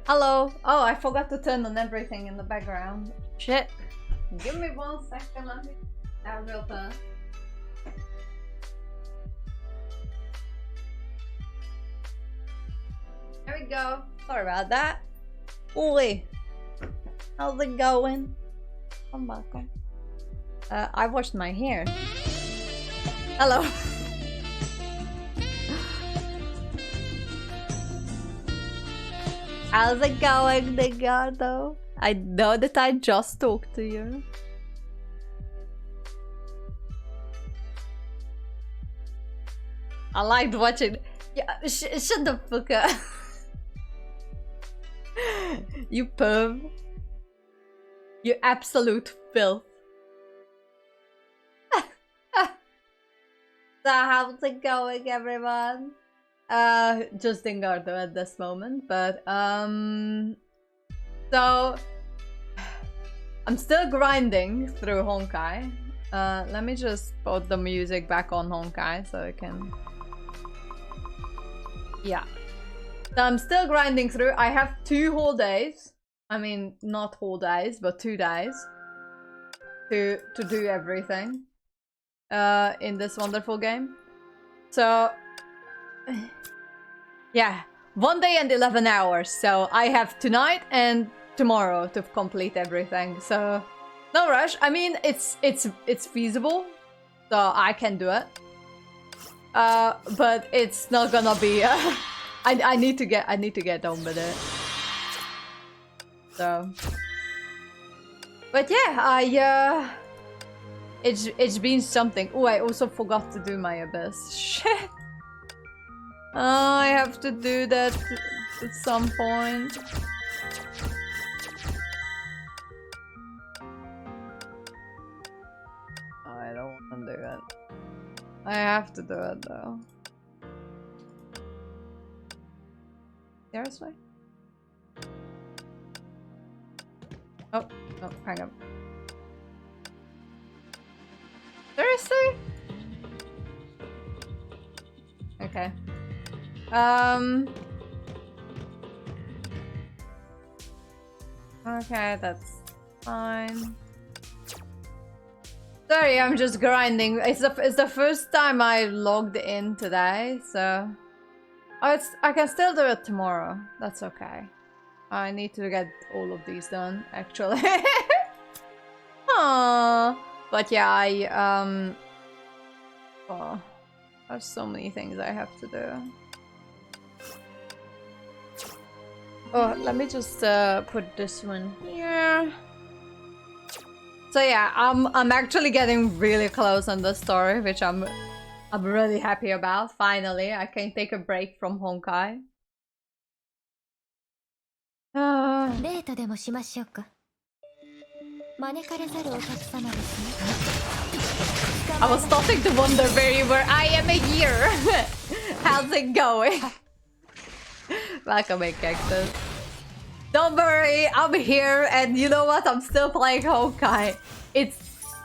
Hello. Oh, I forgot to turn on everything in the background. Shit. Give me 1 second. Let me have real fast. There we go. Sorry about that. Oi. How's it going? Come back. I washed my hair. Hello. How's it going, Nigardo? I know that I just talked to you. I liked watching. Yeah, shut the fuck up. You perv. You absolute filth. So how's it going, everyone? Just Dingardo at this moment, but so I'm still grinding through Honkai. Let me just put the music back on Honkai so I can. Yeah. So I'm still grinding through. I have 2 whole days. I mean, not whole days, but 2 days to do everything in this wonderful game. So yeah, 1 day and 11 hours. So I have tonight and tomorrow to complete everything. So no rush. I mean, it's feasible, so I can do it. But it's not gonna be. I need to get done with it. So, but yeah, it's been something. Oh, I also forgot to do my abyss. Shit. I have to do that at some point. I don't want to do it. I have to do it though. Seriously? Oh, hang on. Seriously? Okay. Okay, that's fine. Sorry, I'm just grinding. It's the first time I logged in today, so oh, I can still do it tomorrow. That's okay. I need to get all of these done, actually. Aww. But yeah, oh, there's so many things I have to do. Oh, let me just put this one here. So yeah, I'm actually getting really close on the story, which I'm really happy about. Finally, I can take a break from Honkai. I was starting to wonder where you were. I am here. How's it going? Welcome, Cactus. Don't worry, I'm here, and you know what? I'm still playing Honkai. It's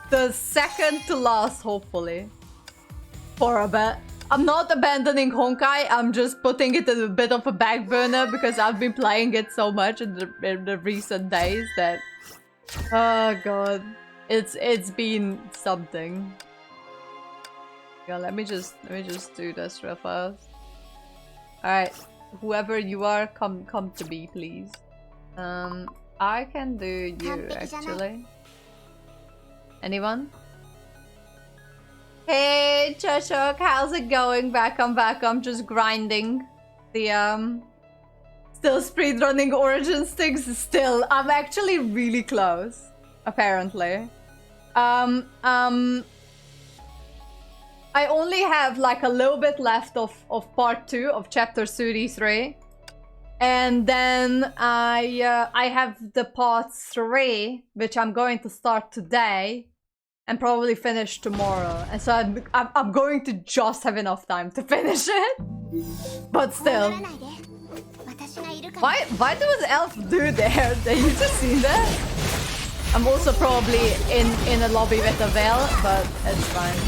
the second to last, hopefully. For a bit. I'm not abandoning Honkai, I'm just putting it in a bit of a back burner because I've been playing it so much in the recent days that... Oh god. It's been something. Yeah, let me just do this real fast. Alright. Whoever you are, come to me, please. I can do you, actually. Anyone? Hey, Chochok, how's it going? Back, I'm just grinding the, still speedrunning Origin Sticks, still. I'm actually really close, apparently. I only have like a little bit left of part 2 of chapter 33. And then I have the part 3, which I'm going to start today and probably finish tomorrow. And so I'm going to just have enough time to finish it. But still. Why does Elf do there? Did you just see that? I'm also probably in a lobby with a veil, but it's fine.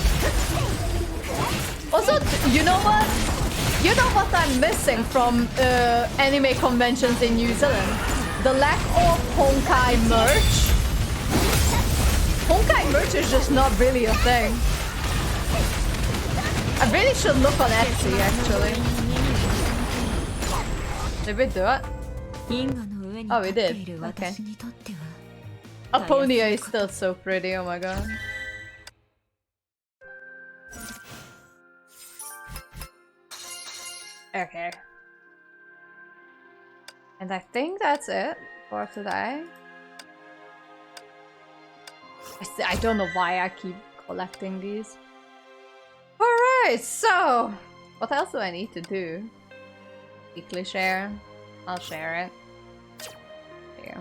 Also, you know what? You know what I'm missing from anime conventions in New Zealand? The lack of Honkai merch. Honkai merch is just not really a thing. I really should look on Etsy, actually. Did we do it? Oh, we did. Okay. Aponia is still so pretty, oh my god. Okay. And I think that's it for today. I don't know why I keep collecting these. Alright, so what else do I need to do? Weekly share. I'll share it. There you go.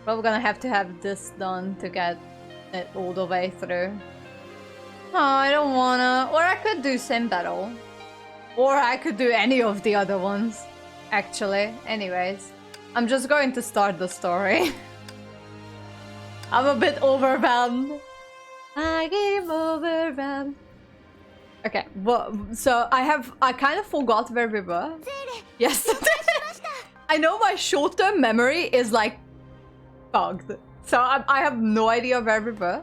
Probably gonna have to have this done to get it all the way through. Oh, I don't wanna. Or I could do Sim Battle. Or I could do any of the other ones. Actually. Anyways. I'm just going to start the story. I'm a bit overwhelmed. I am overwhelmed. Okay, well, so I kind of forgot where we were yesterday. I know my short-term memory is like bugged. So I have no idea where we were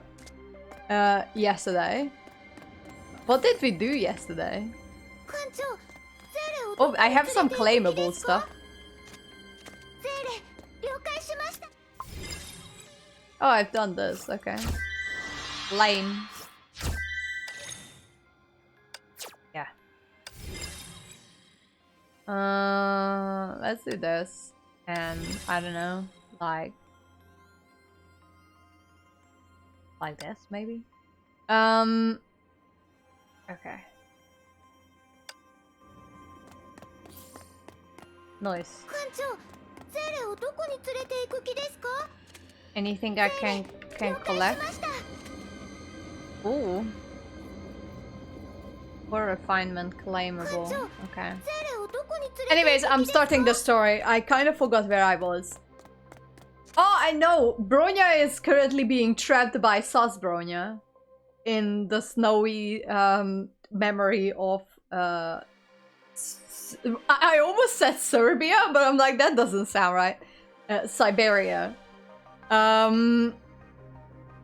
yesterday. What did we do yesterday? Oh, I have some claimable stuff. Oh, I've done this, okay. Lame. Yeah. Let's do this. And I don't know, like this maybe? Okay. Nice. Anything I can collect? Ooh. For refinement claimable. Okay. Anyways, I'm starting the story. I kind of forgot where I was. Oh, I know! Bronya is currently being trapped by Sus Bronya in the snowy memory of I almost said Serbia, but I'm like, that doesn't sound right. Siberia.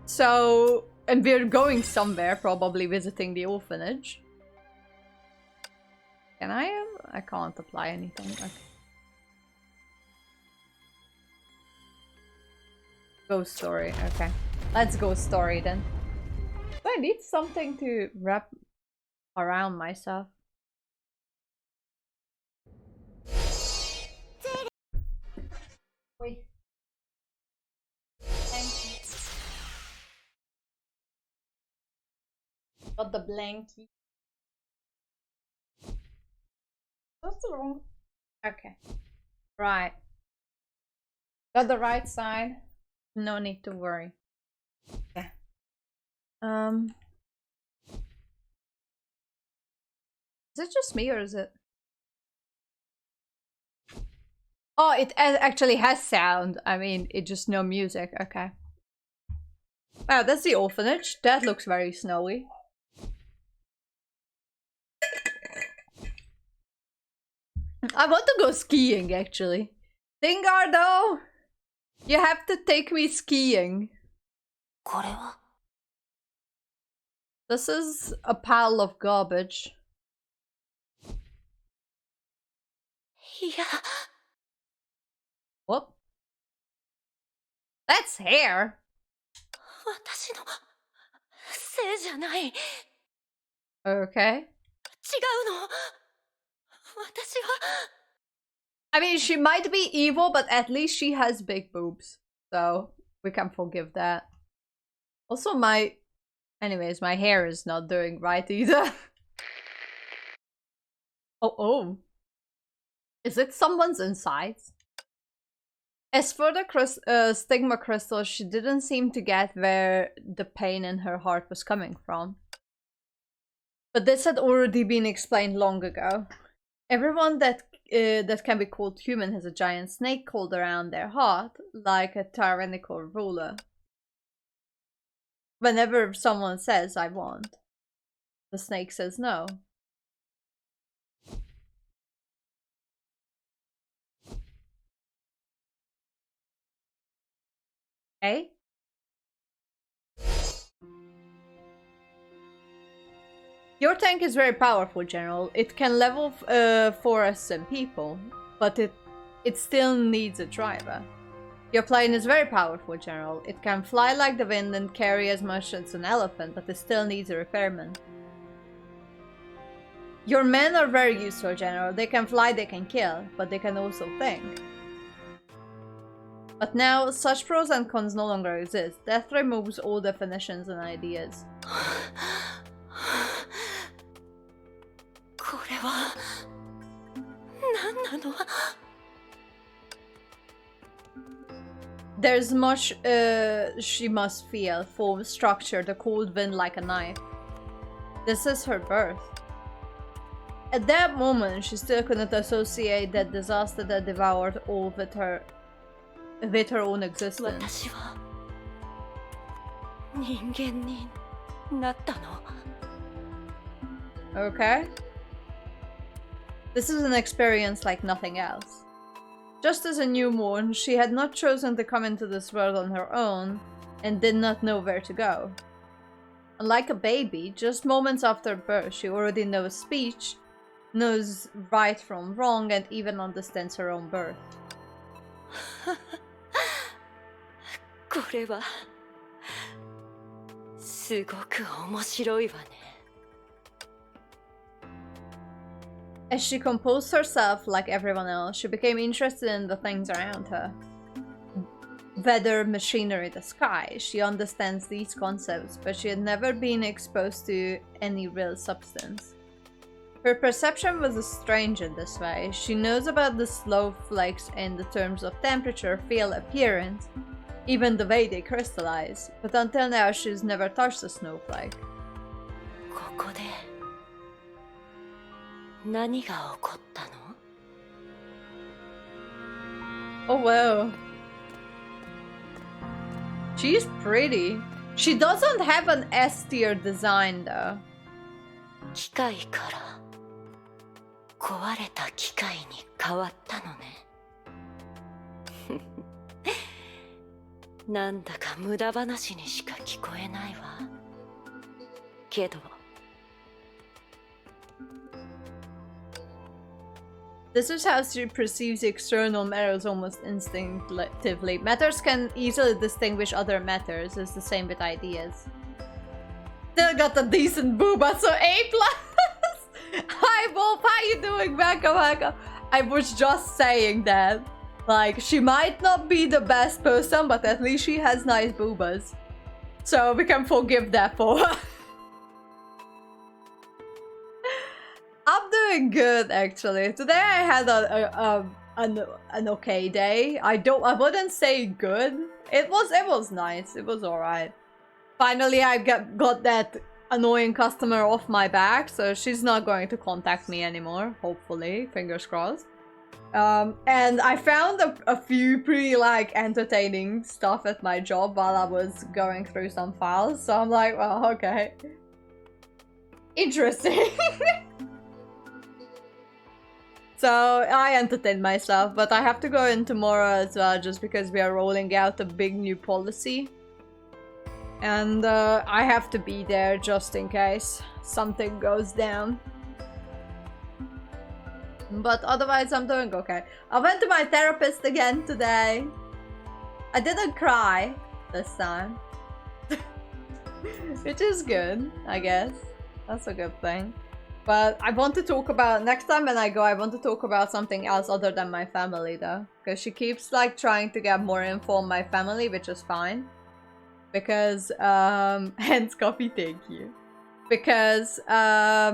So, and we're going somewhere, probably visiting the orphanage. Can I? I can't apply anything. Okay. Ghost story, okay. Let's go story then. So I need something to wrap around myself. Wait. Got the blankie. What's wrong? Okay. Right. Got the right side. No need to worry. Yeah. Is it just me or is it? Oh, it actually has sound. I mean, it just no music. Okay. Wow, that's the orphanage. That looks very snowy. I want to go skiing, actually. Dingardo! You have to take me skiing. This is a pile of garbage. What? That's Hare. Okay. I mean, she might be evil, but at least she has big boobs. So, we can forgive that. Also, anyways, my hair is not doing right either. Oh. Is it someone's insides? As for the stigma crystal, she didn't seem to get where the pain in her heart was coming from. But this had already been explained long ago. Everyone that can be called human has a giant snake coiled around their heart, like a tyrannical ruler. Whenever someone says I want, the snake says no. Okay? Your tank is very powerful, General. It can level forests and people, but it still needs a driver. Your plane is very powerful, General. It can fly like the wind and carry as much as an elephant, but it still needs a repairman. Your men are very useful, General. They can fly, they can kill, but they can also think. But now, such pros and cons no longer exist. Death removes all definitions and ideas. There's much she must feel. Form, structure, the cold wind like a knife. This is her birth. At that moment, she still couldn't associate that disaster that devoured all with her own existence. Okay. This is an experience like nothing else. Just as a newborn, she had not chosen to come into this world on her own and did not know where to go. Unlike a baby, just moments after birth, she already knows speech, knows right from wrong, and even understands her own birth. As she composed herself like everyone else, she became interested in the things around her. Weather, machinery, the sky. She understands these concepts, but she had never been exposed to any real substance. Her perception was strange in this way. She knows about the snowflakes in the terms of temperature, feel, appearance, even the way they crystallize, but until now she's never touched a snowflake. Oh wow. She's pretty. She doesn't have an S tier design though. 機械から壊れた機械に変わったのね。なんだか無駄話にしか聞こえないわ。けど。This is how she perceives external matters almost instinctively. Matters can easily distinguish other matters. It's the same with ideas. Still got a decent booba, so A+. Hi Wolf, how you doing, Maka? I was just saying that. Like, she might not be the best person, but at least she has nice boobas. So we can forgive that for her. I'm doing good actually. Today I had an okay day. I wouldn't say good. It was nice. It was alright. Finally I got that annoying customer off my back, so she's not going to contact me anymore, hopefully, fingers crossed. And I found a few pretty like entertaining stuff at my job while I was going through some files, so I'm like, well, okay. Interesting. So I entertained myself, but I have to go in tomorrow as well just because we are rolling out a big new policy. And I have to be there just in case something goes down. But otherwise I'm doing okay. I went to my therapist again today. I didn't cry this time. Which is good, I guess. That's a good thing. But I want to talk about, next time when I go, I want to talk about something else other than my family though. Because she keeps like trying to get more info on my family, which is fine. Because, hence coffee, thank you. Because, yeah,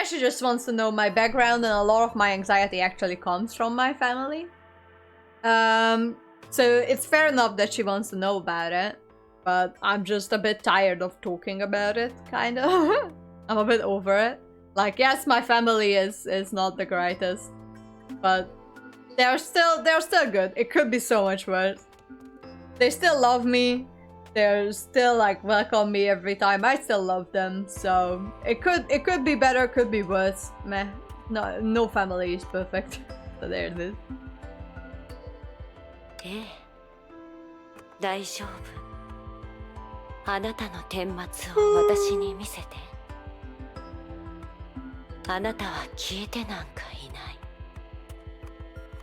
she just wants to know my background, and a lot of my anxiety actually comes from my family. So it's fair enough that she wants to know about it. But I'm just a bit tired of talking about it, kind of. I'm a bit over it. Like, yes, my family is not the greatest, but they're still good. It could be so much worse. They still love me. they're still like welcome me every time. I still love them, so it could be better, could be worse. Meh. No family is perfect. So there's this. ええ、大丈夫。あなたの顛末を私に見せて。あなたは消えてなんかいない。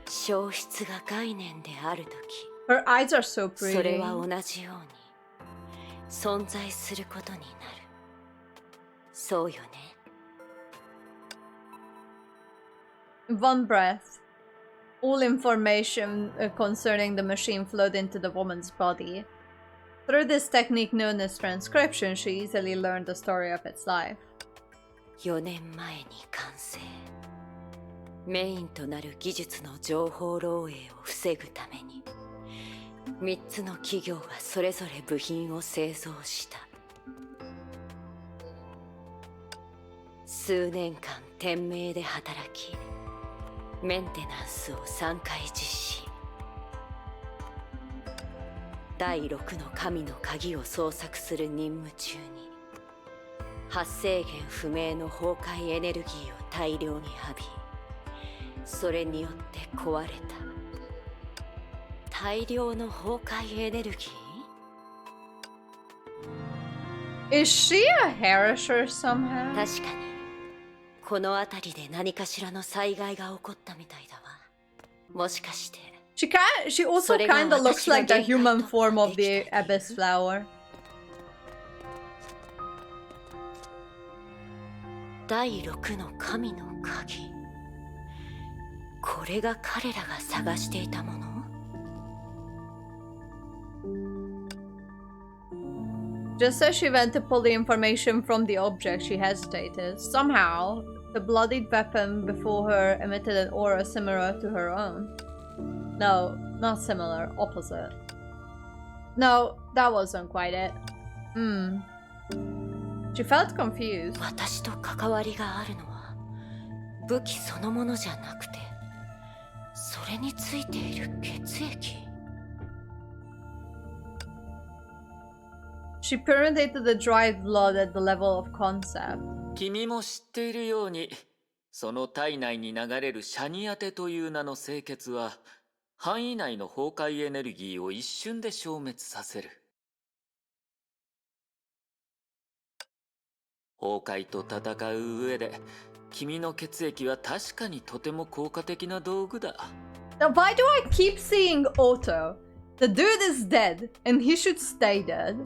消失が概念であるとき、Her eyes are so そ pretty. れは同じように存在することになる。そうよね。One breath. All information concerning the machine flowed into the woman's body. Through this technique known as transcription, she easily learned the story of its life. 4年前に完成。メインとなる技術の情報漏洩を防ぐために3つの企業がそれぞれ部品を製造した。数年間店名で働き、メンテナンスを3回実施。第6の神の鍵を捜索する任務中に発生源不明の崩壊エネルギーを大量に浴び、それによって壊れた大量の崩壊エネルギー。 Is she a Harisher somehow? 確かにこの辺りで何かしらの災害が起こったみたいだわ。もしかして She also kinda looks like the human form of the Abyss Flower. 第6の神の鍵、これが彼らが探していたもの。 Just as she went to pull the information from the object, she hesitated. Somehow, the bloodied weapon before her emitted an aura similar to her own. No, not similar, opposite. No, that wasn't quite it. She felt confused. 私と関わりがあるのは武器そのものじゃなくて、それについている血液。 She purinated the dried blood at the level of concept. 君も知っているように、その体内に流れるシャニアテという名の清血は範囲内の崩壊エネルギーを一瞬で消滅させる。崩壊と戦う上で君の血液は確かにとても効果的な道具だ。 Now, why do I keep seeing Otto? The dude is dead, and he should stay dead.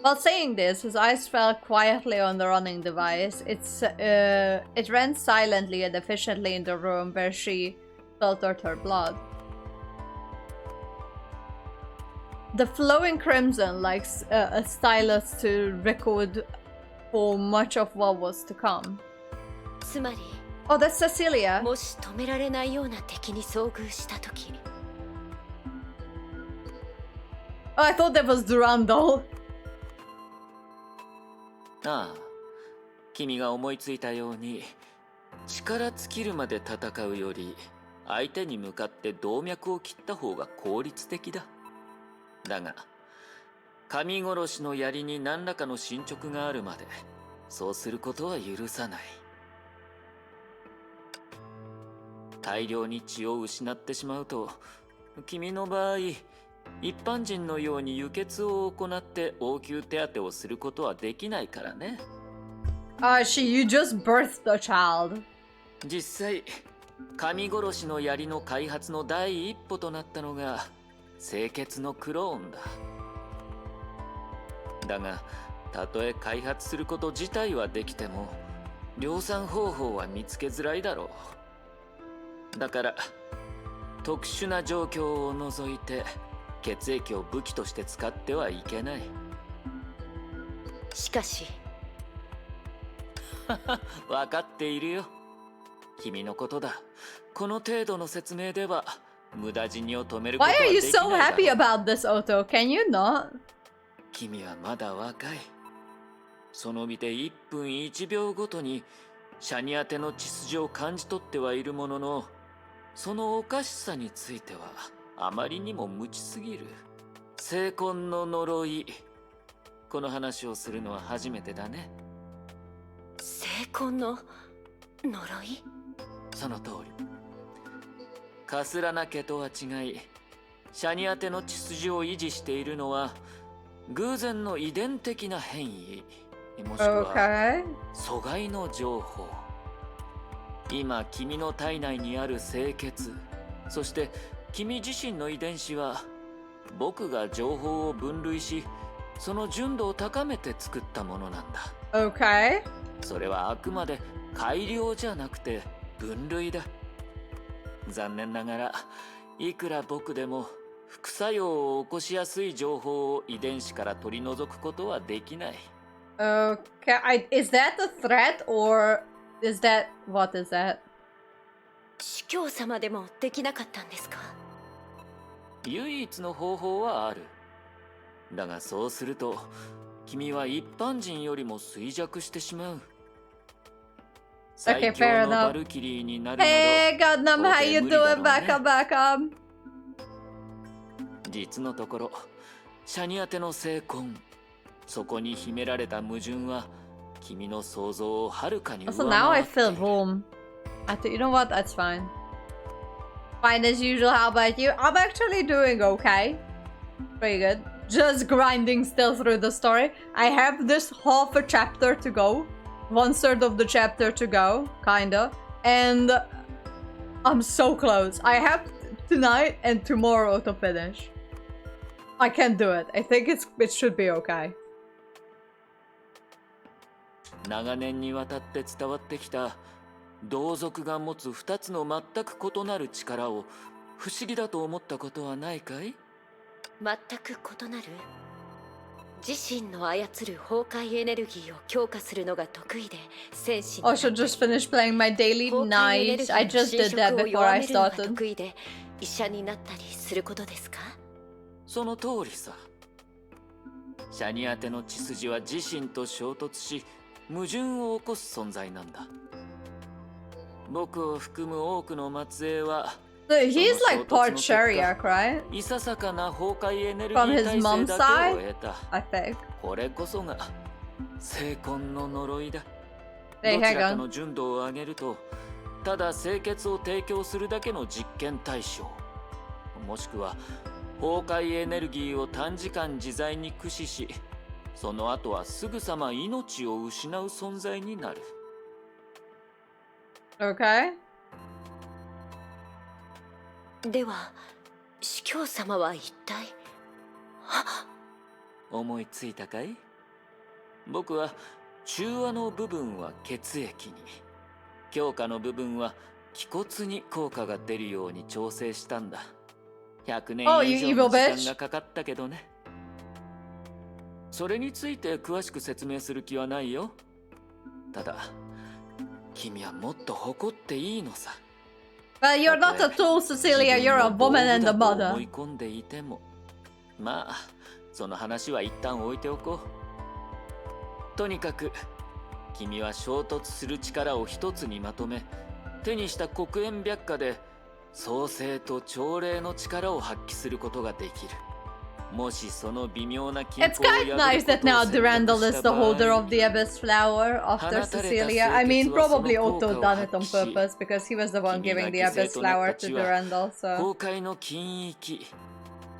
While saying this, his eyes fell quietly on the running device. It ran silently and efficiently in the room where she filtered her blood. The flowing crimson, like a stylus to record for much of what was to come. つまり Oh, that's Cecilia. もし止められないような敵に遭遇したとき、 Oh, I thought that was Durandal. ああ、君が思いついたように、力尽きるまで戦うより相手に向かって動脈を切った方が効率的だ。だが神殺しの槍に何らかの進捗があるまでそうすることは許さない。大量に血を失ってしまうと、君の場合一般人のように輸血を行って応急手当てをすることはできないからね。You just birthed a child. 実際神殺しの槍の開発の第一歩となったのが清血のクローンだ。だがたとえ開発すること自体はできても量産方法は見つけづらいだろう。だから特殊な状況を除いて血液を武器として使ってはいけない。しかし分かっているよ。君のことだ。この程度の説明では無駄死にを止めることは Why are で you きない so だろう。 happy about this, Otto? Can you not? 君はまだ若い。その身で1分1秒ごとにシャニアテの血筋を感じ取ってはいるものの、そのおかしさについてはあまりにも無知すぎる。聖魂の呪い。この話をするのは初めてだね。聖魂の呪い？その通り。かすらな家とは違い、シャニアテの血筋を維持しているのは偶然の遺伝的な変異、もしくは Okay. 阻害の情報。今君の体内にある清潔、そして君自身の遺伝子は僕が情報を分類し、その純度を高めて作ったものなんだ。Okay. それはあくまで改良じゃなくて分類だ。残念ながらいくら僕でも副作用を起こしやすい情報を遺伝子から取り除くことはできない。Okay. Is that a threat or is that what is that? 司教様でもできなかったんですか？唯一の方法はある。だがそうすると君は一般人よりも衰弱してしまう。最強 fair の enough. バルキリーになるなど Hey, Gundam, how you 到底無理だろ doing? うね。 Back up. 実のところシャニアテの聖魂、そこに秘められた矛盾は君の想像をはるかに上 Also, now 回 I ってい feel る。 warm. You know what? That's fine. Fine as usual. How about you? I'm actually doing okay. Pretty good. Just grinding still through the story. I have this half a chapter to go. 1/3 of the chapter to go, kinda. And I'm so close. I have tonight and tomorrow to finish. I can do it. I think it should be okay. 長年にわたって伝わってきた同族が持つ2つの全く異なる力を不思議だと思ったことはないかい？全く異なる？自身の操る崩壊エネルギーを強化するのが得意で戦士にな I った should just finish playing my daily. 崩壊エネルギ Nice. I ーの just 侵 did that 食を before 弱 I めるのが started. 得意で医者になったりすることですか？その通りさ。シャニアテの血筋は自身と衝突し矛盾を起こす存在なんだ。僕を含む多くの末裔は So he's like part Shariak, right? いささかな崩壊エネルギ From ー his 体 mom's 制だけ side? を得た。 I think. これこそが聖魂の呪いだ。 Hey, どち hang らか on. の純度を上げるとただ清潔を提供するだけの実験対象、もしくは崩壊エネルギーを短時間自在に駆使し、その後はすぐさま命を失う存在になる。 Okay. では司教様は一体？思いついたかい？僕は中和の部分は血液に、強化の部分は気骨に効果が出るように調整したんだ。100年 Oh, 以 you 上 evil の時 bitch. 間がかかったけどね。それについて詳しく説明する気はないよ。ただ君はもっと誇っていいのさ。 Well, you're not a tool, Cecilia. You're a woman and a 思 mother. い込んでいても、まあその話は一旦置いておこう。とにかく君は衝突する力を一つにまとめ、手にした黒煙白化で創生と朝礼の力を発揮することができる。もしその微妙な均 It's 衡を kind of 破 nice るこ that とを now 選 Durandal 択 is した the 場 holder 合、 of the Abyss Flower after Cecilia. I mean, probably Otto done it on purpose because he was the one giving the Abyss Flower to Durandal, 崩 so... 壊の禁域、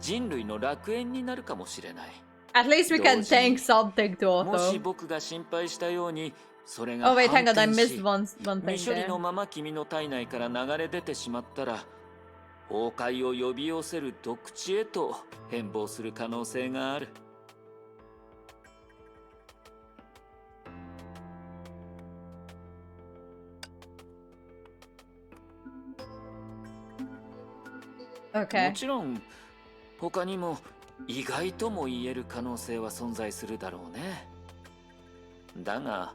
人類の楽園になるかもしれない。 At least we can thank something to もし Otto. 僕が心配したようにそれが Oh wait, 反 hang on, I 転 missed し one 未 thing 処理 there. のまま君の体内から流れ出てしまったら、崩壊を呼び寄せる毒地へと変貌する可能性がある。 Okay. もちろん他にも意外とも言える可能性は存在するだろうね。だが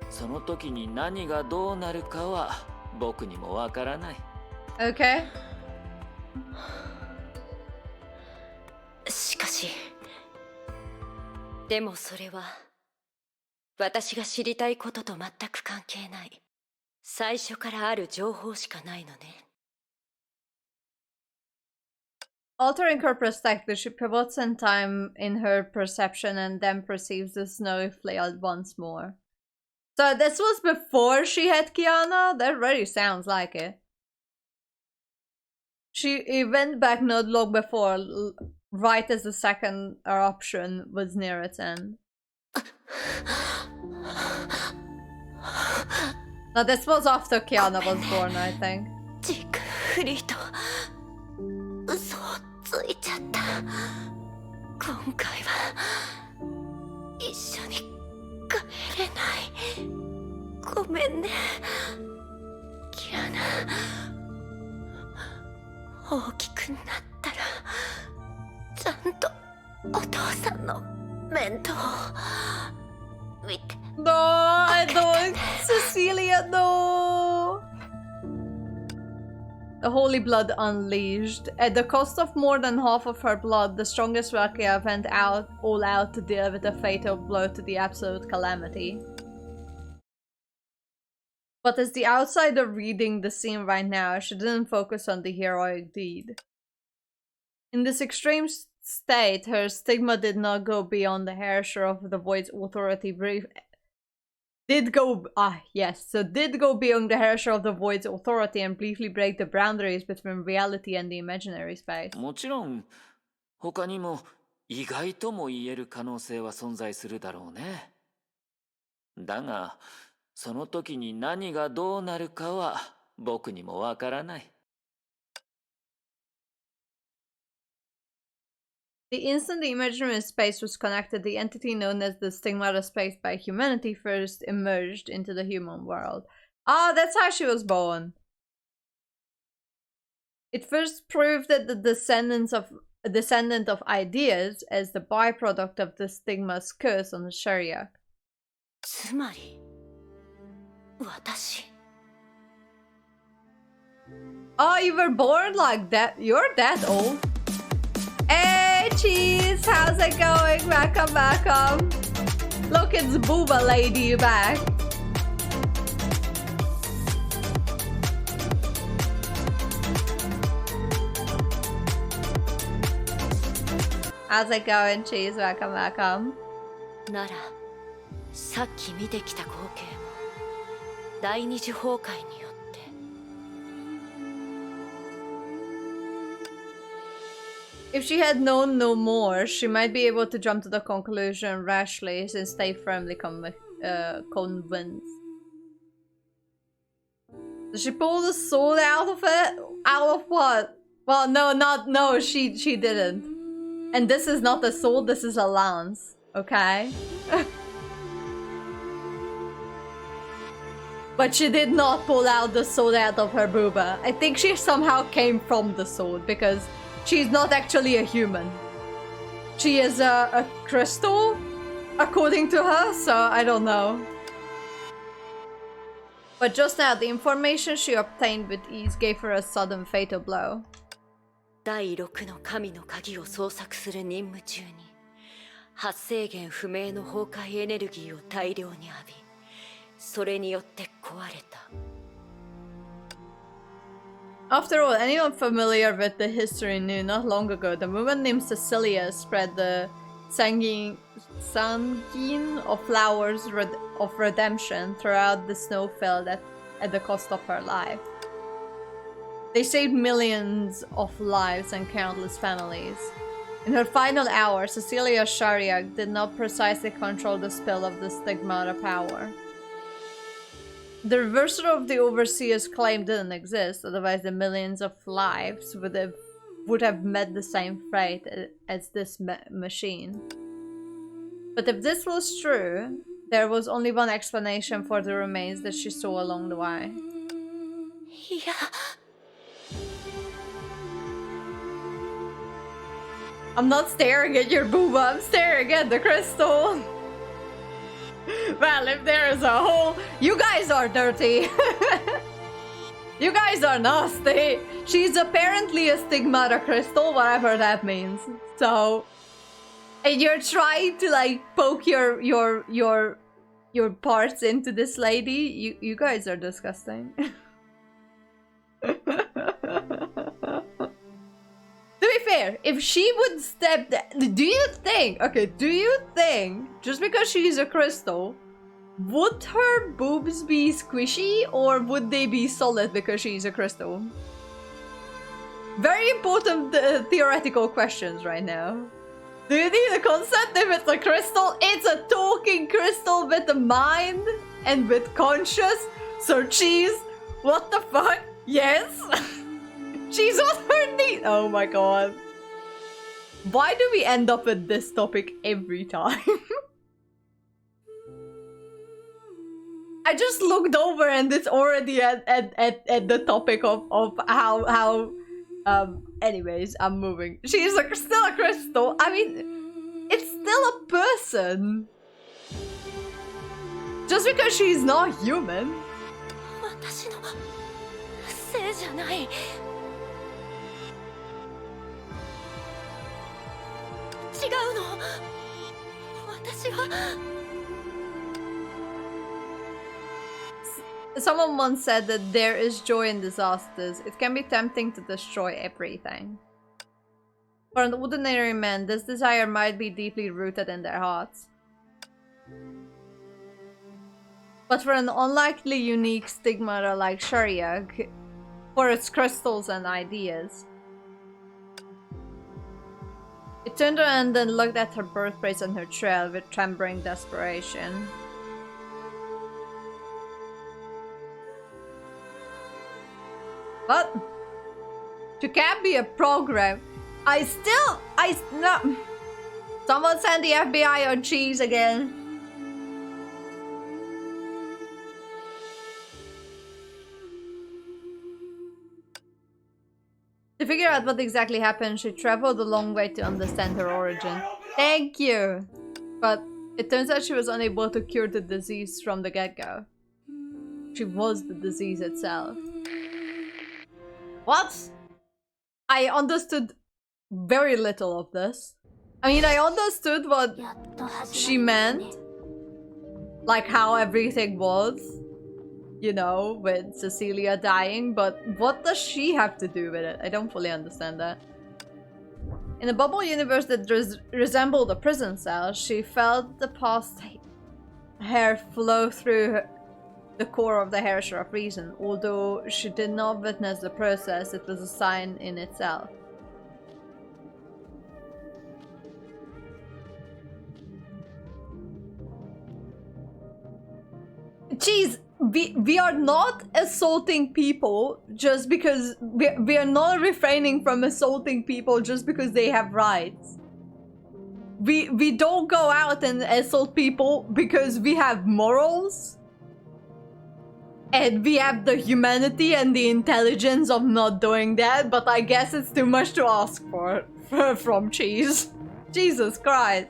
その時に何がどうなるかは僕にもわからない。 Okay. しかしでもそれは私が知りたいことと全く関係ない、最初からある情報しかないのね。Altering her perspective, she pivots in time in her perception and then perceives the snowy field once more. So this was before she had Kiana? That already sounds like it. She went back not long before, right as the second eruption was near its end. Now this was after Kiana was born, I think. 嘘をついちゃった。今回は一緒に帰れない。ごめんね、キアナ。大きくなったらちゃんとお父さんの面倒を見て。No, I don't, Cecilia, no. The holy blood unleashed. At the cost of more than half of her blood, the strongest Rakia went all out to deal with the fatal blow to the absolute calamity. But as the outsider reading the scene right now, she didn't focus on the heroic deed. In this extreme state, her stigma did not go beyond the Hare of the Void's authority did go beyond the Hare of the Void's authority and briefly break the boundaries between reality and the imaginary space. もちろん他にも意外とも言える可能性は存在するだろうね。だがその時に何がどうなるかは僕にもわからない。The instant the imaginary space was connected, the entity known as the stigmata space by humanity first emerged into the human world. Ah, that's how she was born. It first proved that the descendant of ideas as the byproduct of the stigma's curse on the Sharia. つまり私。Oh, you were born like that? You're that old? Hey, Cheese! How's it going? Welcome, welcome. Look, it's Booba Lady back. How's it going, Cheese? Welcome, welcome. なら、さっき見てきた光景も第二次崩壊によって。If she had known no more, she might be able to jump to the conclusion rashly since stay firmly convinced. Did she pull the sword out of it? Out of what? Well, no, she didn't. And this is not a sword, this is a lance, okay? But she did not pull out the sword out of her booba. I think she somehow came from the sword because she's not actually a human. She is a crystal, according to her, so I don't know. But just now, the information she obtained with ease gave her a sudden fatal blow. 第6の神の鍵を捜索する任務中に発生源不明の崩壊エネルギーを大量に浴び、それによって壊れた。After all, anyone familiar with the history knew not long ago the woman named Cecilia spread the sanguine of flowers of redemption throughout the snowfield at the cost of her life. They saved millions of lives and countless families. In her final hour, Cecilia Shariak did not precisely control the spell of the stigmata power. The reversal of the overseer's claim didn't exist, otherwise the millions of lives would have met the same fate as this machine. But if this was true, there was only one explanation for the remains that she saw along the way. Yeah. I'm not staring at your booba, I'm staring at the crystal. Well, if there is a hole, you guys are dirty. You guys are nasty. She's apparently a stigmata crystal, whatever that means. So, and you're trying to like poke your parts into this lady. You guys are disgusting. fair, if she would step do you think, okay, do you think just because she's a crystal, would her boobs be squishy or would they be solid because she's a crystal? Very important theoretical questions right now. Do you need a concept if it's a crystal? It's a talking crystal with a mind and with conscious. So cheese, what the fuck? Yes. She's on her knees. Oh my god. Why do we end up with this topic every time? I just looked over and it's already at the topic of how anyways, I'm moving. She's still a crystal. I mean, it's still a person. Just because she's not human. 私のせいじゃない。違うの。私は。Someone once said that there is joy in disasters. It can be tempting to destroy everything. For an ordinary man, this desire might be deeply rooted in their hearts. But for an unlikely unique stigmata like Shariag, for its crystals and ideas. It turned around and looked at her birthplace and her trail with trembling desperation. But you can't be a program. No. Someone send the FBI on cheese again. To figure out what exactly happened, she traveled a long way to understand her origin. Thank you! But it turns out she was unable to cure the disease from the get-go. She was the disease itself. What? I understood very little of this. I mean, I understood what she meant. Like how everything was, you know, with Cecilia dying, but what does she have to do with it? I don't fully understand that. In a bubble universe that resembled a prison cell, she felt the past hair flow through the core of the Hare of reason. Although she did not witness the process, it was a sign in itself. Jeez, we are not assaulting people just because we are not refraining from assaulting people just because they have rights. We don't go out and assault people because we have morals. And we have the humanity and the intelligence of not doing that, but I guess it's too much to ask for from cheese. Jesus Christ.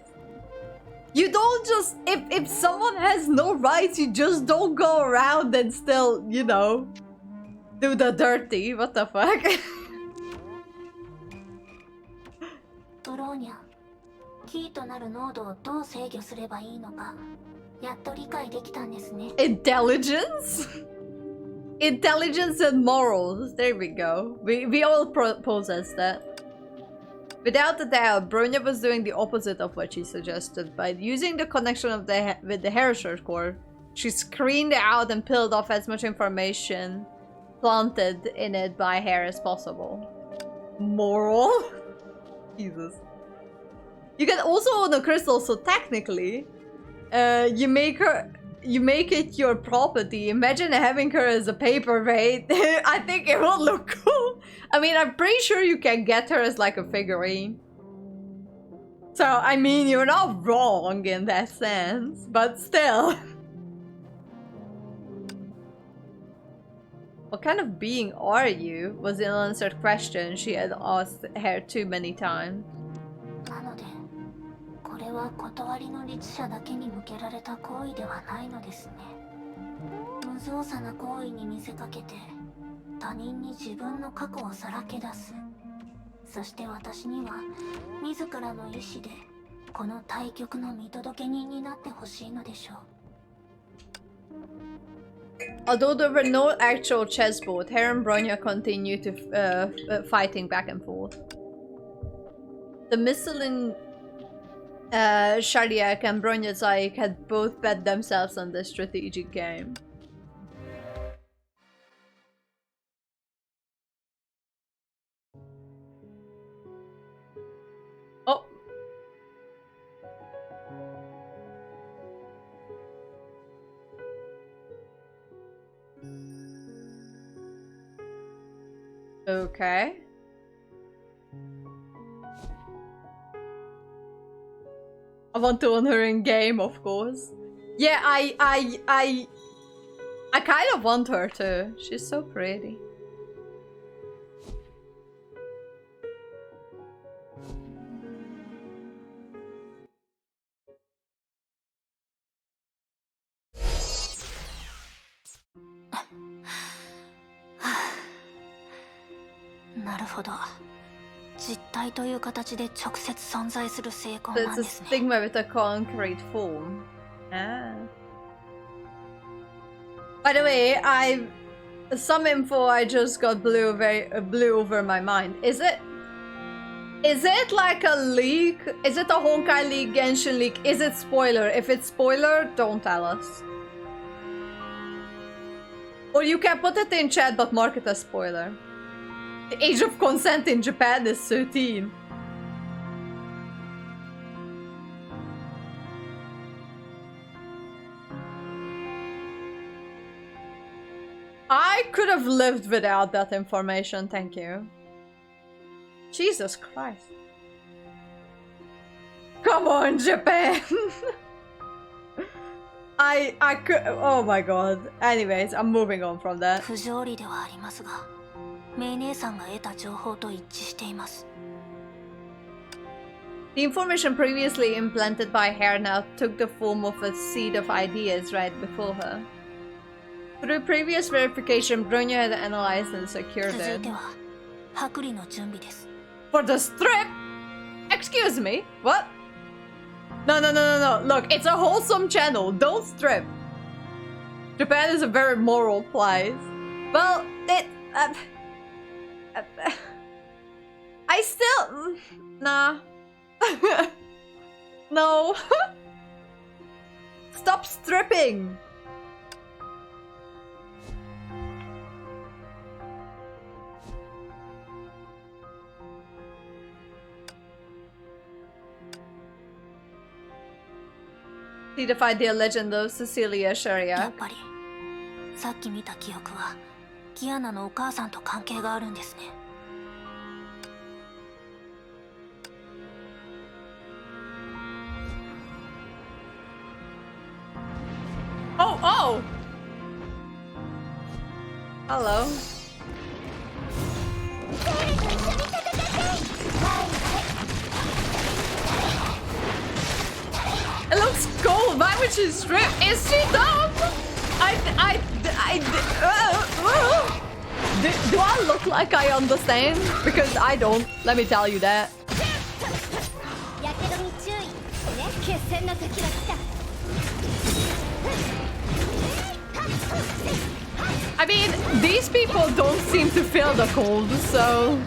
You don't just, if someone has no rights, you just don't go around and still, you know, do the dirty. What the fuck? Bronya, キーとなる濃度をどう制御すればいいのか、やっと理解できたんですね。 Intelligence? Intelligence and morals. There we go. We all possess that. Without a doubt, Bronya was doing the opposite of what she suggested. By using the connection of with the Hare core, she screened out and peeled off as much information planted in it by Hare as possible. Moral? Jesus. You can also own a crystal, so technically, you make it your property. Imagine having her as a paperweight. I think it will look cool. I mean, I'm pretty sure you can get her as like a figurine. So, I mean, you're not wrong in that sense, but still. What kind of being are you? Was an unanswered question she had asked Hare too many times. なので、これは断りの律者だけに向けられた行為ではないのですね。無造作な行為に見せかけて、他人に自分の過去をさらけ出す。そして私には、自らの意志で、この対局の見届け人になってほしいのでしょう。Although there were no actual chessboard, Hare and Bronya continued to fighting back and forth. The missile in Shariak and Bronyazaik had both bet themselves on this strategic game. Oh. Okay. I want to own her in game, of course. Yeah, I kind of want her to. She's so pretty. So it's a stigma with a concrete form. Ah. By the way, some info I just got blew over my mind. Is it like a leak? Is it a Honkai leak, Genshin leak? Is it spoiler? If it's spoiler, don't tell us. Or you can put it in chat but mark it as spoiler. The age of consent in Japan is 13. I could have lived without that information, thank you. Jesus Christ. Come on, Japan! I could. Oh my god. Anyways, I'm moving on from that. The information previously implanted by Hare now took the form of a seed of ideas right before her. Through previous verification, Bronya had analyzed and secured it. For the strip? Excuse me? What? No. Look, it's a wholesome channel. Don't strip. Japan is a very moral place. Well, I still... Nah. No. Stop stripping. Defied the legend of Cecilia Sharia. Oh! Hello. It looks cool. Why would she strip? Is she dumb? Do I look like I understand? Because I don't. Let me tell you that. I mean, these people don't seem to feel the cold, so...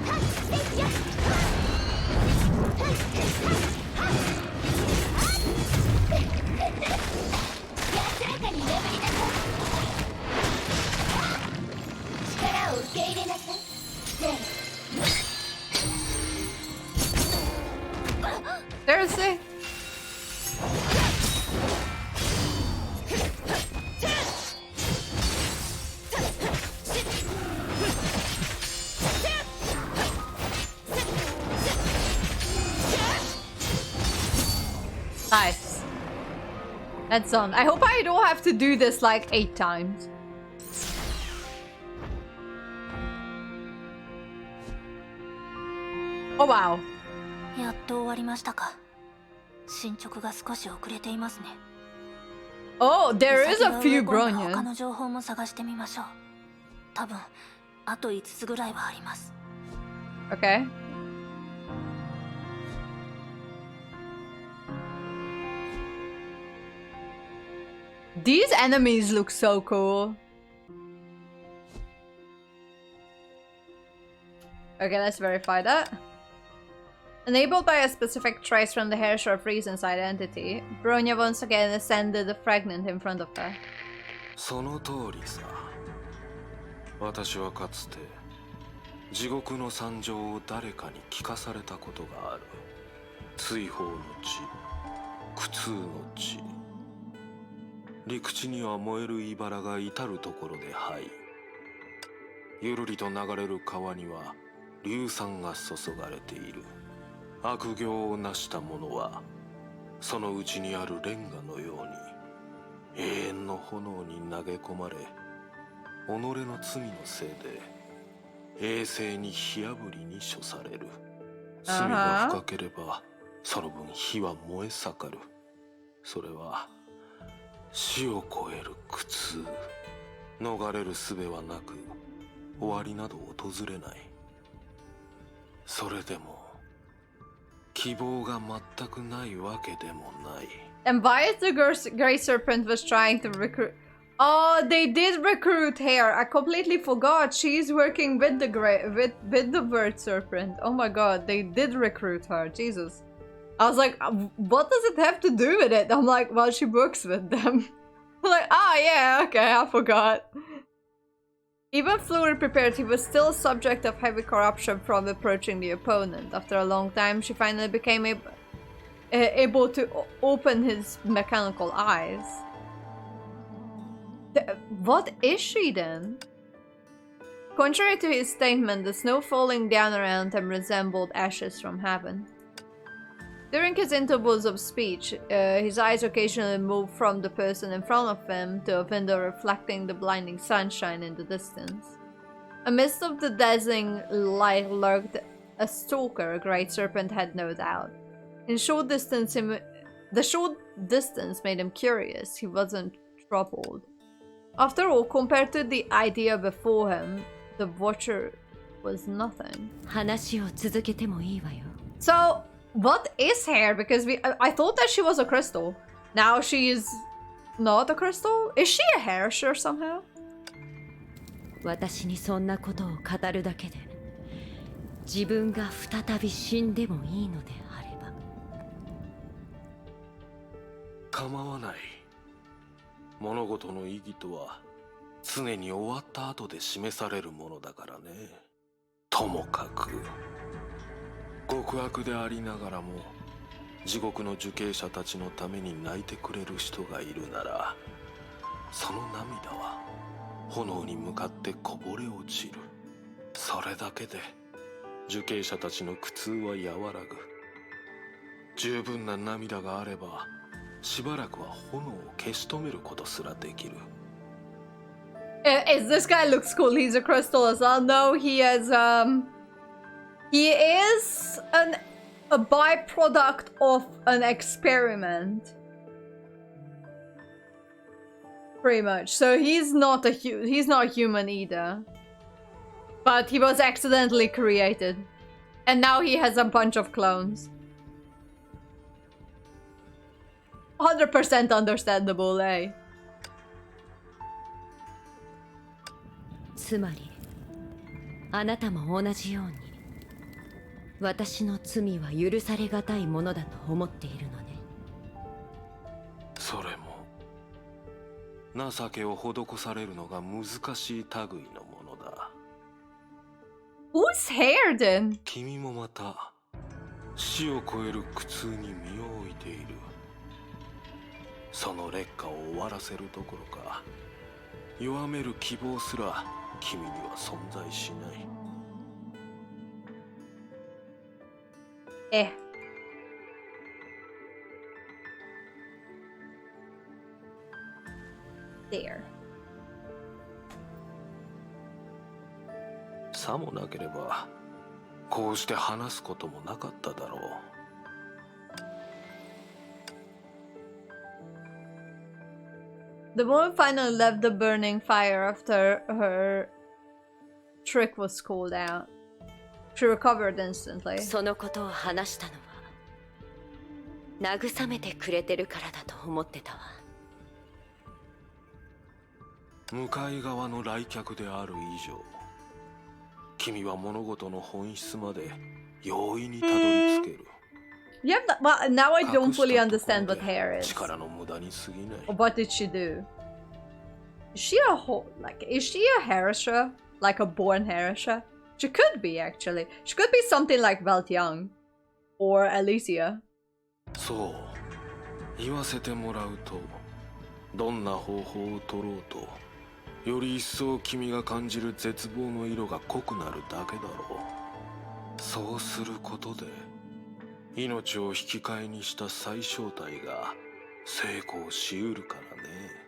Seriously? Nice. That's on. I hope I don't have to do this like 8 times. Oh wow. Oh, there is a few Bronya. Okay. These enemies look so cool. Okay, let's verify that. Enabled by a specific trace from the Hare Short Reason's identity, Bronya once again ascended the fragment in front of her. その通りさ。私はかつて地獄の惨状を誰かに聞かされたことがある。追放の地、苦痛の地。陸地には燃える茨が至る所で這い、ゆるりと流れる川には硫酸が注がれている。悪行を成した者はそのうちにあるレンガのように永遠の炎に投げ込まれ、己の罪のせいで永世に火あぶりに処される。罪が深ければその分火は燃え盛る。それは死を超える苦痛。逃れる術はなく、終わりなど訪れない。それでも希望が全くないわけでもない。 And why is the Grey Serpent was trying to recruit? Oh, they did recruit Hare. I completely forgot. She's working with the with the Bird Serpent. Oh my god, they did recruit her. Jesus. I was like, what does it have to do with it? I'm like, well, she works with them. I'm like, ah, yeah, okay, I forgot. Even fully prepared, he was still subject of heavy corruption from approaching the opponent. After a long time, she finally became able to open his mechanical eyes. What is she then? Contrary to his statement, the snow falling down around him resembled ashes from heaven. During his intervals of speech, his eyes occasionally moved from the person in front of him to a window reflecting the blinding sunshine in the distance. Amidst of the dazzling light lurked a stalker, a great serpent had no doubt. The short distance made him curious. He wasn't troubled. After all, compared to the idea before him, the Watcher was nothing. 話を続けてもいいわよ。 So, what is Hare? Because I thought that she was a crystal. Now she's not a crystal? Is she a Haresher somehow? 私にそんなことを語るだけで、自分が再び死んでもいいのであれば。構わない。物事の意義とは常に終わった後で示されるものだからね。ともかく極悪でありながらも地獄の受刑者たちのために泣いてくれる人がいるなら、その涙は炎に向かってこぼれ落ちる。それだけで受刑者たちの苦痛は和らぐ。十分な涙があればしばらくは炎を消し止めることすらできる。Is this guy looks cool? He's a crystal as well. No, he is a byproduct of an experiment. Pretty much. So he's not human either. But he was accidentally created. And now he has a bunch of clones. 100% understandable, eh? つまり、あなたも同じように、私の罪は許されがたいものだと思っているのね。それも情けを施されるのが難しい類のものだ。Who's Hare then? 君もまた死を超える苦痛に身を置いている。その劣化を終わらせるどころか、弱める希望すら君には存在しない。There. さもなければこうして話すこともなかっただろう。The woman finally left the burning fire after her trick was called out. She recovered instantly. そのことを話したのは、慰めてくれてるからだと思ってたわ。向かい側の来客である以上、君は物事の本質まで容易にたどり着ける。Yeah, well, now I don't 隠した fully とこ understand ろ what で Hare is. 力の無駄に過ぎない。 Or what did she do? Is she is she a Heresher? Like a born Heresher? She could be, actually. She could be something like Weltyoung. Or Alicia. そう言わせてもらうと、どんな方法を取ろうとより一層君が感じる絶望の色が濃くなるだけだろう。そうすることで命を引き換えにした最小体が成功しうるからね。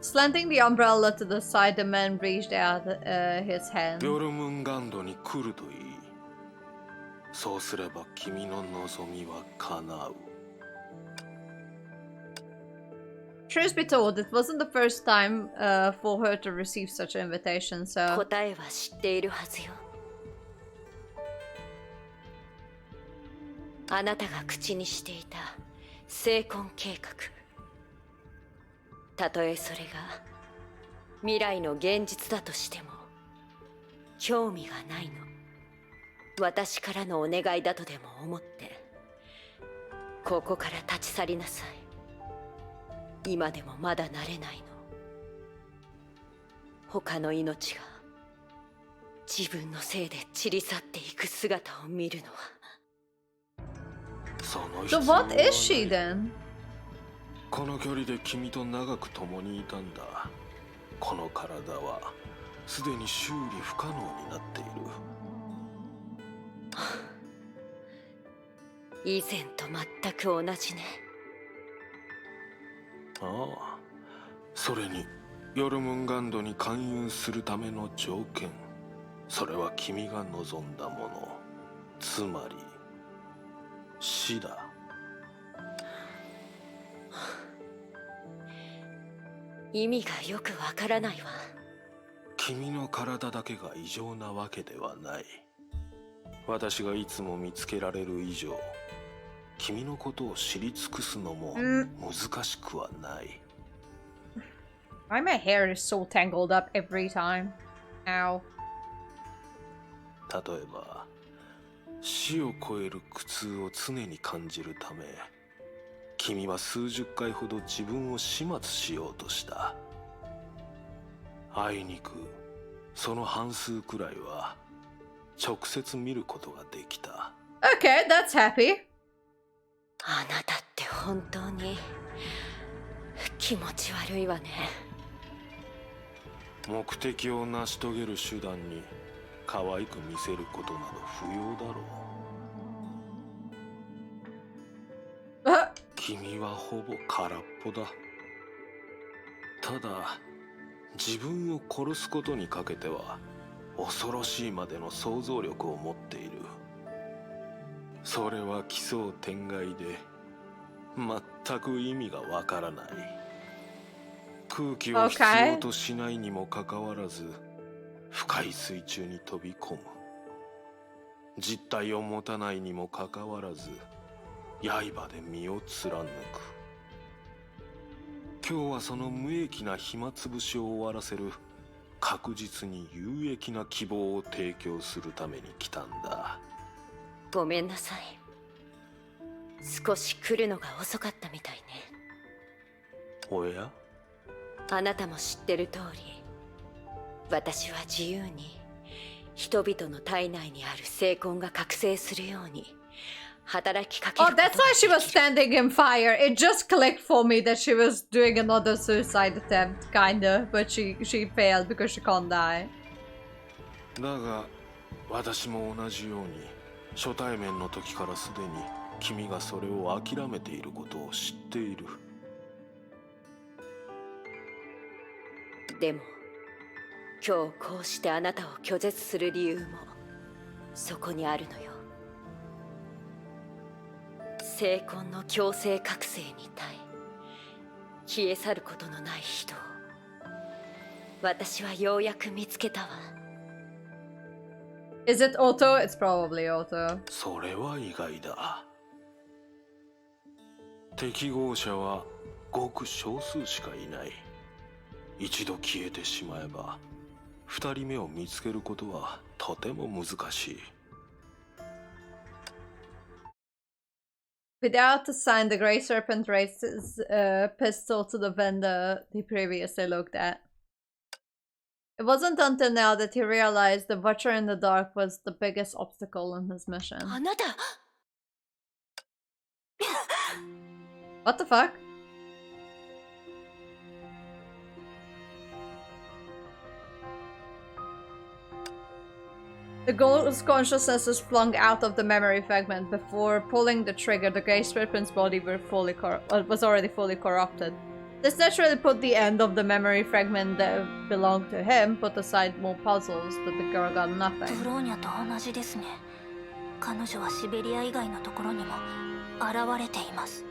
Slanting the umbrella to the side, the man reached out his hand. ヨルムンガンドに来るといい。そうすれば君の望みは叶う。Truth be told, it wasn't the first time for her to receive such an invitation, so... 答えは知っているはずよ。あなたが口にしていた成婚計画。たとえそれが未来の現実だとしても興味がないの。私からのお願いだとでも思ってここから立ち去りなさい。今でもまだ慣れないの。他の命が自分のせいで散り去っていく姿を見るのは。So what is she then? この距離で君と長く共にいたんだ。この体はすでに修理不可能になっている。以前と全く同じね。ああ、それにヨルムンガンドに勧誘するための条件、それは君が望んだもの、つまり死だ。意味がよくわからないわ。君の体だけが異常なわけではない。私がいつも見つけられる以上、君のことを知り尽くすのも難しくはない。Why my hair is so tangled up every time? Ow. 例えば、死を超える苦痛を常に感じるため、君は数十回ほど自分を始末しようとした。あいにくその半数くらいは直接見ることができた。 Okay, that's happy. あなたって本当に気持ち悪いわね。目的を成し遂げる手段に可愛く見せることなど不要だろう。君はほぼ空っぽだ。ただ自分を殺すことにかけては恐ろしいまでの想像力を持っている。それは奇想天外で全く意味がわからない。空気を必要としないにもかかわらず深い水中に飛び込む。実体を持たないにもかかわらず刃で身を貫く。今日はその無益な暇つぶしを終わらせる確実に有益な希望を提供するために来たんだ。ごめんなさい。少し来るのが遅かったみたいね。おや？あなたも知ってる通り、私は自由に人々の体内にある精魂が覚醒するように働きかける Oh, ことがで that's きる。 why she was standing in fire. It just clicked for me that she was doing another suicide attempt, kinda, but she failed because she can't die. だが私も同じように初対面の時からすでに君がそれを諦めていることを知っている。でも今日こうしてあなたを拒絶する理由もそこにあるのよ。精魂の強制覚醒に耐え消え去ることのない人を私はようやく見つけたわ。Is it Otto? It's probably Otto. それは意外だ。適合者はごく少数しかいない。一度消えてしまえば二人目を見つけることはとても難しい。Without a sign, the Grey Serpent raised his pistol to the vendor he previously looked at. It wasn't until now that he realized the Butcher in the Dark was the biggest obstacle in his mission. あなた What the fuck? The ghost's consciousness was flung out of the memory fragment. Before pulling the trigger, the Grey Serpent's body was already fully corrupted. This naturally put the end of the memory fragment that belonged to him, put aside more puzzles that the girl got nothing. ブローニャと同じですね。彼女はシベリア以外のところにも現れています。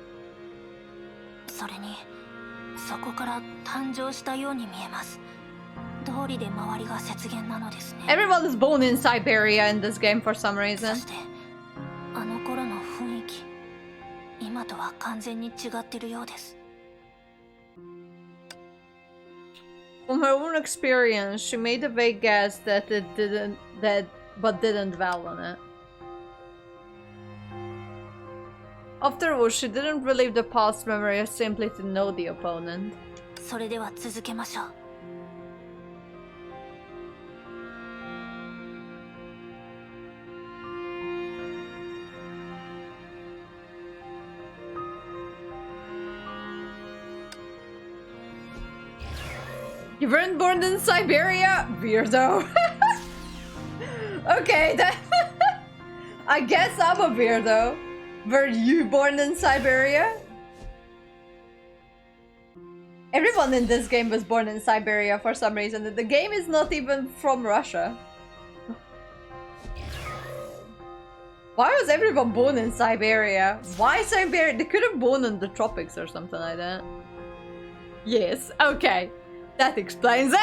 それにそこから誕生したように見えます。通りで周りが雪原なのですね。 Everyone is born in Siberia in this game for some そ reason. してあの頃の雰囲気、今とは完全に違ってるようです。 From her own experience, she made a vague guess but didn't dwell on it. After all, she didn't relive the past memory simply to know the opponent. それでは続けましょう。 You weren't born in Siberia? Weirdo. Okay, then. I guess I'm a weirdo. Were you born in Siberia? Everyone in this game was born in Siberia for some reason. The game is not even from Russia. Why was everyone born in Siberia? Why Siberia? They could have born in the tropics or something like that. Yes, okay. That explains it.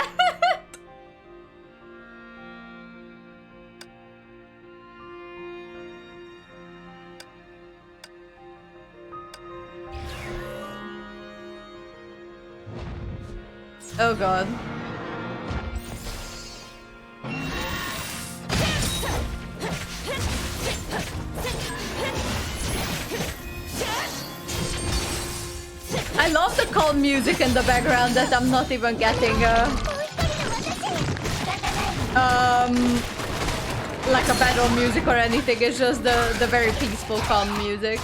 Oh god. I love the calm music in the background that I'm not even getting like a battle music or anything. It's just the very peaceful calm music.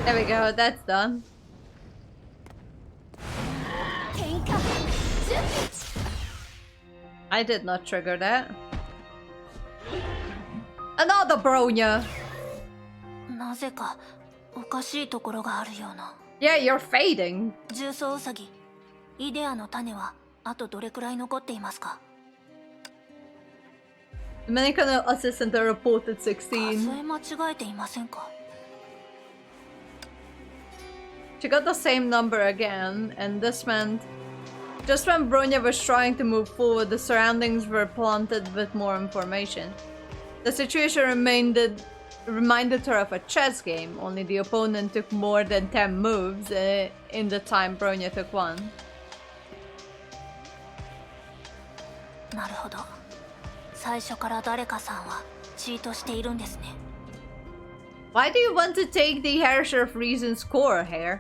There we go, that's done. I did not trigger that. Another Bronya! なぜかおかしいところがあるような。 Yeah, you're fading. 重曹ウサギ、イデアの種はあとどれくらい残っていますか？ The medical assistant reported 16. 数え間違えていませんか？ She got the same number again, and this meant just when Bronya was trying to move forward, the surroundings were planted with more information. The situation reminded her of a chess game, only the opponent took more than 10 moves in the time Bronya took one. なるほど。最初から誰かさんはチートしているんですね。 Why do you want to take the Hare of Reason's core, Hare?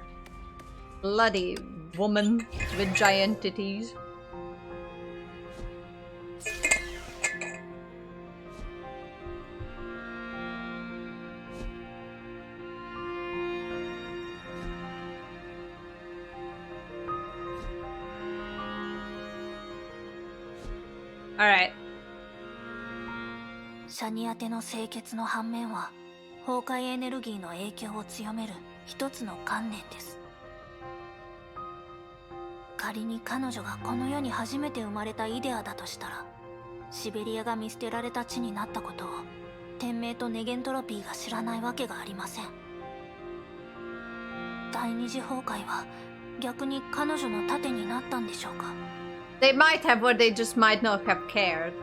Bloody woman with giant titties. Alright. シャニアテの清潔の反面は崩壊エネルギーの影響を強める一つの観念です。仮に彼女がこの世に初めて生まれたイデアだとしたら、シベリアが見捨てられた地になったことを天命とネゲントロピーが知らないわけがありません。第二次崩壊は逆に彼女の盾になったんでしょうか。 They might have, or they just might not have cared.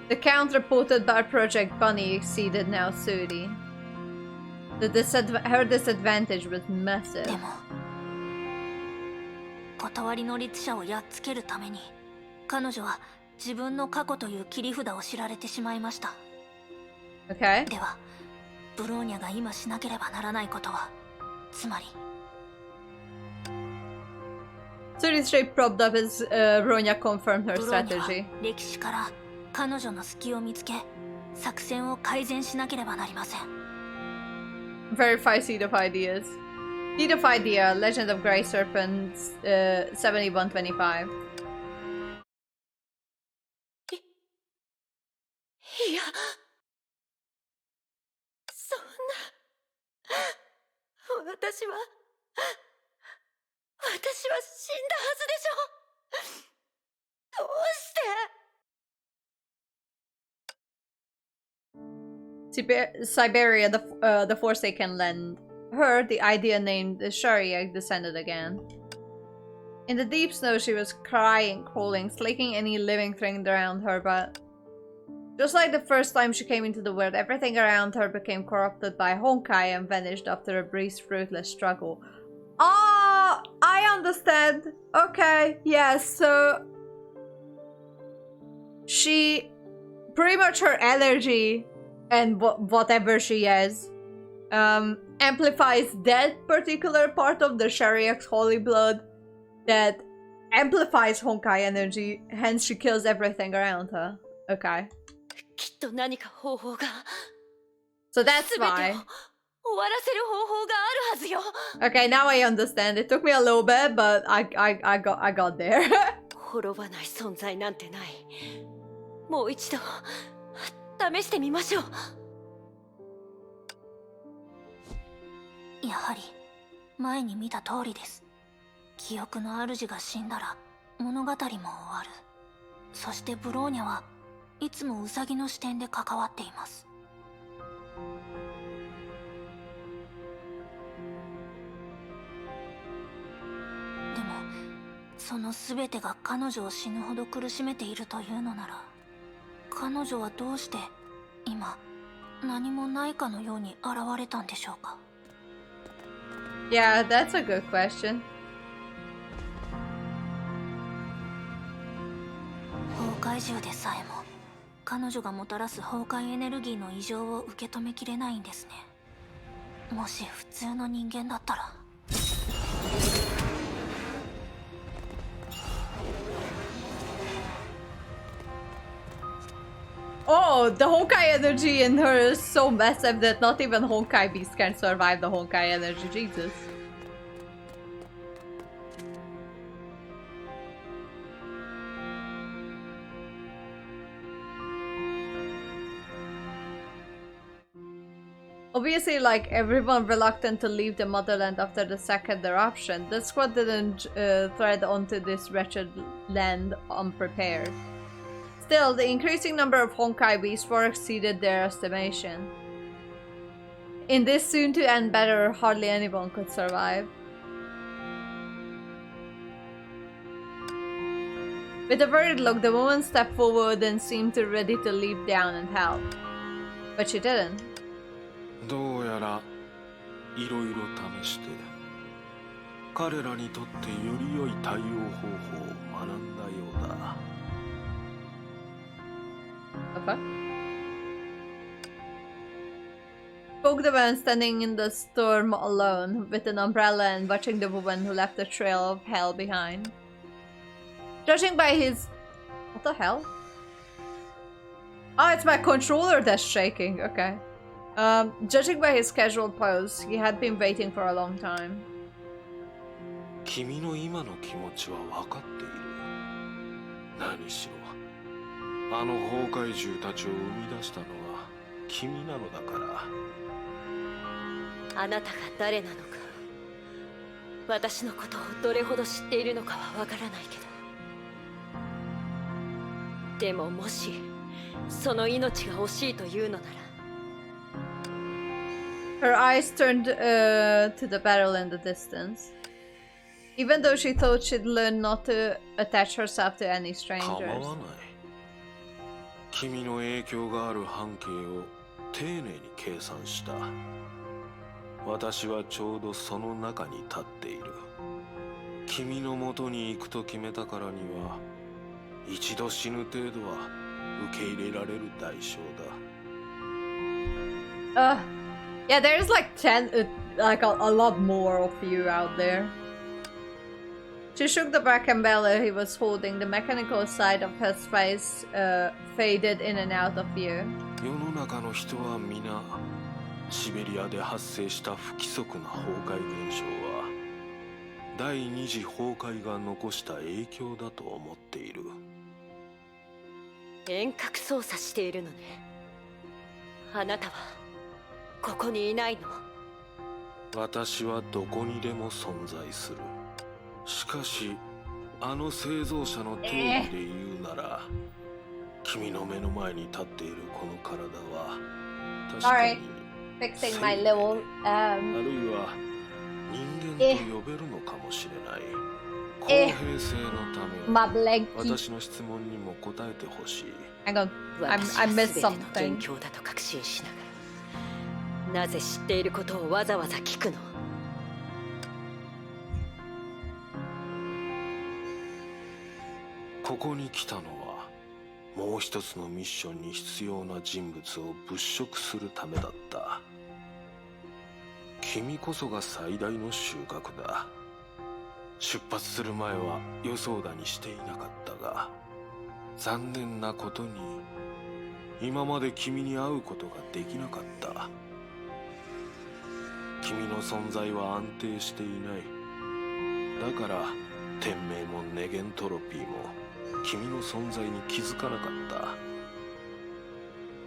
The count reported by Project Bunny exceeded now 30. Her disadvantage was massive. でも断りの律者をやっつけるために彼女は自分の過去という切り札を知られてしまいました。 Okay. ではブローニャが今しなければならないことは、つまり 33 propped up as Bronya confirmed her ブローニャは strategy. 歴史から彼女の隙を見つけ作戦を改善しなければなりません。 Verify Seed of Ideas. Seed of Idea, Legend of Grey Serpents, 7125. いや、そんな、私は死んだはずでしょ。どうして Siberia, the Forsaken Land. Her, the idea named the Sharia, descended again. In the deep snow, she was crying, crawling, slaking any living thing around her, but just like the first time she came into the world, everything around her became corrupted by Honkai and vanished after a brief, fruitless struggle. Ah, I understand. Okay, yes, so she pretty much her energy and whatever she is amplifies that particular part of the Shariak's holy blood that amplifies Honkai energy, hence she kills everything around her. Okay. きっと何か方法が、 So that's 全てを why. 終わらせる方法があるはずよ。 Okay, now I understand. It took me a little bit, but I got there. 滅ばない存在なんてない。もう一度試してみましょう。やはり前に見た通りです。記憶の主が死んだら物語も終わる。そしてブローニャはいつもウサギの視点で関わっています。でもその全てが彼女を死ぬほど苦しめているというのなら、彼女はどうして今何もないかのように現れたんでしょうか。 Yeah, that's a good question. 崩壊獣でさえも彼女がもたらす崩壊エネルギーの異常を受け止めきれないんですね。もし普通の人間だったら。 Oh, the Honkai energy in her is so massive that not even Honkai beasts can survive the Honkai energy. Jesus. Obviously, like everyone reluctant to leave the motherland after the second eruption, the squad didn't thread onto this wretched land unprepared. Still, the increasing number of Honkai beasts far exceeded their estimation. In this soon-to-end battle, hardly anyone could survive. With a worried look, the woman stepped forward and seemed ready to leap down and help. But she didn't. どうやらいろいろ試して彼らにとってより良い対応方法を学んだようだ。 Okay. Spoke the man standing in the storm alone, with an umbrella and watching the woman who left a trail of hell behind. Judging by his... What the hell? Oh, it's my controller that's shaking. Okay. Judging by his casual pose, he had been waiting for a long time. 君の今の気持ちは分かっている。何しろあの崩壊獣たちを生み出したのは君なのだから。あなたが誰なのか、私のことをどれほど知っているのかはわからないけど、でももしその命が惜しいというのなら。 Her eyes turned to the battle in the distance. Even though she thought she'd learn not to attach herself to any 構 strangers. わない。君の影響がある半径を丁寧に計算した。私はちょうどその中に立っている。君の元に行くと決めたからには、一度死ぬ程度は受け入れられる代償だ。Yeah, there's like 10, like a lot more of you out there. She shook the black umbrella he was holding. The mechanical side of his face faded in and out of view. 世の中の人は皆、シベリアで発生した不規則な崩壊現象は、第二次崩壊が残した影響だと思っている。遠隔操作しているのね。あなたはここにいないの？私はどこにでも存在する。しかし、あの製造者の定義で言うなら、君の目の前に立っているこの体は、確かに Fixing my little あるいは人間と呼べるのかもしれない。公平性のため、 my leg. 私の質問にも答えてほしい。Hang on, I 私は missed 全ての something. 元凶だと確信しながら、なぜ知っていることをわざわざ聞くの？ここに来たのは、もう一つのミッションに必要な人物を物色するためだった。君こそが最大の収穫だ。出発する前は予想だにしていなかったが、残念なことに今まで君に会うことができなかった。君の存在は安定していない。だから天命もネゲントロピーも君の存在に気づかなかった。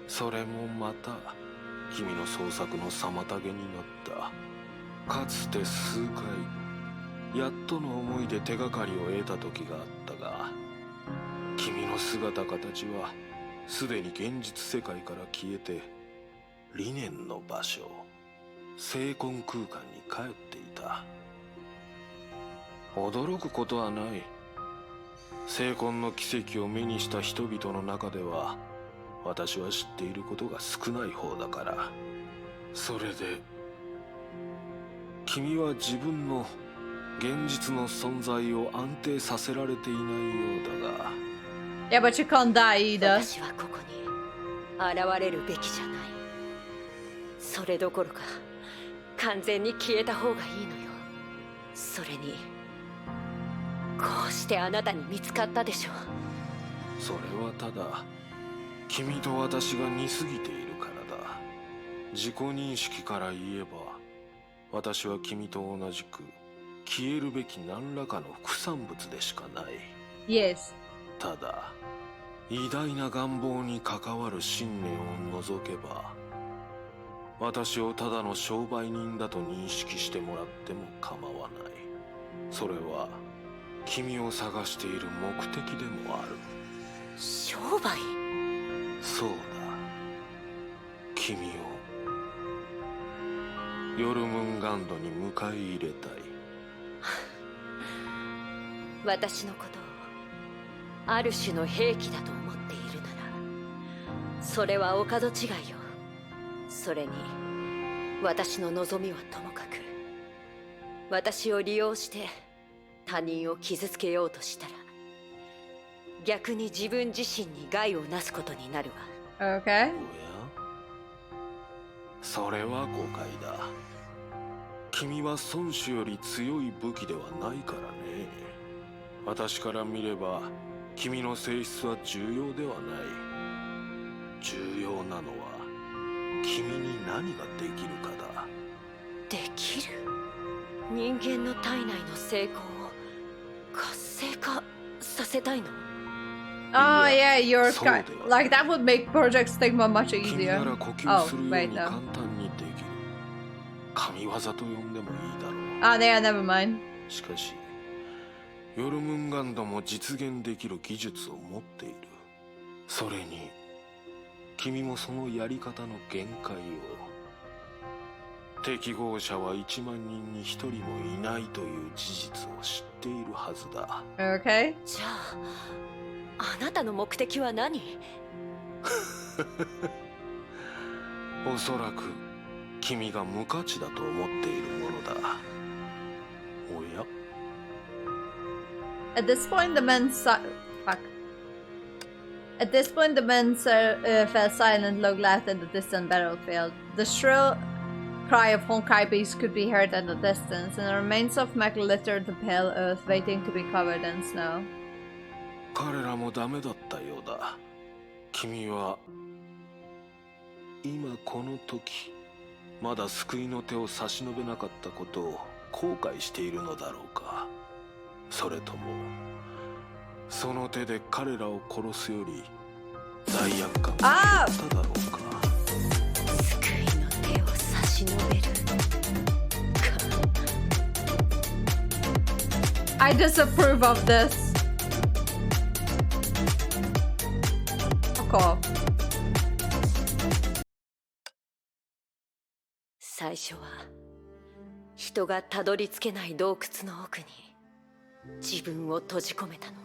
それもまた君の捜索の妨げになった。かつて数回やっとの思いで手がかりを得た時があったが、君の姿形はすでに現実世界から消えて、理念の場所、精魂空間に帰っていた。驚くことはない。精魂の奇跡を目にした人々の中では、私は知っていることが少ない方だから。それで君は自分の現実の存在を安定させられていないようだが。 Yeah, but you can't die either. 私はここに現れるべきじゃない。それどころか完全に消えた方がいいのよ。それにこうしてあなたに見つかったでしょ。それはただ君と私が似すぎているからだ。自己認識から言えば、私は君と同じく消えるべき何らかの副産物でしかない。 Yes. ただ偉大な願望に関わる信念を除けば、私をただの商売人だと認識してもらっても構わない。それは君を探している目的でもある。商売？そうだ。君をヨルムンガンドに迎え入れたい。私のことをある種の兵器だと思っているなら、それはお門違いよ。それに私の望みはともかく、私を利用して他人を傷つけようとしたら、逆に自分自身に害をなすことになるわ。 Okay. おや、それは誤解だ。君は孫子より強い武器ではないからね。私から見れば君の性質は重要ではない。重要なのは君に何ができるかだ。できる？人間の体内の成功を活性化させたいの？ Oh yeah, you're そうではない。 like that would make Project Stigma much 君な easier. ら呼吸 Oh, するよう wait, に no. 簡単にできる。神業と呼んでもいいだろう。 Ah, there, never mind. しかしヨルムンガンドも実現できる技術を持っている。それに君もそのやり方の限界を。適合者は1万人に1人もいないという事実を知っているはずだ。 Okay. じゃああなたの目的は何？おそらく君が無価値だと思っているものだ。おや？ At this point, the men fuck. At this point, the men fell silent, looked left at the distant battlefield. The shrill cry of Honkai beasts could be heard at the distance, and the remains of Mac littered the pale earth, waiting to be covered in snow. 彼らもダメだったようだ。君は今この時まだ救いの手を差し伸べなかったことを後悔しているのだろうか。それともその手で彼らを殺すより罪悪感があっただろうか。救いの手を差し伸べるか。 I disapprove of this. Fuck off. 最初は人がたどり着けない洞窟の奥に自分を閉じ込めたの。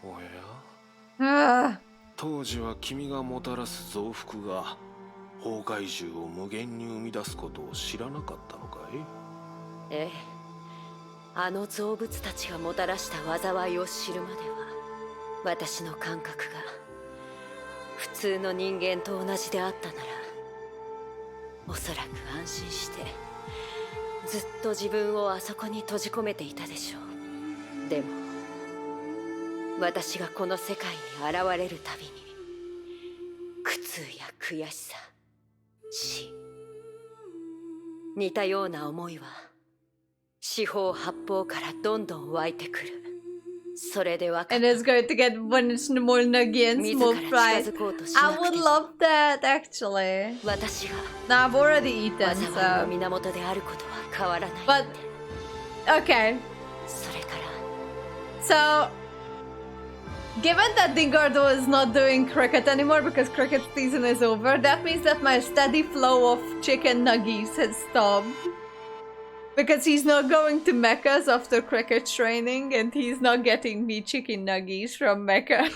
おや？ Ah. 当時は君がもたらす増幅が崩壊獣を無限に生み出すことを知らなかったのかい？ええ、あの造物たちがもたらした災いを知るまでは私の感覚が普通の人間と同じであったならおそらく安心してずっと自分をあそこに閉じ込めていたでしょう。でも私がこの世界に現れるたびに苦痛や悔しさ、死、似たような思いは四方八方からどんどん湧いてくる。それでわかっ And it's going to get when it's more nuggy and 自 small ら fry. 近づこうとし I なく would ても love that actually. 私が No, I've already eaten, 災いの so. 源であることは変わらない But って。 okay. それから So, given that Dingardo is not doing cricket anymore because cricket season is over, that means that my steady flow of chicken nuggies has stopped. Because he's not going to mechas after cricket training and he's not getting me chicken nuggies from mecha.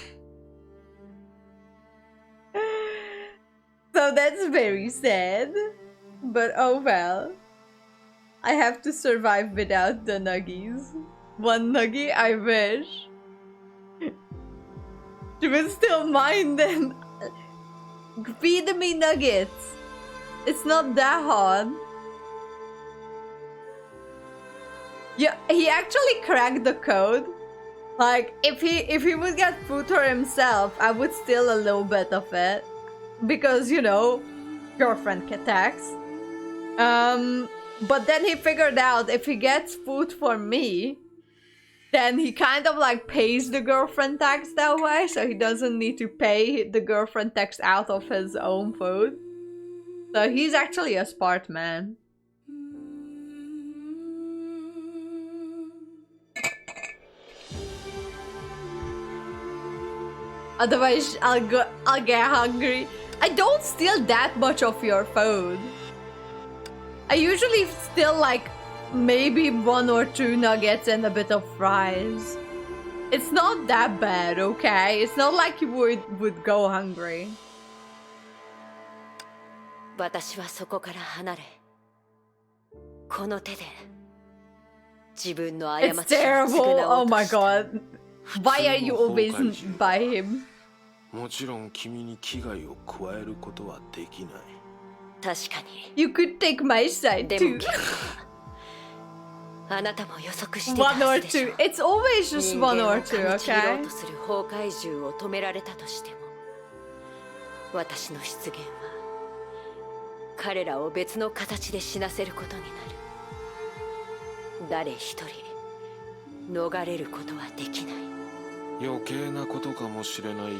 So that's very sad. But oh well. I have to survive without the nuggies. One nuggie, I wish. She will still mind then. Feed me nuggets. It's not that hard. Yeah, he actually cracked the code. Like, if he would get food for himself, I would steal a little bit of it. Because, you know, girlfriend tax. But then he figured out if he gets food for me, then he kind of like pays the girlfriend tax that way, so he doesn't need to pay the girlfriend tax out of his own food. So he's actually a smart man. Otherwise, I'll get hungry. I don't steal that much of your food. I usually steal like maybe 1 or 2 nuggets and a bit of fries. It's not that bad, okay? It's not like you would go hungry. 私はそこから離れ、この手で自分の過 It's ちを償 terrible. お Oh うと my した。 god. Why are you always by him? もちろん君に危害を加えることはできない。確かに。 You could take my side でも too. 結果はあなたも予測していた 1 or はずでしょ 2. It's always just 人 1 or 間を 2, 噛みちぎろ okay? うとする崩壊獣を止められたとしても、私の出現は彼らを別の形で死なせることになる。誰一人逃れることはできない。余計なことかもしれないが、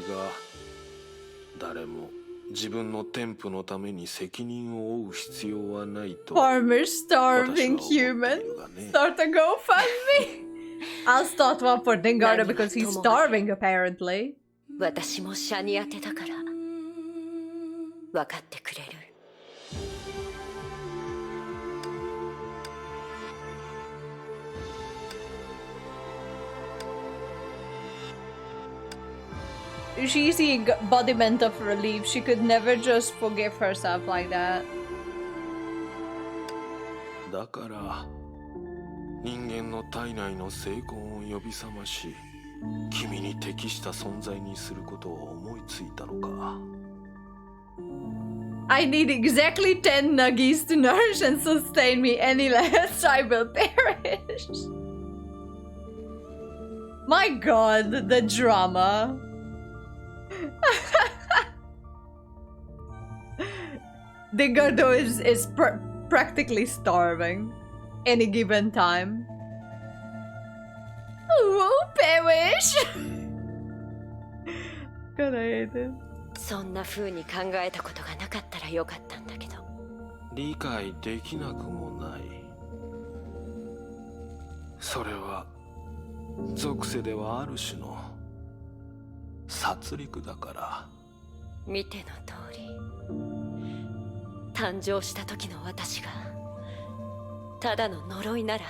誰も自分の添付のために責任を負う必要はないと Farmer 私 starving は思ってい human. るがね。 Start a GoFundMe. I'll start one for Dingardo because he's starving apparently. 私もシャに当てだから分かってくれる。She's the embodiment of relief. She could never just forgive herself like that. だから人間の体内の精魂を呼び覚まし、君に適した存在にすることを思いついたのか。 I need exactly 10 nuggies to nourish and sustain me. Any less, I will perish. My god, the drama. Dingardo is practically starving any given time. Oh, perish! God, I hate it. そんな風に考えたことがなかったらよかったんだけど。理解できなくもない。それは属性ではある種の殺戮だから。見ての通り、誕生した時の私がただの呪いなら、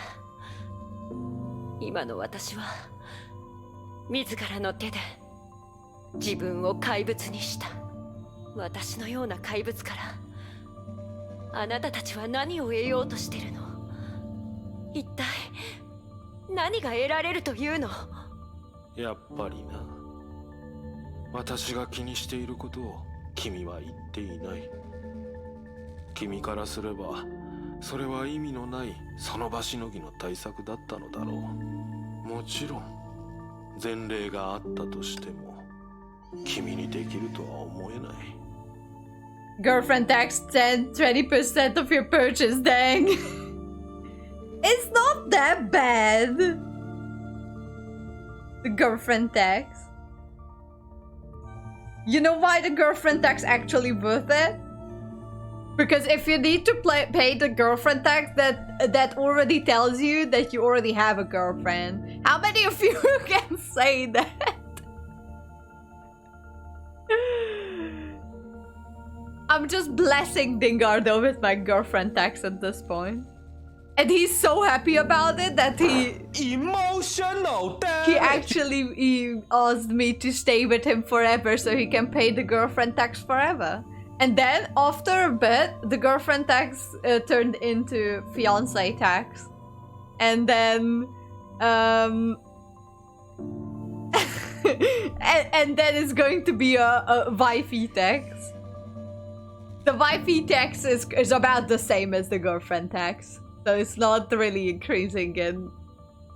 今の私は自らの手で自分を怪物にした。私のような怪物からあなたたちは何を得ようとしてるの？一体何が得られるというの？やっぱりな。私が気にしていることを君は言っていない。君からすればそれは意味のないその場しのぎの対策だったのだろう。もちろん前例があったとしても君にできるとは思えない。 Girlfriend tax 10-20% of your purchase, dang. It's not that bad. The girlfriend tax. You know why the girlfriend tax actually worth it? Because if you need to pay the girlfriend tax, that already tells you that you already have a girlfriend. How many of you can say that? I'm just blessing Dingardo with my girlfriend tax at this point. And he's so happy about it that Emotional damage! he actually asked me to stay with him forever so he can pay the girlfriend tax forever. And then after a bit, the girlfriend tax turned into fiancé tax. And then and then it's going to be a wifey tax. The wifey tax is about the same as the girlfriend tax. So it's not really increasing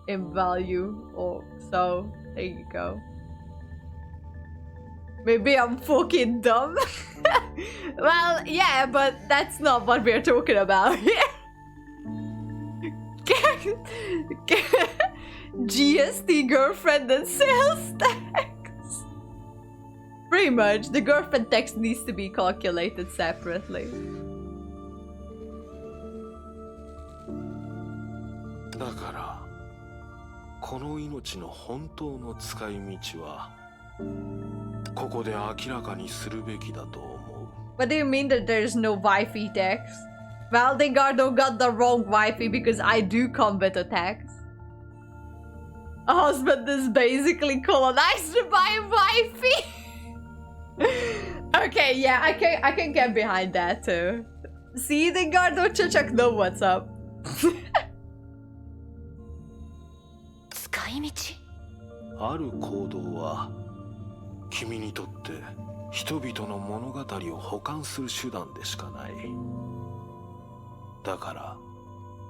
in value or so. There you go. Maybe I'm fucking dumb. Well, yeah, but that's not what we're talking about here. GST girlfriend and sales tax. Pretty much, the girlfriend tax needs to be calculated separately. だからこの命の本当の使い道はここで明らかにするべきだと思う。 What do you mean that there's no wifey tax? Well, Dingardo got the wrong wifey because I do come with a tax. A husband is basically colonized by a wifey. Okay, yeah, I can get behind that too. See, Dingardo Chuchak know what's up. 使い道？ある行動は君にとって人々の物語を補完する手段でしかない。だから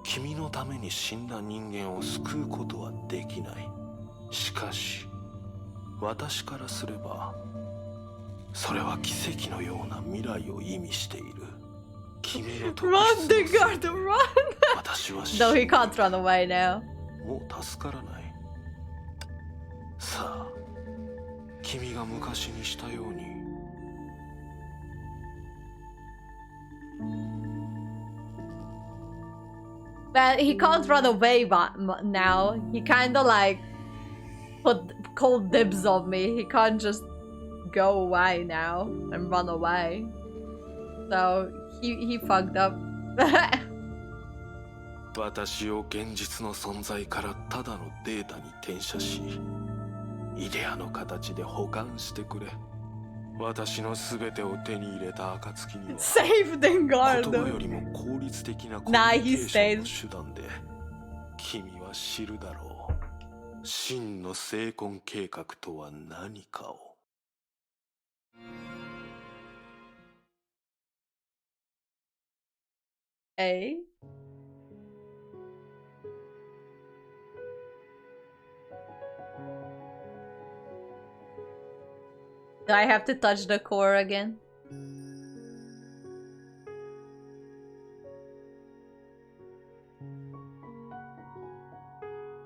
君のために死んだ人間を救うことはできない。しかし私からすればそれは奇跡のような未来を意味している。君の特 Run, 質のせい Dingardo, で run! 私は No, he can't run away now. もう助からない。さあ君が昔にしたように But he can't run away now. He kind of like put cold dibs on me. He can't just go away now and run away. So he fucked up. 私を現実の存在からただのデータに転写し、イデアの形で保管してくれ。私のすべてを手に入れた暁には、 Save the 言葉 garden. よりも効率的なコミュニケーションの手段で、君は知るだろう。真の成婚計画とは何かを。A. Do I have to touch the core again?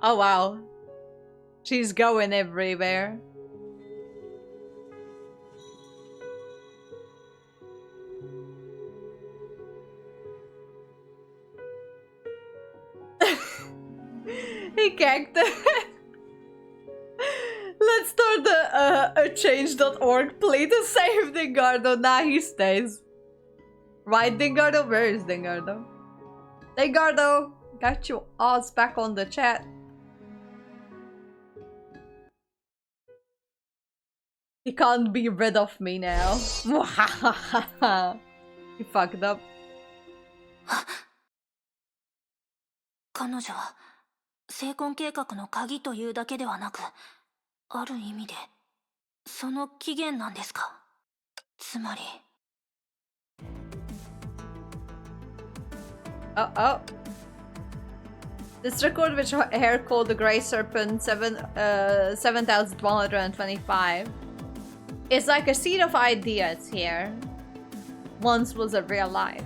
Oh wow. She's going everywhere. He kicked. Let's start a change.org play to save Dingardo. Nah, he stays. Right, Dingardo? Where is Dingardo? Dingardo! Got your ass back on the chat. He can't be rid of me now. He fucked up. 彼女は成婚計画の鍵というだけではなく、ある意味でその起源なんですか。つまり。Oh. This record, which Hare called the Grey Serpent 7125, is like a seed of ideas here. Once was a real life.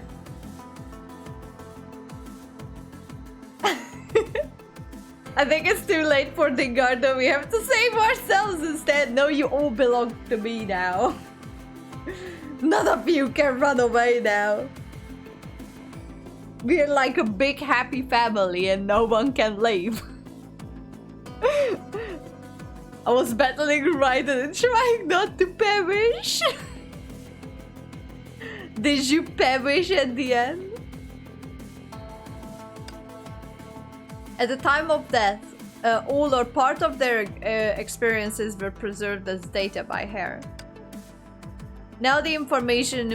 I think it's too late for Dingardo. We have to save ourselves instead. No, you all belong to me now. None of you can run away now. We're like a big happy family and no one can leave. I was battling right and trying not to perish. Did you perish at the end? At the time of death, all or part of their experiences were preserved as data by Hare. Now the information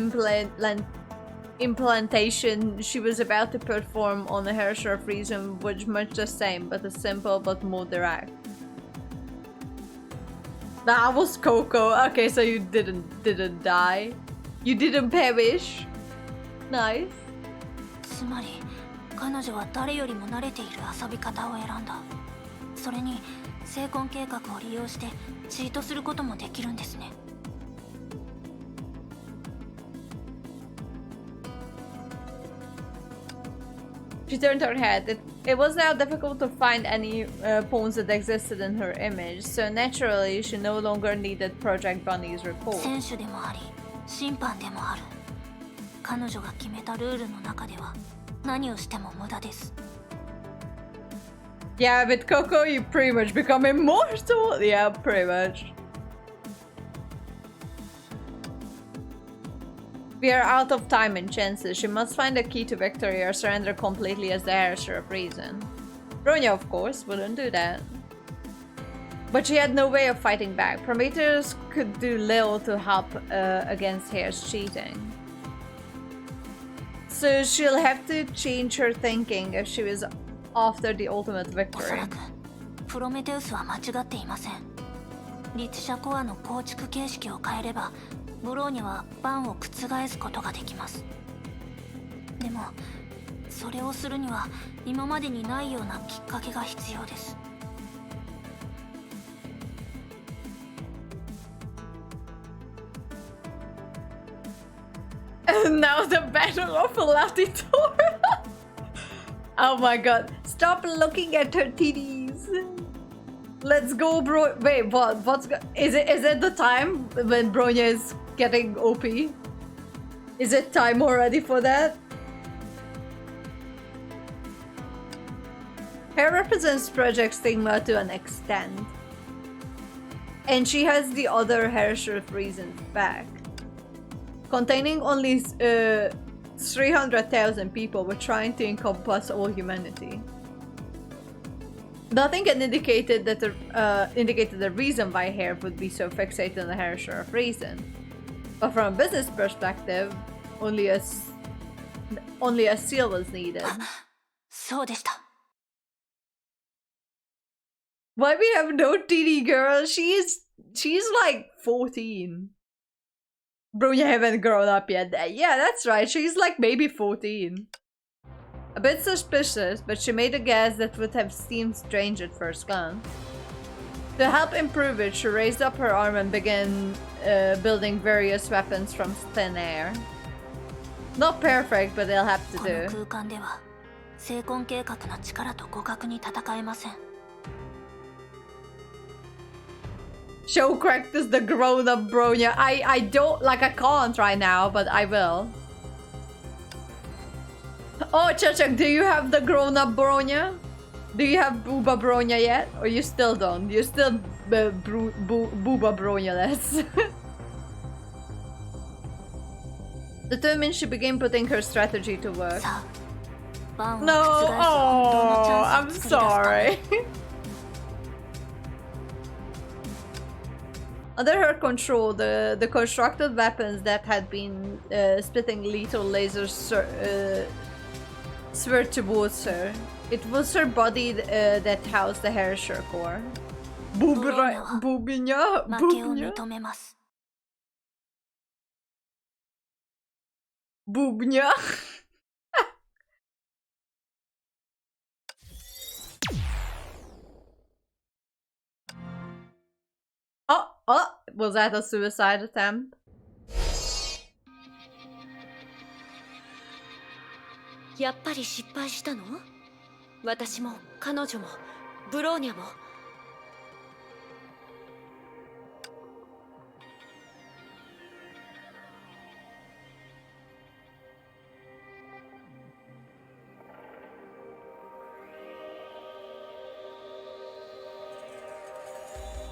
implantation she was about to perform on the Hare Short reason was much the same, but a simple but more direct. That was Coco. Okay, so you didn't die. You didn't perish. Nice. つまり彼女は誰よりも慣れている遊び方を選んだ。それに成婚計画を利用してチートすることもできるんですね。She turned her head. It was now difficult to find any pawns that existed in her image, so naturally she no longer needed Project Bunny's report. 選手でもあり、審判でもある。彼女が決めたルールの中では何をしても無駄です。Yeah, with Coco you pretty much become immortal. Yeah, pretty much. We are out of time and chances. She must find a key to victory or surrender completely as the heiress of reason. Bronya, of course, wouldn't do that. But she had no way of fighting back. Prometheus could do little to help against Hare's cheating. So she'll have to change her thinking if she was after the ultimate おそ victory. らくプロメテウスは間違っていません。律者コアの構築形式を変えればブローニャはバンを覆すことができます。でもそれをするには今までにないようなきっかけが必要です。And now the battle of Latitor. Oh my god. Stop looking at her titties. Let's go, bro. Wait, what? Is it the time when Bronya is getting OP? Is it time already for that? Hare represents Project Stigma to an extent. And she has the other Herrscher of Reasons back. Containing only 300,000 people, were trying to encompass all humanity. Nothing had indicated that the reason why Hare would be so fixated on the Herrscher of Reason. But from a business perspective, only a seal was needed. そうでした。 Why we have no TD girl? She's like 14. Bronya haven't grown up yet. Yeah, that's right. She's like maybe 14. A bit suspicious, but she made a guess that would have seemed strange at first glance. To help improve it, she raised up her arm and began building various weapons from thin air. Not perfect, but they'll have to この do. 空間では聖魂計画の力と互角に戦えません。 Show Cactus the grown-up Bronya. I don't, like, I can't right now, but I will. Oh, Chachak, do you have the grown-up Bronya? Do you have Booba Bronya yet? Or you still don't? You're still Booba Bronya-less. Determined, she began putting her strategy to work. さあ、バンを No, 覆す本当のチャ oh, ン I'm スを作り出すため sorry. Under her control, the constructed weapons that had been spitting lethal lasers swept towards her. It was her body that housed the Herrscher core. Bubnya? 負けを Bubnya? 認めます。 Bubnya? Oh, was that a suicide attempt? やっぱり失敗したの？私も彼女もブローニャも。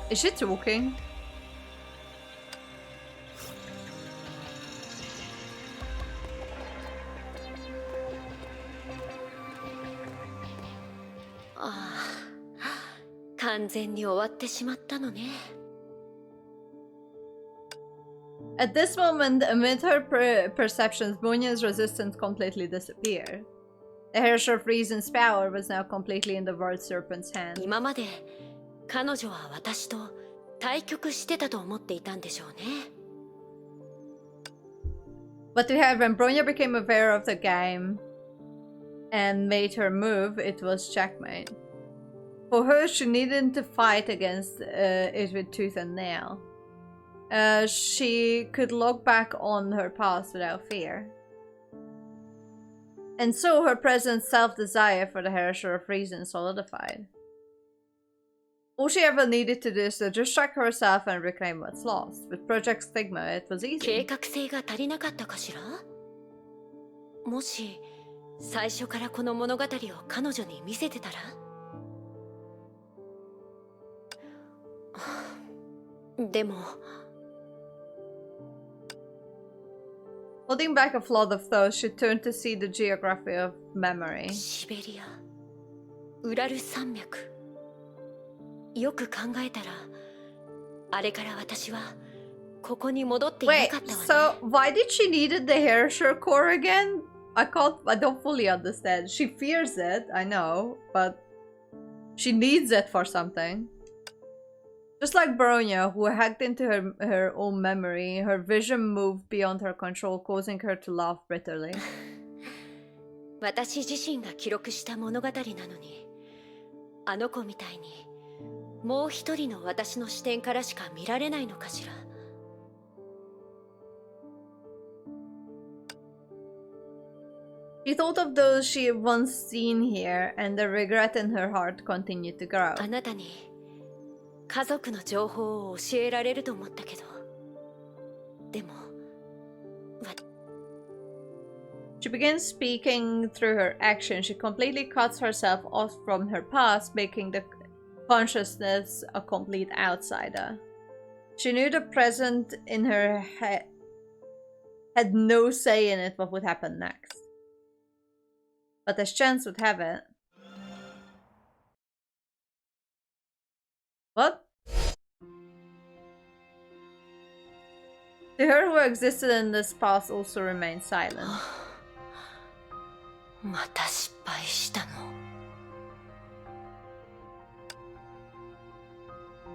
Is she talking? Ah, 完全に終わってしまったのね。 At this moment, amid her perceptions, Bonya's resistance completely disappeared. The Herrscher of Reason's power was now completely in the World Serpent's hand. 今まで彼女は私と対局してたと思っていたんでしょうね。 But to her, when Bronya became aware of the game and made her move, it was checkmate. For her, she needed to fight against it with tooth and nail. She could look back on her past without fear. And so her present self-desire for the Herrscher of Reason solidified. All she ever needed to do is to distract herself and reclaim what's lost. With Project Stigma, it was 計 easy. 画性が足りなかったかしら？もし最初からこの物語を彼女に見せてたら？でも Holding back a flood of thoughts, she turned to see the geography of memory. シベリア、ウラル山脈。よく考えたら、あれから私はここに戻っていな Wait, かったわね。 so why did she needed the Herrscher core again? I don't fully understand. She fears it, I know, but she needs it for something. Just like Bronya, who hacked into her own memory, her vision moved beyond her control, causing her to laugh bitterly. 私自身が記録した物語なのに、あの子みたいにもう一人の私の視点からしか見られないのかしら。She thought of those she had once seen here, and the regret in her heart continued to grow. あなたに家族の情報を教えられると思ったけど、でも She begins speaking through her action. She completely cuts herself off from her past, making the consciousness a complete outsider. She knew the present in her head had no say in it what would happen next. But as chance would have it... What? To her, who existed in this past also remained silent. また失敗したの。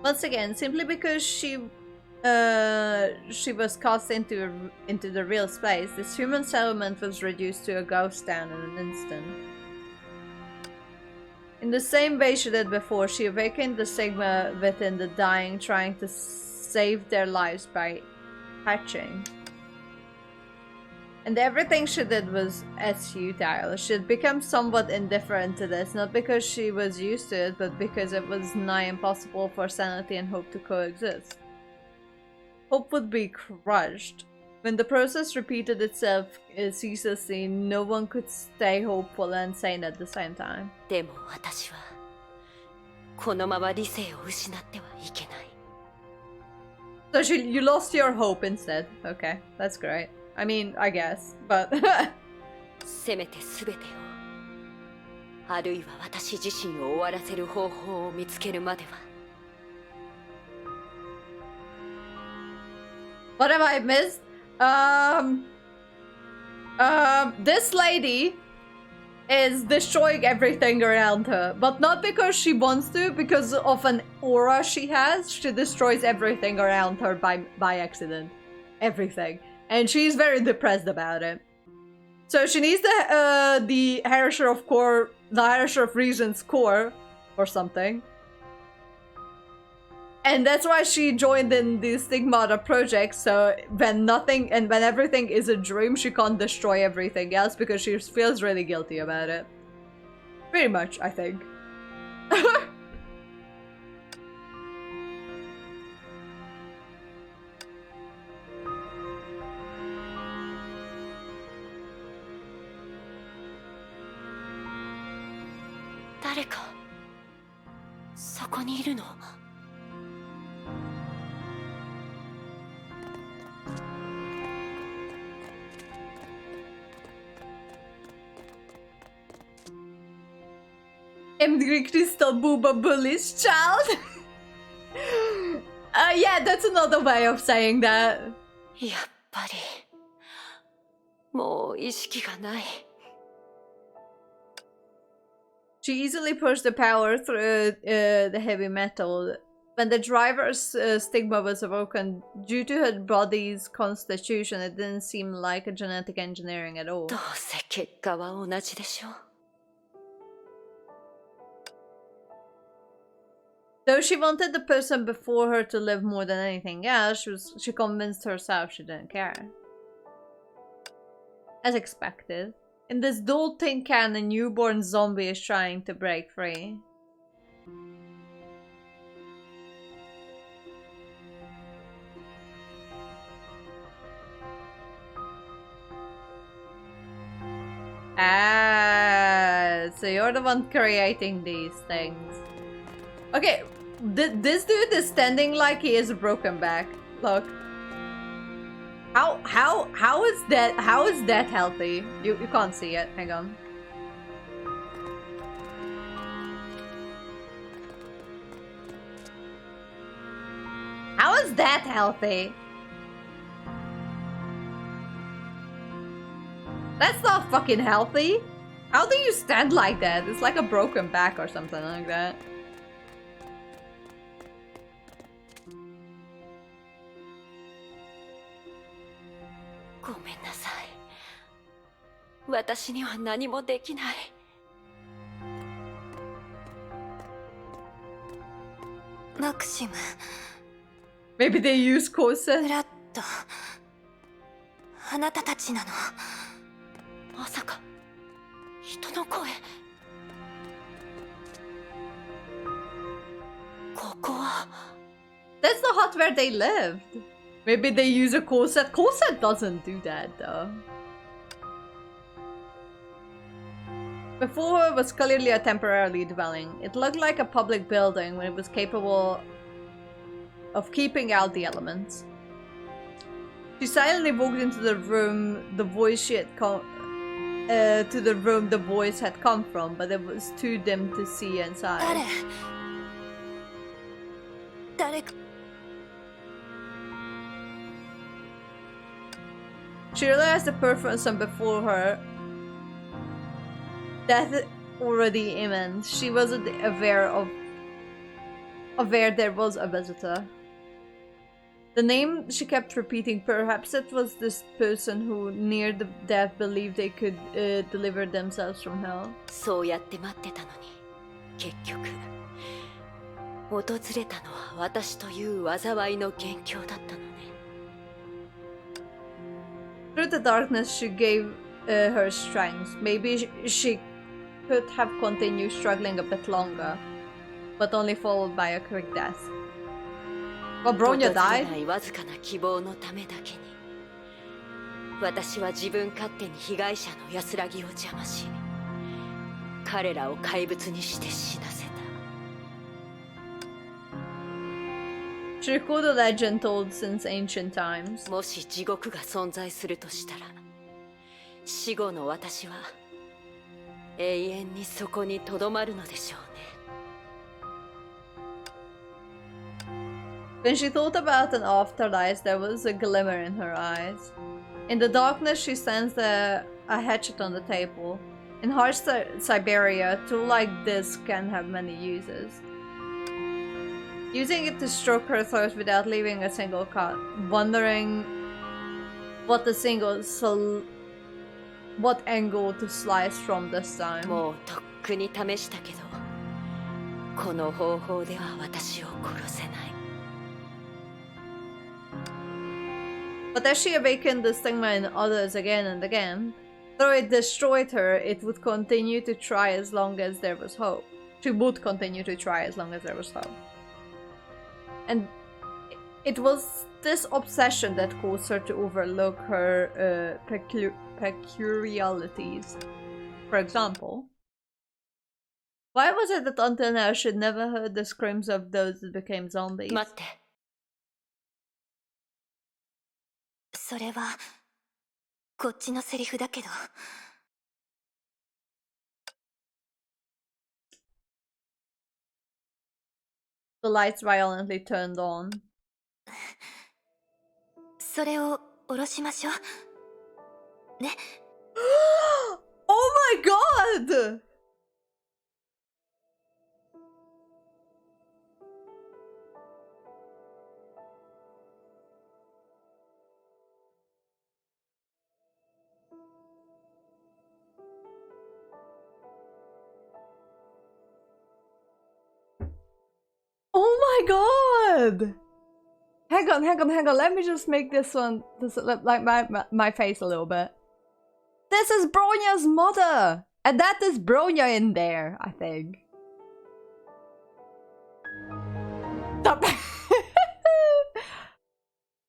Once again, simply because she was cast into the real space, this human settlement was reduced to a ghost town in an instant. In the same way she did before, she awakened the stigma within the dying, trying to save their lives by hatching. And everything she did was as futile. She had become somewhat indifferent to this, not because she was used to it, but because it was nigh impossible for sanity and hope to coexist. Hope would be crushed. When the process repeated itself ceaselessly, no one could stay hopeful and sane at the same time. でも私はこのまま理性を失ってはいけない。 So you lost your hope instead. Okay, that's great. I mean, I guess, but... せめて全てを、あるいは私自身を終わらせる方法を見つけるまでは。 What have I missed? This lady is destroying everything around her, but not because she wants to, because of an aura she has. She destroys everything around her by accident. Everything. And she's very depressed about it. So she needs the Hare of Core, the Hare of Reason's core, or something. And that's why she joined in the Stigmata project, so when everything is a dream, she can't destroy everything else because she feels really guilty about it. Pretty much, I think. Angry Crystal Booba bullies child. Yeah, that's another way of saying that. やっぱりもう意識がない。 She easily pushed the power through the heavy metal. When the driver's stigma was awoken, due to her body's constitution, it didn't seem like a genetic engineering at all. どうせ結果は同じでしょ。 Though she wanted the person before her to live more than anything else, she convinced herself she didn't care. As expected. In this dull tin can, a newborn zombie is trying to break free. Ah, so you're the one creating these things. Okay, this dude is standing like he has a broken back. Look. How is that healthy? You can't see it. Hang on. How is that healthy? That's not fucking healthy. How do you stand like that? It's like a broken back or something like that. Maybe they use corset. あなたたちなの。まさか人の声。ここは。 That's the hut where they lived. Maybe they use a corset. Corset doesn't do that though. Before it was clearly a temporary dwelling. It looked like a public building when it was capable of keeping out the elements. She silently walked into the room the voice had come from, but it was too dim to see inside. She realized the person before her. Death already imminent. She wasn't aware there was a visitor. The name she kept repeating, perhaps it was this person who near the death believed they could deliver themselves from hell. そうやって待ってたのに、結局訪れたのは私という災いの元凶だったのね。Through the darkness, she gave her strength. Maybe she could have continued struggling a bit longer, but only followed by a quick death. Well, Bronya died. 訪れないわずかな希望のためだけに、私は自分勝手に被害者の安らぎを邪魔し、彼らを怪物にして死なせた。She recalled a legend told since ancient times. もし地獄が存在するとしたら、死後の私は永遠にそこにとどまるのでしょうね。When she thought about an afterlife, there was a glimmer in her eyes. In the darkness, she sensed a hatchet on the table. In harsh Siberia, a tool like this can have many uses. Using it to stroke her throat without leaving a single cut, wondering what angle to slice from this time. もうとっくに試したけど、この方法では私を殺せない。But as she awakened the stigma in others again and again, though it destroyed her, it would continue to try as long as there was hope. She would continue to try as long as there was hope. And it was this obsession that caused her to overlook her peculiarities. For example, why was it that until now she'd never heard the screams of those that became zombies? 待って。それはこっちのセリフだけど。The lights violently turned on. それを下ろしましょう。ね。Oh my god! Oh my god! Hang on. Let me just make this like my face a little bit. This is Bronya's mother! And that is Bronya in there, I think. Stop.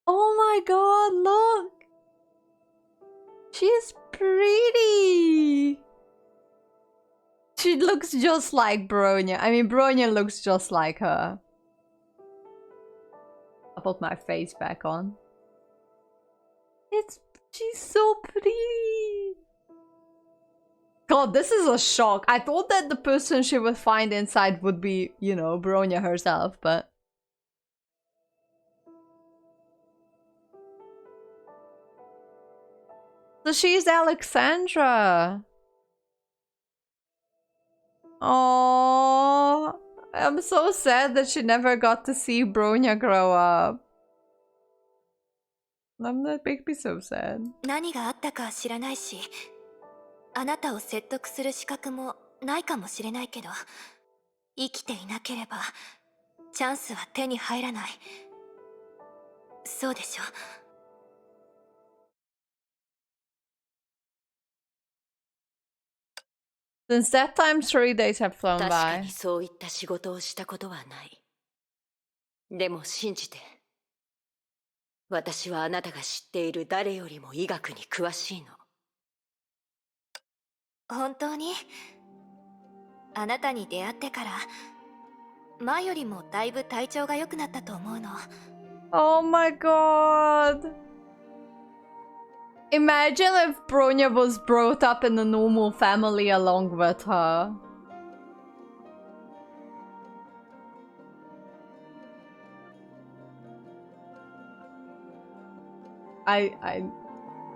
Oh my god, look! She's pretty! She looks just like Bronya. I mean, Bronya looks just like her. I'll put my face back on. She's so pretty. God, this is a shock. I thought that the person she would find inside would be, you know, Bronya herself, but... So she's Alexandra. Oh, I'm so sad that she never got to see Bronya grow up. That makes me so sad. 何があったか知らないし、あなたを説得する資格もないかもしれないけど、生きていなければチャンスは手に入らない。そうでしょ。Since that time, 3 days have flown 確か by. にそういった仕事をしたことはない。でも信じて。私はあなたが知っている誰よりも医学に詳しいの。本当にあなたに出会ってから前よりもだいぶ体調が良くなったと思うの。 Oh my god. Imagine if Bronya was brought up in a normal family along with her.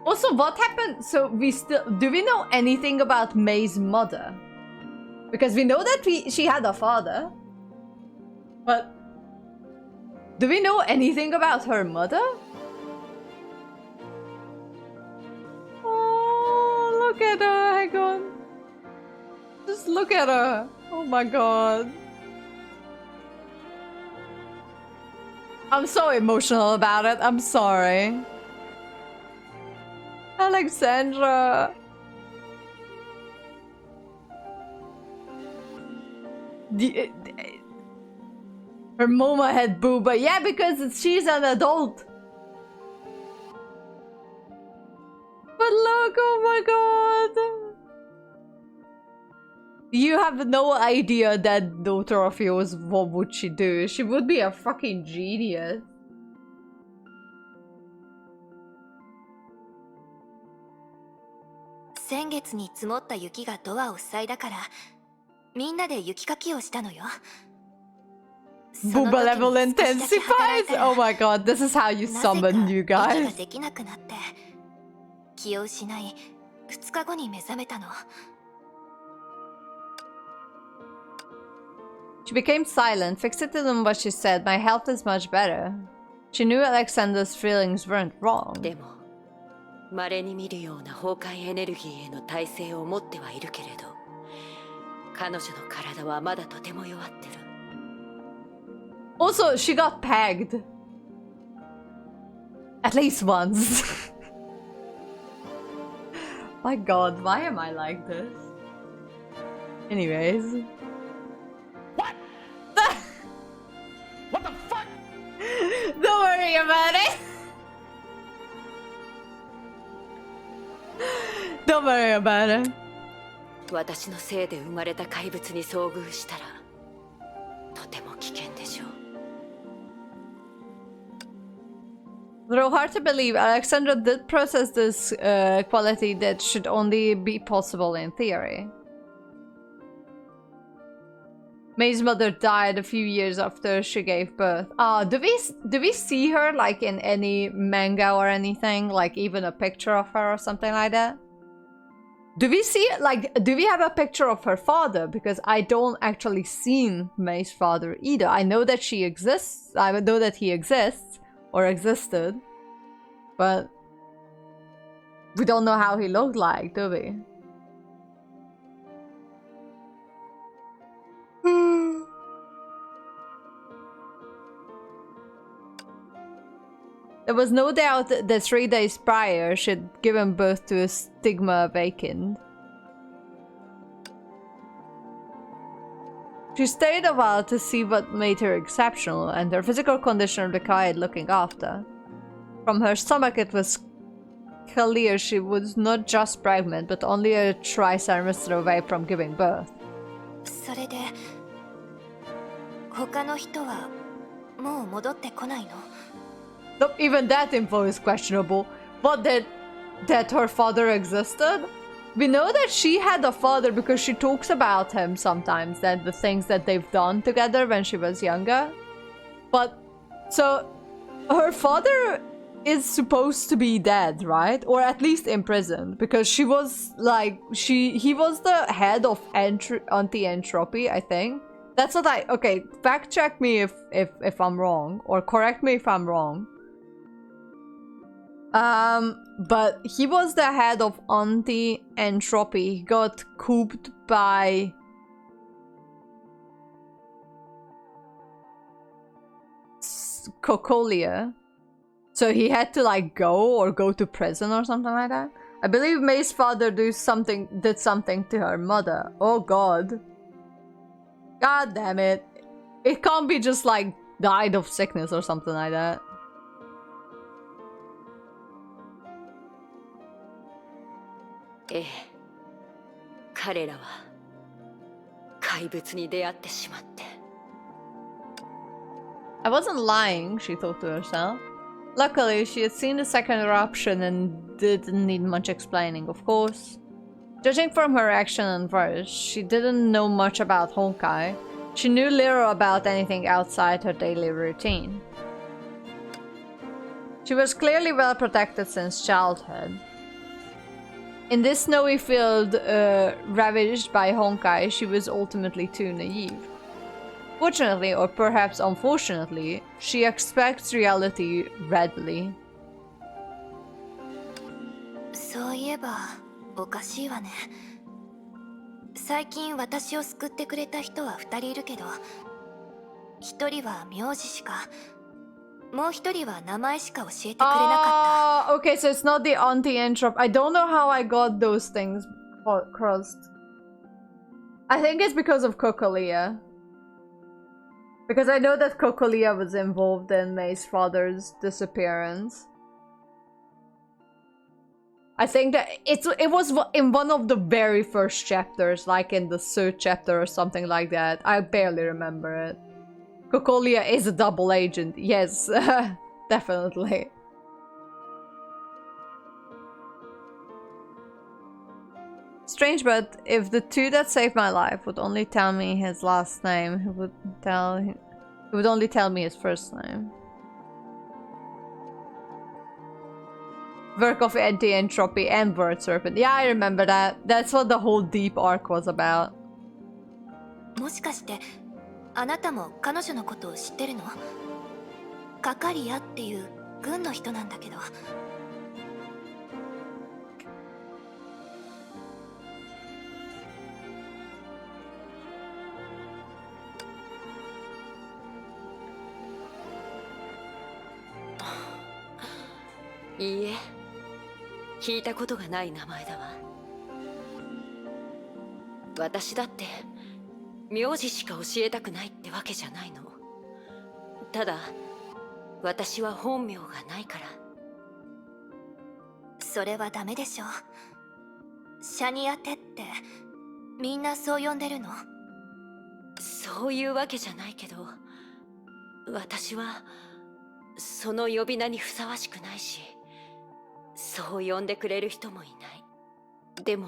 Also, what happened? So do we know anything about May's mother? Because we know that she had a father. But do we know anything about her mother? Oh, look at her, hang on. Just look at her. Oh my god. I'm so emotional about it. I'm sorry. Alexandra. Her mama had booba. Yeah, because she's an adult. But look, oh my god. You have no idea that daughter of yours, what would she do? She would be a fucking genius. Booba level intensifies? Oh my god, this is how you summon you guys. She became silent, fixated on what she said. My health is much better. She knew Alexander's feelings weren't wrong. でも稀に見るような崩壊エネルギーへの耐性を持ってはいるけれど、彼女の体はまだとても弱ってる。 Also, she got pegged. At least once. My god, why am I like this? Anyways. What? What the fuck? Don't worry about it. Don't worry about it. 私のせいで生まれた怪物に遭遇したらとても危険でしょう。 Though hard to believe, Alexandra did possess this quality that should only be possible in theory. May's mother died a few years after she gave birth. Do we see her like in any manga or anything? Like even a picture of her or something like that? Do we see do we have a picture of her father? Because I don't actually seen May's father either. I know that she exists. I know that he exists or existed, but we don't know how he looked like, do we? There was no doubt that 3 days prior she'd given birth to a stigma vacant. She stayed a while to see what made her exceptional, and her physical condition required looking after. From her stomach it was clear she was not just pregnant, but only a trimester away from giving birth. それで他の人はもう戻ってこないの？ Nope, even that info is questionable. But that her father existed? We know that she had a father because she talks about him sometimes, that the things that they've done together when she was younger. But, so, her father is supposed to be dead, right? Or at least imprisoned, because she was like, he was the head of anti-entropy, I think. That's what okay, fact check me if I'm wrong, or correct me if I'm wrong. But he was the head of anti-entropy. He got cooped by Cocolia. So he had to like go to prison or something like that. I believe May's father did something to her mother. Oh god. God damn it. It can't be just like died of sickness or something like that. 怪物に出会ってしまって。 I wasn't lying, she thought to herself. Luckily, she had seen the second eruption and didn't need much explaining, of course. Judging from her action and words, she didn't know much about Honkai. She knew little about anything outside her daily routine. She was clearly well protected since childhood. In this snowy field ravaged by Honkai, she was ultimately too naive. Fortunately, or perhaps unfortunately, she expects reality readily. そういえばおかしいわね。最近私を救ってくれた人は2人いるけど、1人は名字しか、もう1人は名前しか教えてくれなかった。Okay, so it's not the anti-entrop. I don't know how I got those things crossed. I think it's because of Cocolia. Because I know that Cocolia was involved in May's father's disappearance. I think that it was in one of the very first chapters, like in the third chapter or something like that. I barely remember it. Cocolia is a double agent. Yes, definitely. Strange, but if the two that saved my life would only tell me his last name, he would only tell me his first name. Work of anti-entropy and word serpent. Yeah, I remember that. That's what the whole deep arc was about. もしかしてあなたも彼女のことを知ってるの？カカリアっていう軍の人なんだけど。いいえ、聞いたことがない名前だわ。私だって名字しか教えたくないってわけじゃないの。ただ私は本名がないから。それはダメでしょ。シャニアテってみんなそう呼んでるの？そういうわけじゃないけど、私はその呼び名にふさわしくないし、そう呼んでくれる人もいない。でも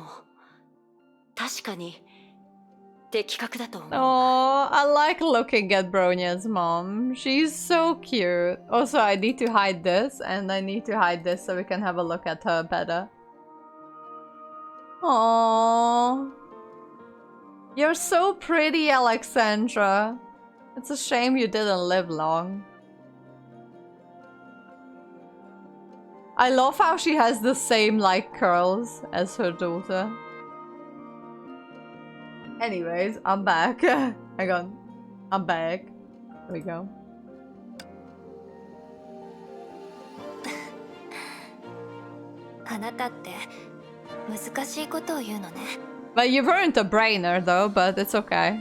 確かに的確だと思う。Oh, I like looking at Bronya's mom. She's so cute. Also, I need to hide this, and I need to hide this so we can have a look at her better. Aww. You're so pretty, Alexandra. It's a shame you didn't live long. I love how she has the same, like, curls as her daughter. Anyways, I'm back. Hang on. I'm back. There we go. あなたって難しいことを言うのね。But you weren't a brainer though, but it's okay.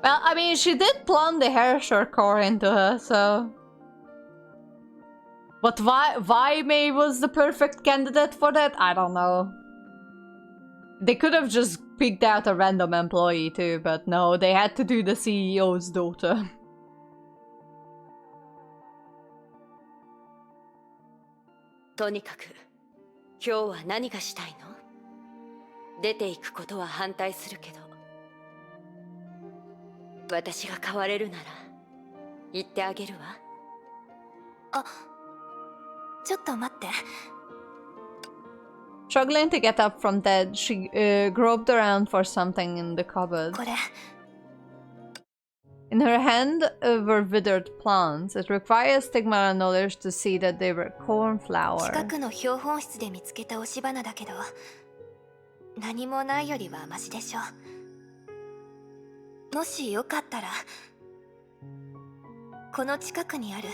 Well, I mean, she did plant the Hare core into her, so... But why May was the perfect candidate for that? I don't know. They could have just picked out a random employee too, but no, they had to do the CEO's daughter. とにかく今日は何がしたいの？出ていくことは反対するけど、私が変われるなら言ってあげるわ。あ、ちょっと待って。Struggling to get up from bed, she groped around for something in the cupboard. これ In her hand were withered plants. It requires stigma and knowledge to see that they were cornflower. 近くの標本室で見つけた押し花だけど、何もないよりはマシでしょ。もしよかったらこの近くにある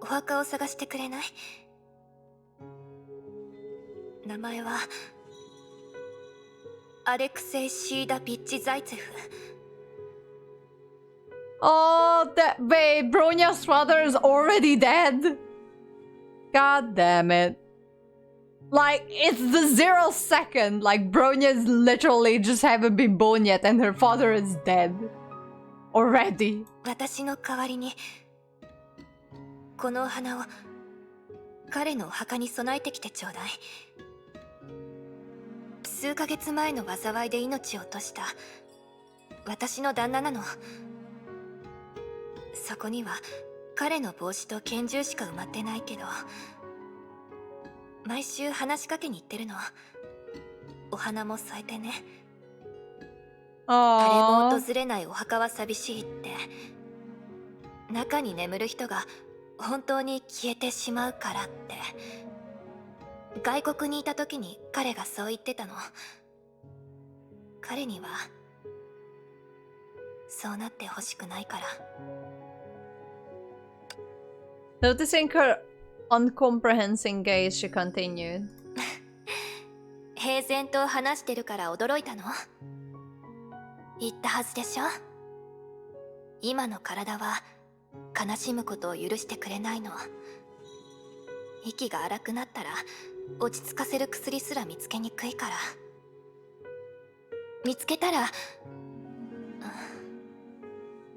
お墓を探してくれない？名前はアレクセイ・シーダピッチ・ザイツェフ。 Oh, that wait, Bronya's father is already dead. God damn it. Like, it's the 0 second. Like, Bronya's literally just haven't been born yet and her father is dead. Already. 私の代わりにこのお花を彼のお墓に供えてきてちょうだい。数ヶ月前の災いで命を落とした私の旦那なの。そこには彼の帽子と拳銃しか埋まってないけど、毎週話しかけに行ってるの。お花も添えてね。誰も Aww. 訪れないお墓は寂しいって。中に眠る人が本当に消えてしまうからって。外国にいた時に彼がそう言ってたの。彼にはそうなってほしくないから。 Noticing her uncomprehending gaze, she continued. 平然と話してるから驚いたの？言ったはずでしょ。今の体は悲しむことを許してくれないの。息が荒くなったら落ち着かせる薬すら見つけにくいから。見つけたら、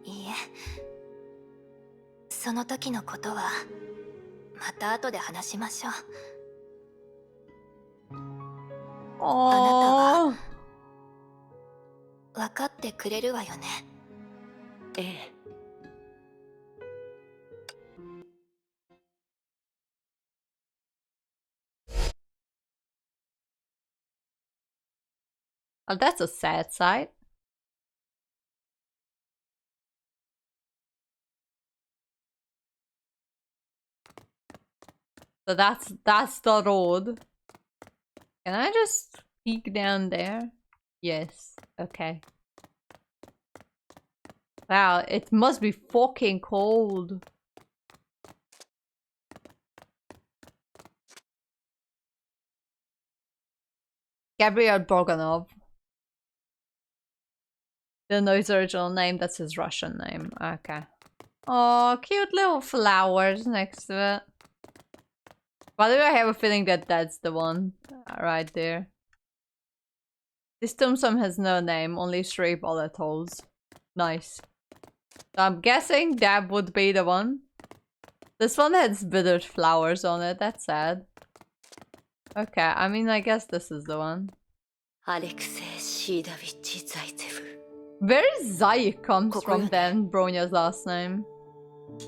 いいえ、その時のことはまた後で話しましょう。 Aww. 分かってくれるわよね。ええ。 Oh, that's a sad sight. So that's the road. Can I just peek down there? Yes. Okay. Wow, it must be fucking cold. Gabriel Bogdanov. Didn't know his original name, that's his Russian name. Okay. Oh, cute little flowers next to it. Why do I have a feeling that that's the one right there? This tombstone has no name, only 3 bullet holes. Nice. So I'm guessing that would be the one. This one has withered flowers on it, that's sad. Okay, I mean, I guess this is the one. Where Zai comes from then, Bronya's last name.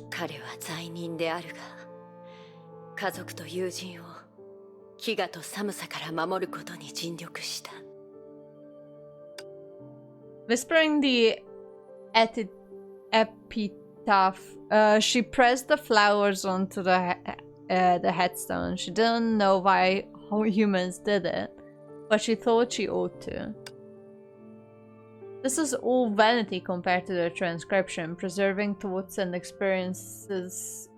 彼は罪人であるが、家族と友人を飢餓と寒さから守ることに尽力した。 Whispering the epitaph, she pressed the flowers onto the headstone. She didn't know why humans did it, but she thought she ought to. This is all vanity compared to the transcription, preserving thoughts and experience as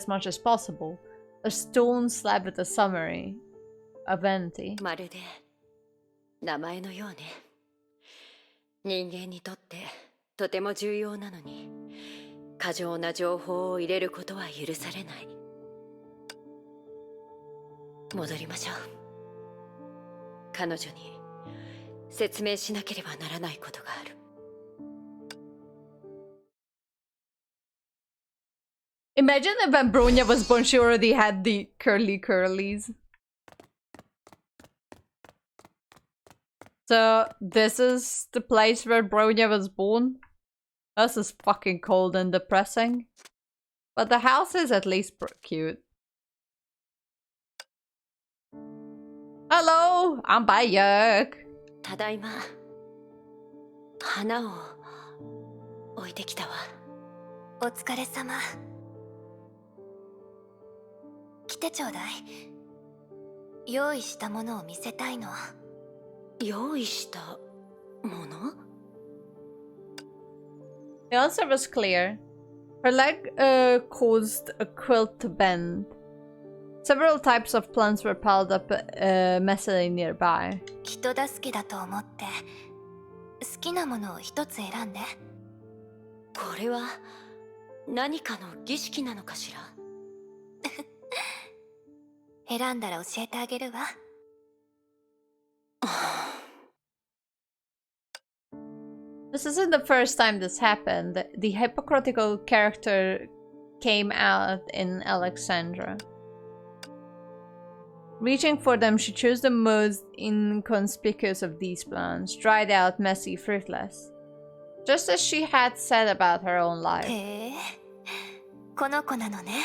much as possible. A stone slab with a summary. A vanity. まるで名前のようね。人間にとってとても重要なのに、過剰な情報を入れることは許されない。戻りましょう。彼女に説明しなければならないことがある。Imagine if when Bronya was born, she already had the curly curlies. So, this is the place where Bronya was born. This is fucking cold and depressing. But the house is at least cute. Hello, I'm Bayek. ただいま。花を置いてきたわ。お疲れ様。来てちょうだい。用意したものを見せたいの。用意したもの？ The answer was clear. Her leg caused a quilt to bend. Several types of plants were piled up messily nearby. 人助けだと思って好きなものを一つ選んで。これは何かの儀式なのかしら。選んだら教えてあげるわ。This isn't the first time this happened. The hypocritical character came out in Alexandra. Reaching for them, she chose the most inconspicuous of these plants, dried out, messy, fruitless. Just as she had said about her own life. へえ、この子なのね。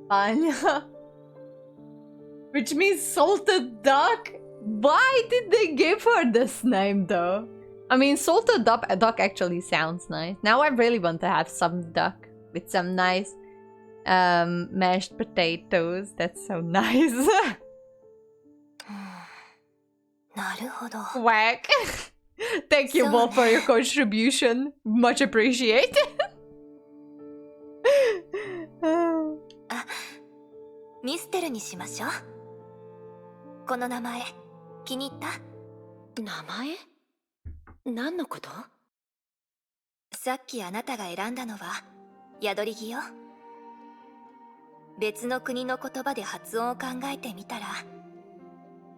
Anya. Which means salted duck? Why did they give her this name though? I mean, salted duck actually sounds nice. Now I really want to have some duck with some nice mashed potatoes. That's so nice. なるほど。 Whack. Thank you both for your contribution. Much appreciated. ミステルにしましょう。この名前気に入った？名前？何のこと？さっきあなたが選んだのは宿り木よ。別の国の言葉で発音を考えてみたら、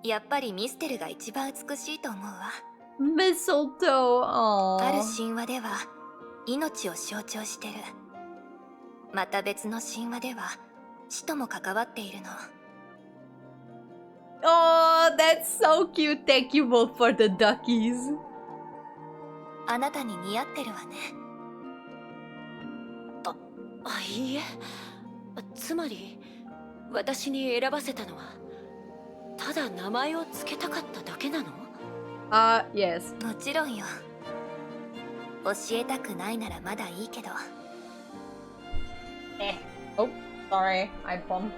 やっぱりミステルが一番美しいと思うわ。Mistletoe. ある Aww. 神話では命を象徴してる。また別の神話では死とも関わっているの。Oh, that's so cute. Thank you both for the duckies. あなたに似合ってるわね。いいえ。つまり私に選ばせたのはただ名前を付けたかっただけなの？ Yes. もちろんよ。教えたくないならまだいいけど。Oh, sorry. I bumped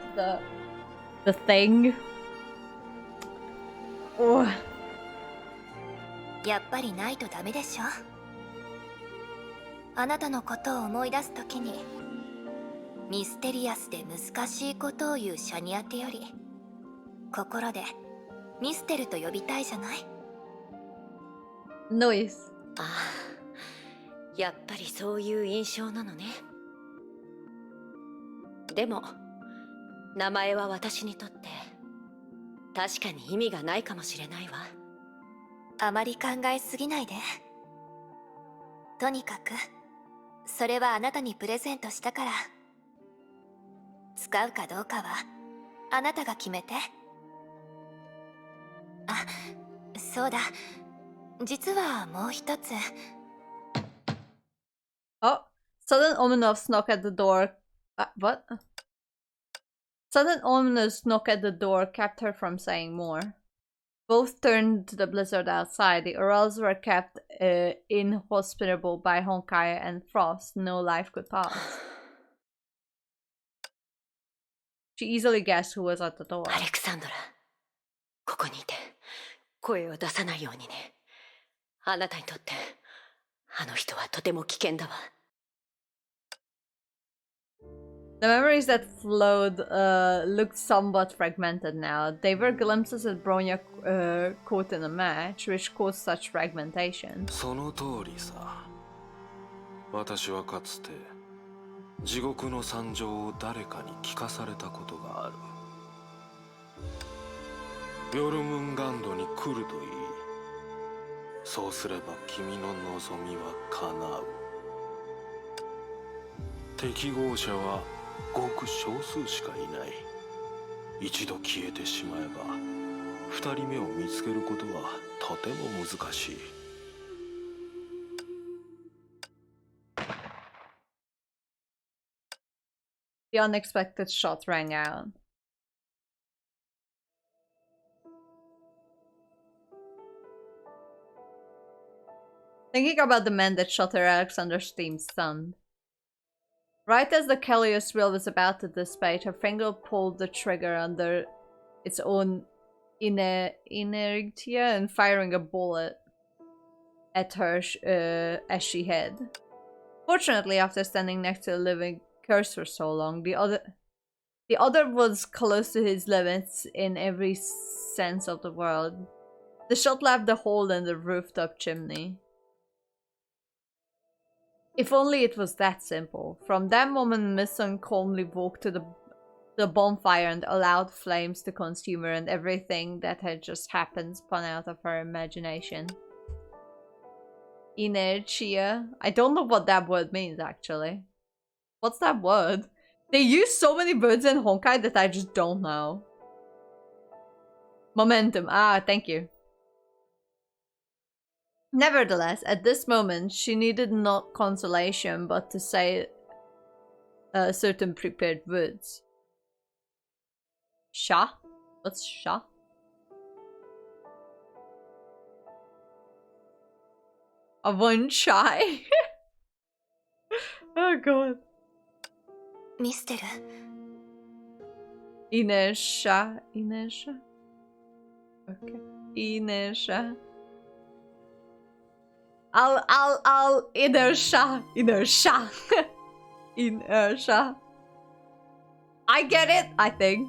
the thing. Oh. やっぱりないとダメでしょ。あなたのことを思い出すときにミステリアスで難しいことを言うシャニアテより心でミステルと呼びたいじゃない？ Noise. ああ、やっぱりそういう印象なのね。でも名前は私にとって確かに意味がないかもしれないわ。あまり考えすぎないで。とにかくそれはあなたにプレゼントしたから、使うかどうかはあなたが決めて。あ、そうだ、実はもう一つ。 Oh, sudden ominous knock at the door. What? Sudden ominous knock at the door kept her from saying more. Both turned to the blizzard outside. The Urals were kept inhospitable by Honkai and frost. No life could pass. She easily guessed who was at the door. アレクサンドラ、ここにいて声を出さないようにね。あなたにとってあの人はとても危険だわ。The memories that flowed looked somewhat fragmented now. They were glimpses at Bronya caught in a match, which caused such fragmentation. その通りさ。私はかつて地獄の惨状を誰かに聞かされたことがある。ヨルムンガンドに来るといい。そうすれば君の望みは叶う。適合者はごく少数しかいない。一度消えてしまえば二人目を見つけることはとても難しい。The unexpected shot rang out. Thinking about the man that shot her, Alexander seemed stunned. Right as the Kellius wheel was about to dissipate, her finger pulled the trigger under its own inertia and firing a bullet at her as she hid. Fortunately, after standing next to a living curse for so long. The other was close to his limits in every sense of the word. The shot left a hole in the rooftop chimney. If only it was that simple. From that moment, Miss Sun calmly walked to the bonfire and allowed flames to consume her, and everything that had just happened spun out of her imagination. Inertia. I don't know what that word means, actually. What's that word? They use so many words in Honkai that I just don't know. Momentum. Ah, thank you. Nevertheless, at this moment, she needed not consolation, but to say certain prepared words. Sha? What's sha? A one shy? Oh god. ミステル Inertia. Inertia? Okay. Inertia. I'll inertia. Inertia. Inertia. I get it, I think.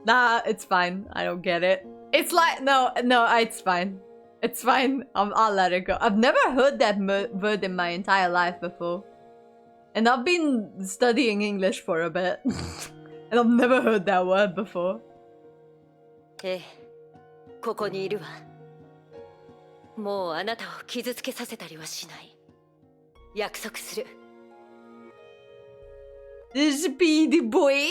Nah, it's fine. I don't get it. It's like, no, it's fine. It's fine. I'll let it go. I've never heard that word in my entire life before. And I've been studying English for a bit. And I've never heard that word before. ええ、ここにいるわ。もうあなたを傷つけさせたりはしない。約束する。This speedy boy.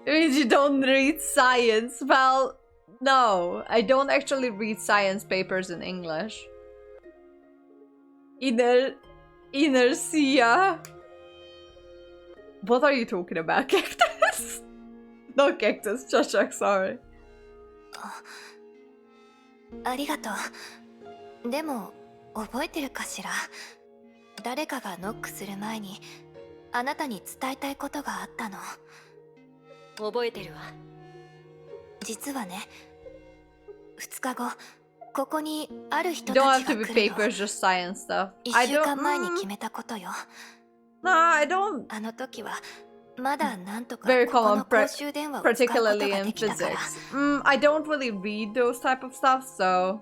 It means you don't read science. Well, no, I don't actually read science papers in English. Inertia. What are you talking about, Cactus? No, Cactus, Chuck, sorry. ありがとう。でも覚えてるかしら。誰かがノックする前にあなたに伝えたいことがあったの。覚えてるわ。実はね、2日後ここにある人 Don't た have ちが to be 来るの。 papers, just science stuff. 1週間前に決めたことよ。Nah, I don't. あの時はまだなんとか Very ここ common, の公衆電話を使うことが particularly で in きたから。 physics. I don't really read those type of stuff, so...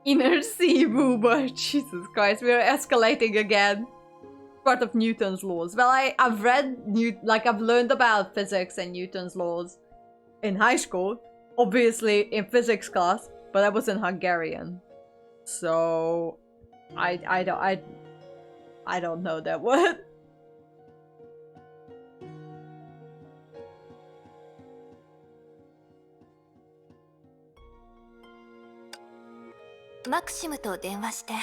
Inner sea boober. Jesus Christ, we are escalating again. Part of Newton's laws. Well, I've read, I've learned about physics and Newton's laws in high school. Obviously in physics class, but I was in Hungarian. So... I don't know that word. マクシムと電話して、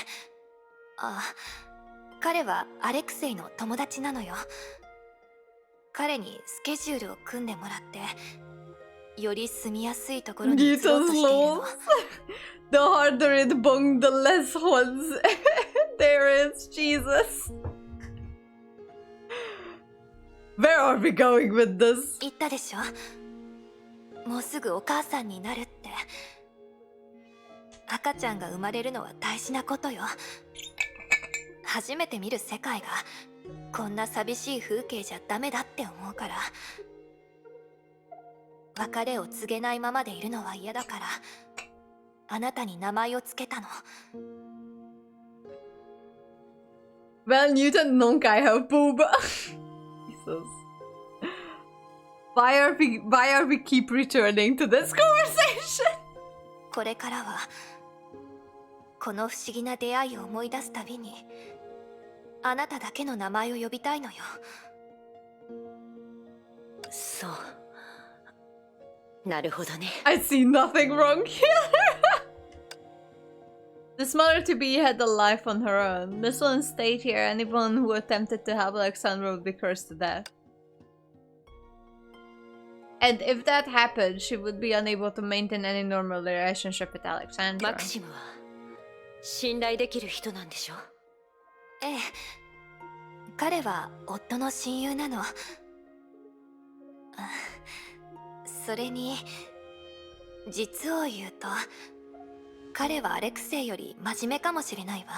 彼はアレクセイの友達なのよ。彼にスケジュールを組んでもらって、より住みやすいところに移ろうとしているの。The harder it bung, the less holes there is. Jesus. Where are we going with this? 言ったでしょ。もうすぐお母さんになるって。赤ちゃんが生まれるのは大事なことよ。初めて見る世界がこんな寂しい風景じゃダメだって思うから。別れを告げないままでいるのは嫌だから、あなたに名前をつけたの。 Well, Newton Honkai have booba. Jesus. Why are we keep returning to this conversation? これからはこの不思議な出会いを思い出すたびにあなただけの名前を呼びたいのよ。そう。なるほどね。I see nothing wrong here. This mother-to-be had a life on her own. Miss Lynn stayed here. Anyone who attempted to help Alexandra would be cursed to death. And if that happened, she would be unable to maintain any normal relationship with Alexandra. マクシムは信頼できる人なんでしょ？ええ、彼は夫の親友なの。それに実を言うと彼はアレクセイより真面目かもしれないわ。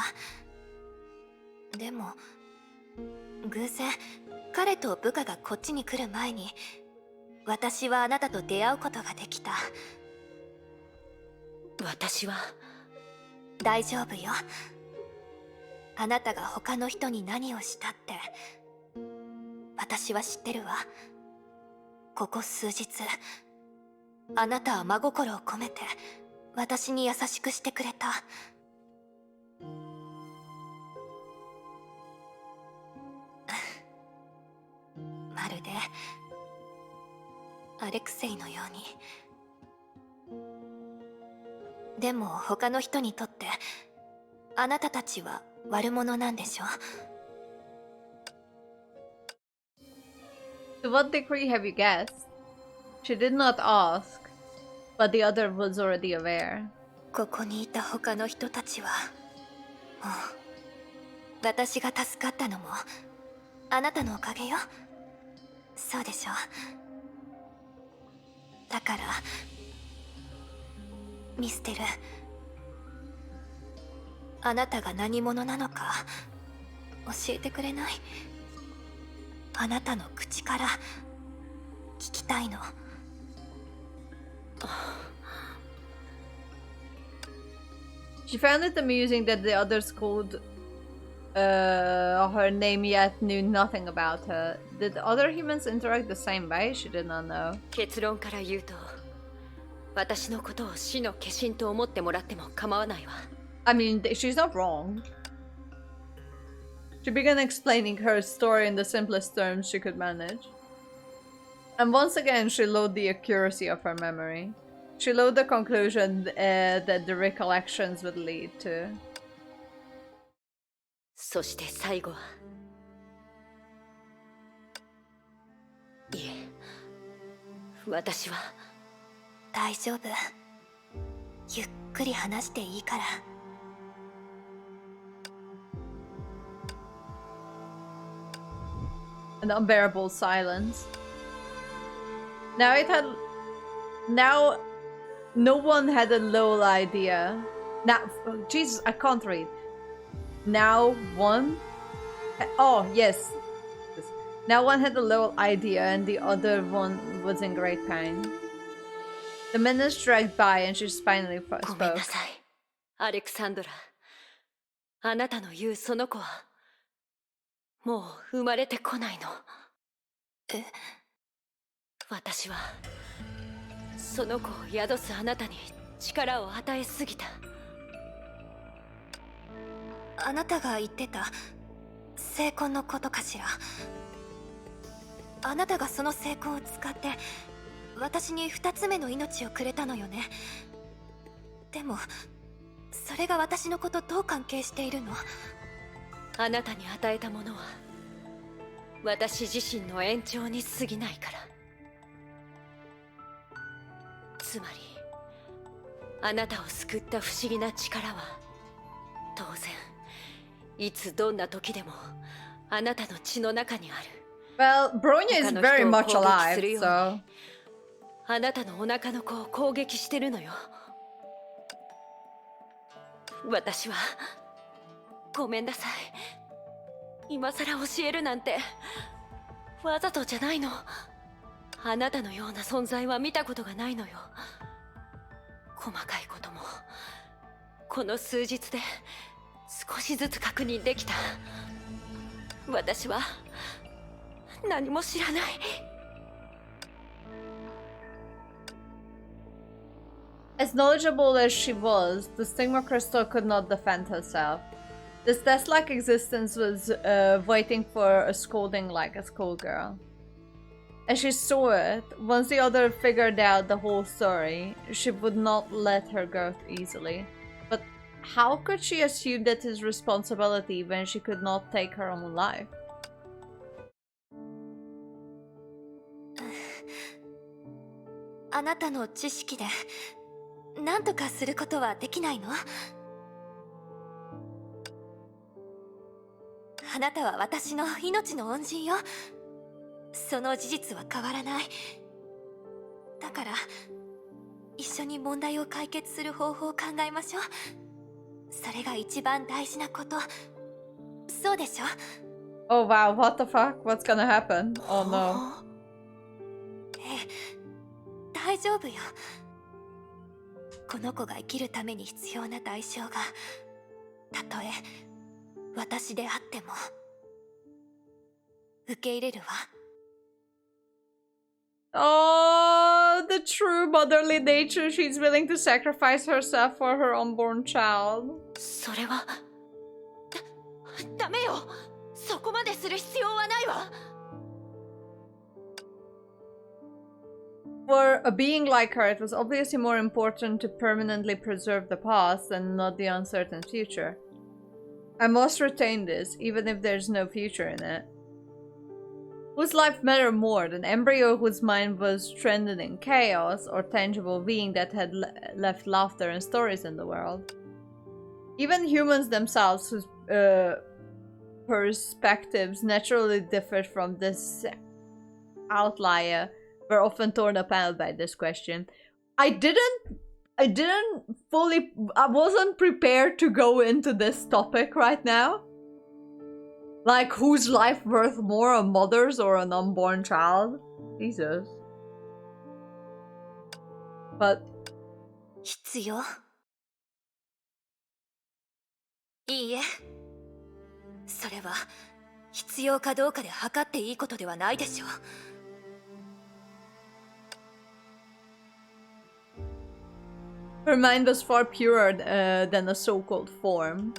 でも偶然彼と部下がこっちに来る前に私はあなたと出会うことができた。私は大丈夫よ。あなたが他の人に何をしたって私は知ってるわ。ここ数日あなたは真心を込めて私に優しくしてくれた。まるでアレクセイのように。でも他の人にとってあなたたちは悪者なんでしょ。 To what degree have you guessed? She did not ask, but the other was already aware. ここにいた他の人たちはもう私が助かったのもあなたのおかげよ。そうでしょ。だからミステル、あなたが何者なのか教えてくれない？あなたの口から聞きたいの。She found it amusing that the others called her name yet knew nothing about her. Did other humans interact the same way? She did not know. 結論から言うと、私のことを死の化身と思ってもらっても構わないわ。I mean, she's not wrong. She began explaining her story in the simplest terms she could manage. And once again, she lowered the accuracy of her memory. She lowered the conclusion that the recollections would lead to. そして最後は、いえ、私は大丈夫。ゆっくり話していいから。An unbearable silence. Now no one had a lol idea. Now, Jesus, I can't read. Now one, oh yes. Now one had a lol idea and the other one was in great pain. The minutes dragged by and she finally ごめんな spoke. さい、アレクサンドラ。あなたの言うその子はもう生まれてこないの。え？私はその子を宿すあなたに力を与えすぎた。あなたが言ってた成婚のことかしら。あなたがその成婚を使って私に2つ目の命をくれたのよね。でもそれが私のことどう関係しているの？あなたに与えたものは私自身の延長に過ぎないから。つまりあなたを救った不思議な力は当然いつどんな時でもあなたの血の中にある。 Well, Bronya is very much alive, so... あなたのお腹の子を攻撃してるのよ。私はごめんなさい。今さら教えるなんてわざとじゃないの。あなたのような存在は見たことがないのよ。細かいこともこの数日で少しずつ確認できた。私は何も知らない。As knowledgeable as she was, the Stigma Crystal could not defend herself. This death-like existence was waiting for a scolding like a schoolgirl. As she saw it, once the other figured out the whole story, she would not let her go easily. But how could she assume that his responsibility when she could not take her own life? あなたの知識で何とかすることはできないの？あなたは私の命の恩人よ。その事実は変わらない。だから一緒に問題を解決する方法を考えましょう。それが一番大事なこと。そうでしょ。 Oh wow, what the fuck? What's gonna happen? Oh no. 大丈夫よ。この子が生きるために必要な代償がたとえ私であっても受け入れるわ。 Oh, the true motherly nature. She's willing to sacrifice herself for her unborn child. それはダメよ。そこまでする必要はないわ。 For a being like her, it was obviously more important to permanently preserve the past and not the uncertain future. I must retain this, even if there's no future in it. Whose life mattered more, an embryo whose mind was stranded in chaos, or tangible being that had left laughter and stories in the world? Even humans themselves, whose perspectives naturally differed from this outlier, were often torn apart by this question. I wasn't prepared to go into this topic right now. Like, whose life worth more, a mother's or an unborn child? Jesus. But 必要？いいえ。それは必要かどうかで測っていいことではないでしょう。 her mind was far purer than a so-called form.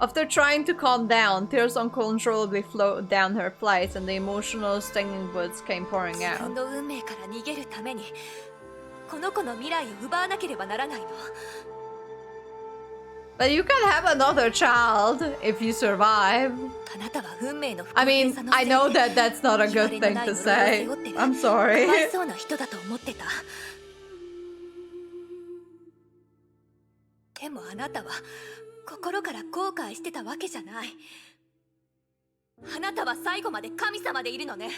After trying to calm down, tears uncontrollably flowed down her face, and the emotional stinging words came pouring out. 自分の運命から逃げるためにこの子の未来を奪わなければならないの。 But you can have another child if you survive. あなたは運命の不 I 公平 mean, さのせ I いで know that that's not a 言わ good れの thing ない to 呪いを say. 背負ってる I'm かわ sorry. いそうな人だと思ってた。でもあなたは心から後悔してたわけじゃない。あなたは最後まで神様でいるのね。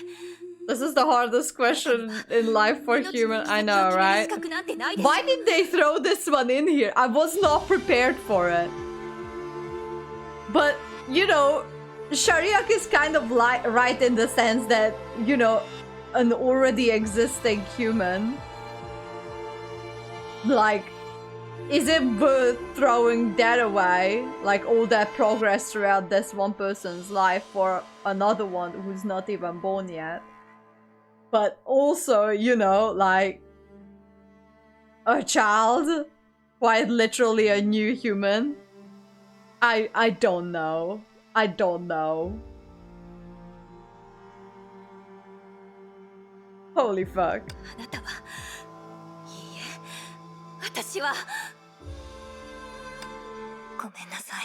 This is the hardest question in life for human. I know, right? Why did they throw this one in here? I was not prepared for it. But, you know, Shariak is kind of right in the sense that, you know, an already existing human, like, is it worth throwing that away? Like, all that progress throughout this one person's life for another one who's not even born yet? But also, you know, like, a child, quite literally a new human. I don't know. I don't know. Holy fuck. あなたはいいえ、私はごめんなさい。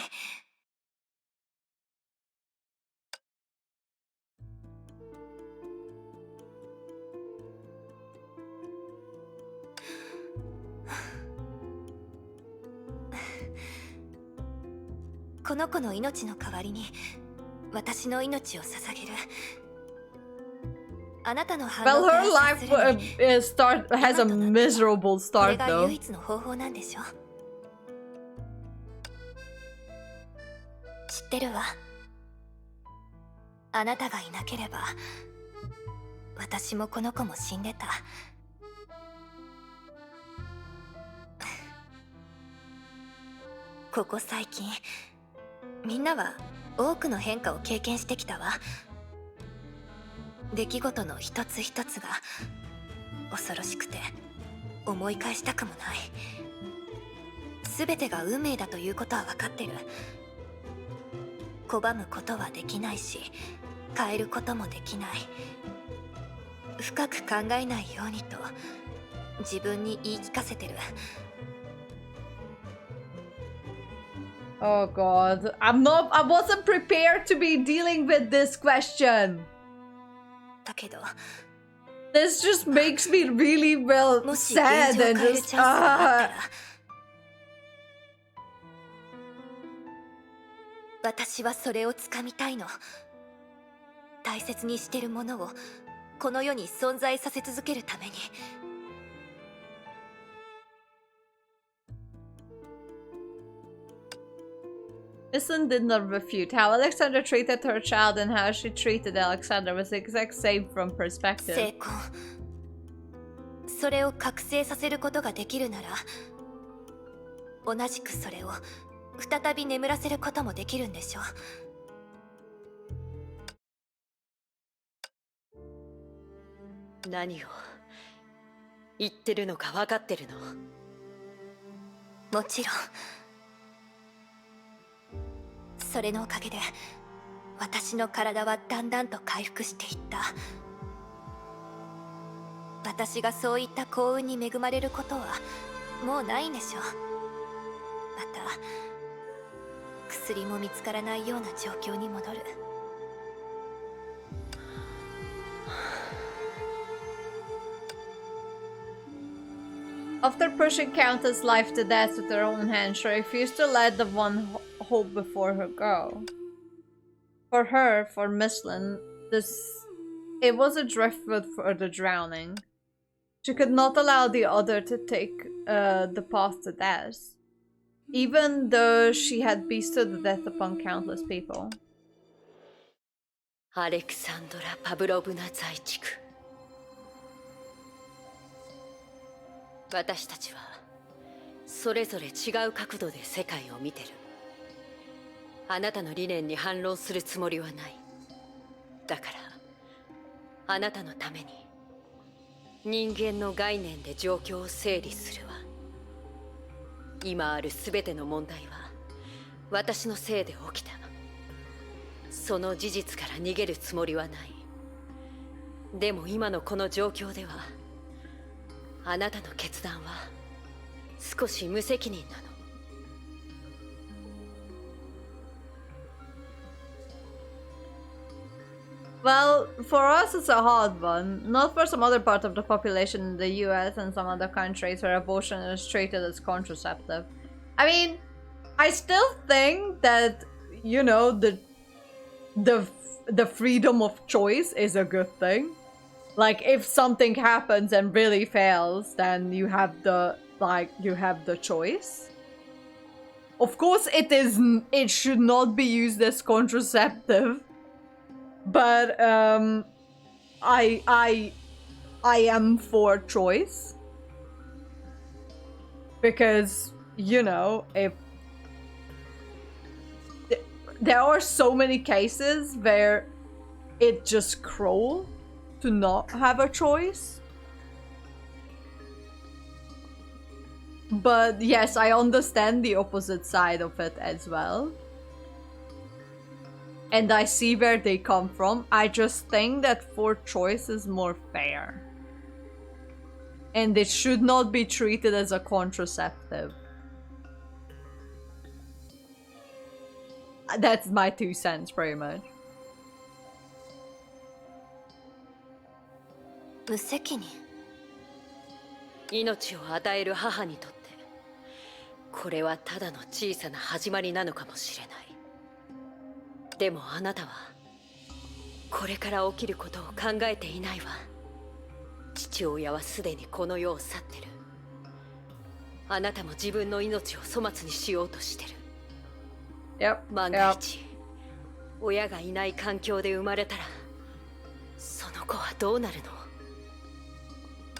この子の命の代わりに私の命を捧げる。あなたの反 Well, 応から her 察 life するに has a miserable こ start, れが though. 唯一の方法なんでしょ。知ってるわ。あなたがいなければ私もこの子も死んでた。ここ最近みんなは多くの変化を経験してきたわ。出来事の一つ一つが恐ろしくて思い返したくもない。全てが運命だということは分かってる。拒むことはできないし変えることもできない。深く考えないようにと自分に言い聞かせてる。 Oh god. I wasn't prepared to be dealing with this question. だけど This just makes me really, well, もし sad 現状を and 変える just, チャンスがあったら私はそれをつかみたいの。大切にしてるものをこの世に存在させ続けるために。Listen did not refute. How Alexandra treated her child and how she treated Alexandra was the exact same from 成 perspective. 功。それを覚醒させることができるなら、同じくそれを再び眠らせることもできるんでしょ。何を言ってるのか分かってるの？もちろん。それのおかげで私の体はだんだんと回復していった。私がそういった幸運に恵まれることはもうないんでしょ。また薬も見つからないような状況に戻る。After pushing Countess' life to death with her own hand, she refused to let the one hope before her go. For her, for Mislin, it was a driftwood for the drowning. She could not allow the other to take the path to death, even though she had bestowed the death upon countless people. アレクサンドラ・パブロブナ在地区。私たちはそれぞれ違う角度で世界を見てる。あなたの理念に反論するつもりはない。だからあなたのために人間の概念で状況を整理するわ。今ある全ての問題は私のせいで起きた。その事実から逃げるつもりはない。でも今のこの状況ではあなたの決断は少し無責任なの。Well, for us it's a hard one. Not for some other part of the population in the US and some other countries where abortion is treated as contraceptive. I mean, I still think that, you know, the freedom of choice is a good thing. Like, if something happens and really fails, then you have the choice. Of course, it should not be used as contraceptive. But I am for choice. Because, you know, if there are so many cases where it's just cruel to not have a choice. But yes, I understand the opposite side of it as well. And I see where they come from. I just think that for choice is more fair. And it should not be treated as a contraceptive. That's my 2 cents, pretty much. 無責任。命を与える母にとってこれはただの小さな始まりなのかもしれない。でもあなたはこれから起きることを考えていないわ。父親はすでにこの世を去ってる。あなたも自分の命を粗末にしようとしてる。万が一、親がいない環境で生まれたらその子はどうなるの？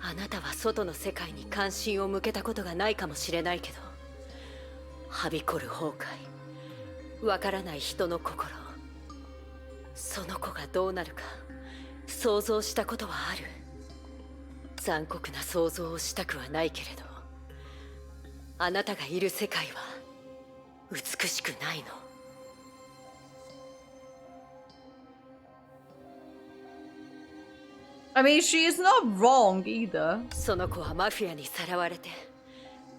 あなたは外の世界に関心を向けたことがないかもしれないけど、はびこる崩壊、わからない人の心、その子がどうなるか想像したことはある。残酷な想像をしたくはないけれど、あなたがいる世界は美しくないの。I mean, she is not wrong either. その子はマフィアにさらわれて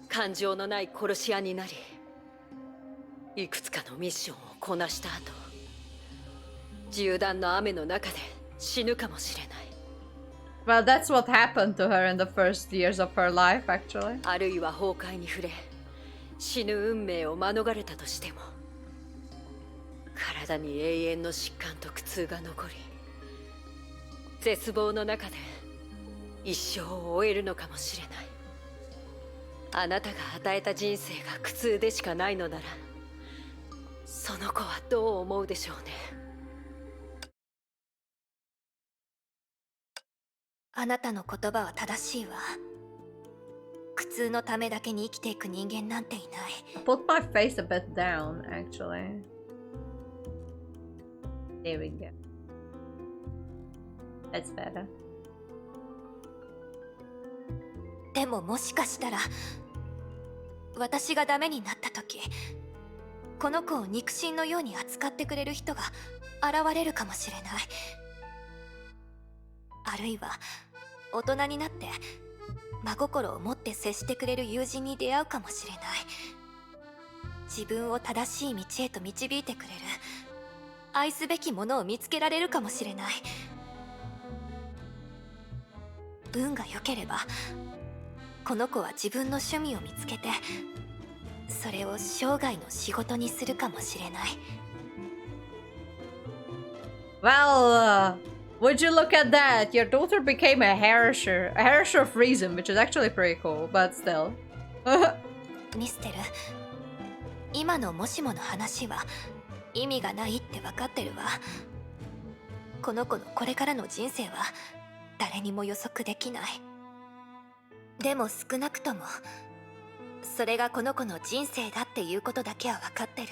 感情のない殺し屋になり、いくつかのミッションをこなした後、銃弾の雨の中で死ぬかもしれない。Well, that's what happened to her in the first years of her life, actually. あるいは崩壊に触れ死ぬ運命を免れたとしても、体に永遠の疾患と苦痛が残り、絶望の中で一生を終えるのかもしれない。あなたが与えた人生が苦痛でしかないのなら、そその子はどう思うでしょうね。あなたの言葉は正しいわ。苦痛のためだけに生きていく人間なんていない。I put my face a bit down, actually. There we go. That's better. でももしかしたら私がダメになった時、この子を肉親のように扱ってくれる人が現れるかもしれない。あるいは大人になって真心を持って接してくれる友人に出会うかもしれない。自分を正しい道へと導いてくれる愛すべきものを見つけられるかもしれない。運が良ければこの子は自分の趣味を見つけて、それを生涯の仕事にするかもしれない。Well, would you look at that? Your daughter became a Harisher of reason, which is actually pretty cool, but still. ミステル、今のもしもの話は意味がないって分かってるわ。この子のこれからの人生は誰にも予測できない。でも少なくともそれがこの子の人生だっていうことだけは分かってる。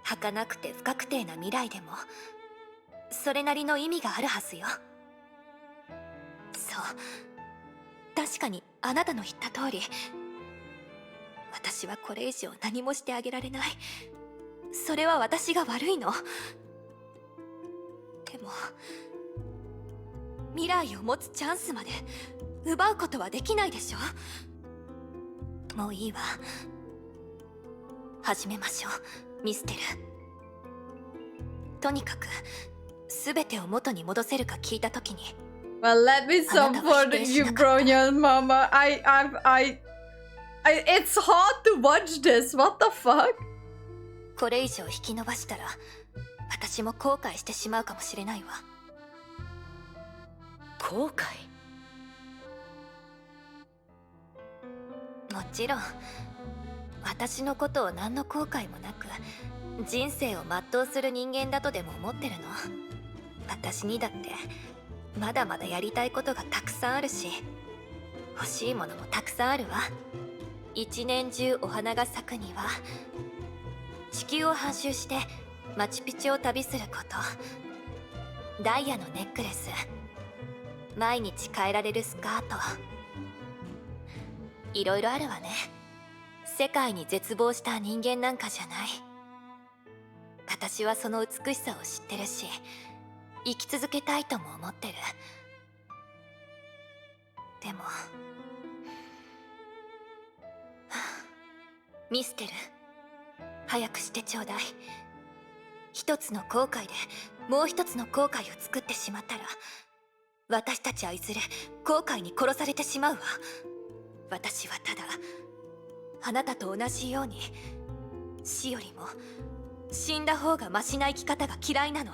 儚くて不確定な未来でもそれなりの意味があるはずよ。そう、確かにあなたの言った通り、私はこれ以上何もしてあげられない。それは私が悪いの。でも未来を持つチャンスまで奪うことはできないでしょ。もういいわ。始めましょう、ミステル。とにかく全てを元に戻せるか聞いたときに、 Well, let me support you, Bronya, Mama. It's hard to watch this. What the fuck? これ以上引き延ばしたら私も後悔してしまうかもしれないわ。後悔？もちろん私のことを何の後悔もなく人生を全うする人間だとでも思ってるの？私にだってまだまだやりたいことがたくさんあるし、欲しいものもたくさんあるわ。一年中お花が咲くには地球を半周してマチュピチュを旅すること、ダイヤのネックレス、毎日変えられるスカート、いろいろあるわね。世界に絶望した人間なんかじゃない。私はその美しさを知ってるし、生き続けたいとも思ってる。でもミステル、早くしてちょうだい。一つの後悔でもう一つの後悔を作ってしまったら、私たちはいずれ後悔に殺されてしまうわ。私はただあなたと同じように死よりも死んだ方がマシな生き方が嫌いなの。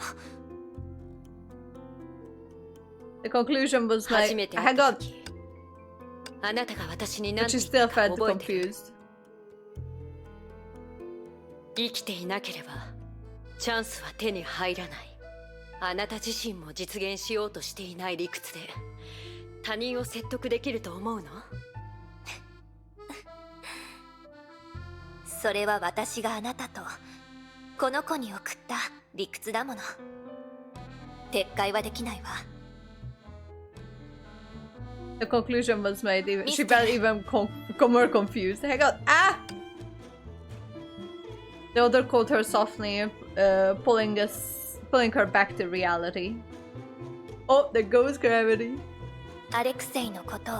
The conclusion was 初 like, めて I 会っ had た got, 時、あなたが私に何 but て she 言っ still たか felt 覚えてる？ confused. 生きていなければチャンスは手に入らない。あなた自身も実現しようとしていない理屈で他人を説得できると思うの？それは私があなたとこの子に送った理屈だもの。撤回はできないわ。 The conclusion was made. She felt even more confused. Hang on. Ah! The other called her softly, pulling her back to reality. Oh, there goes gravity. アレクセイのことを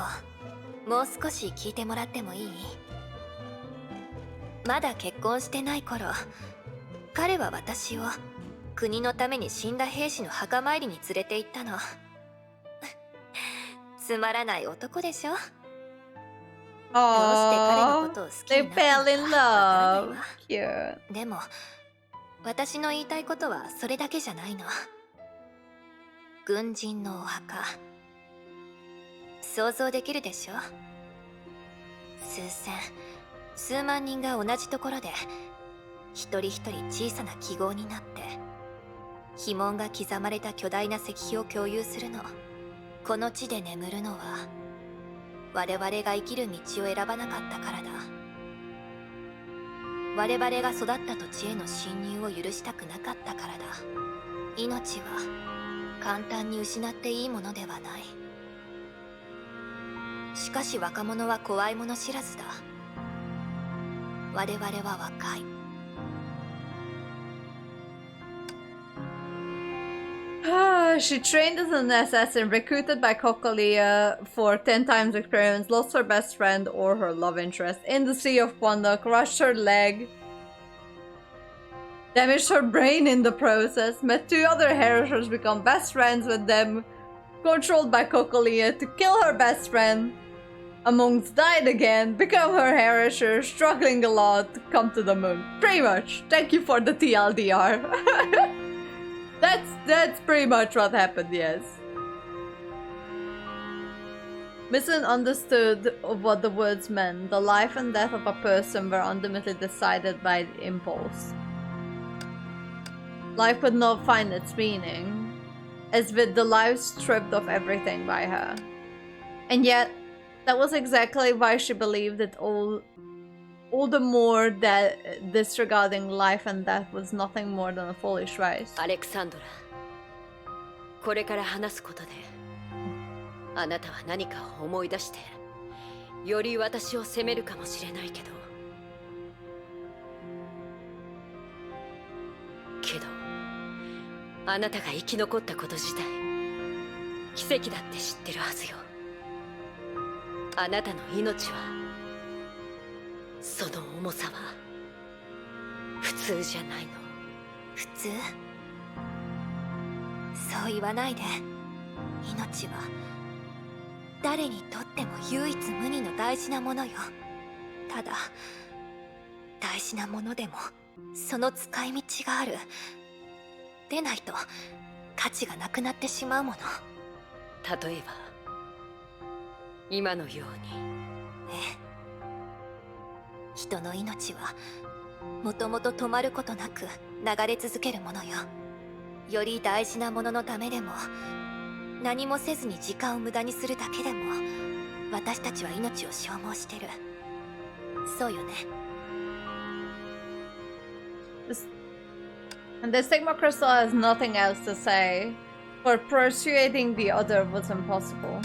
もう少し聞いてもらってもいい？まだ結婚してない頃、彼は私を国のために死んだ兵士の墓参りに連れて行ったの。つまらない男でしょ。 Oh, they fell in love. Cute. でも私の言いたいことはそれだけじゃないの。軍人のお墓、想像できるでしょ。数千数万人が同じところで一人一人小さな記号になって碑文が刻まれた巨大な石碑を共有するの。この地で眠るのは我々が生きる道を選ばなかったからだ。我々が育った土地への侵入を許したくなかったからだ。命は簡単に失っていいものではない。しかし若者は怖いもの知らずだ。我々は若い。She trained as an assassin, recruited by Kokoliya for 10 times experience, lost her best friend or her love interest in the Sea of Wonder, crushed her leg, damaged her brain in the process, met 2 other Hereshers, become best friends with them, controlled by Kokoliya to kill her best friend, amongst died again, become her Heresher, struggling a lot to come to the moon. Pretty much. Thank you for the TLDR. That's pretty much what happened, yes. Missing understood what the words meant. The life and death of a person were ultimately decided by the impulse. Life could not find its meaning, as with the life stripped of everything by her. And yet, that was exactly why she believed it all the more that disregarding life and death was nothing more than a foolish race. アレクサンドラ、これから話すことであなたは何かを思い出してより私を責めるかもしれないけどあなたが生き残ったこと自体奇跡だって知ってるはずよ。あなたの命はその重さは普通じゃないの。普通？そう言わないで。命は誰にとっても唯一無二の大事なものよ。ただ大事なものでもその使い道がある。でないと価値がなくなってしまうもの。例えば今のように。ええ。人の命はもともと止まることなく流れ続けるものよ。より大事なもののためでも何もせずに時間を無駄にするだけでも私たちは命を消耗してる。そうよね。And the Sigma Crystal has nothing else to say, for persuading the other was impossible.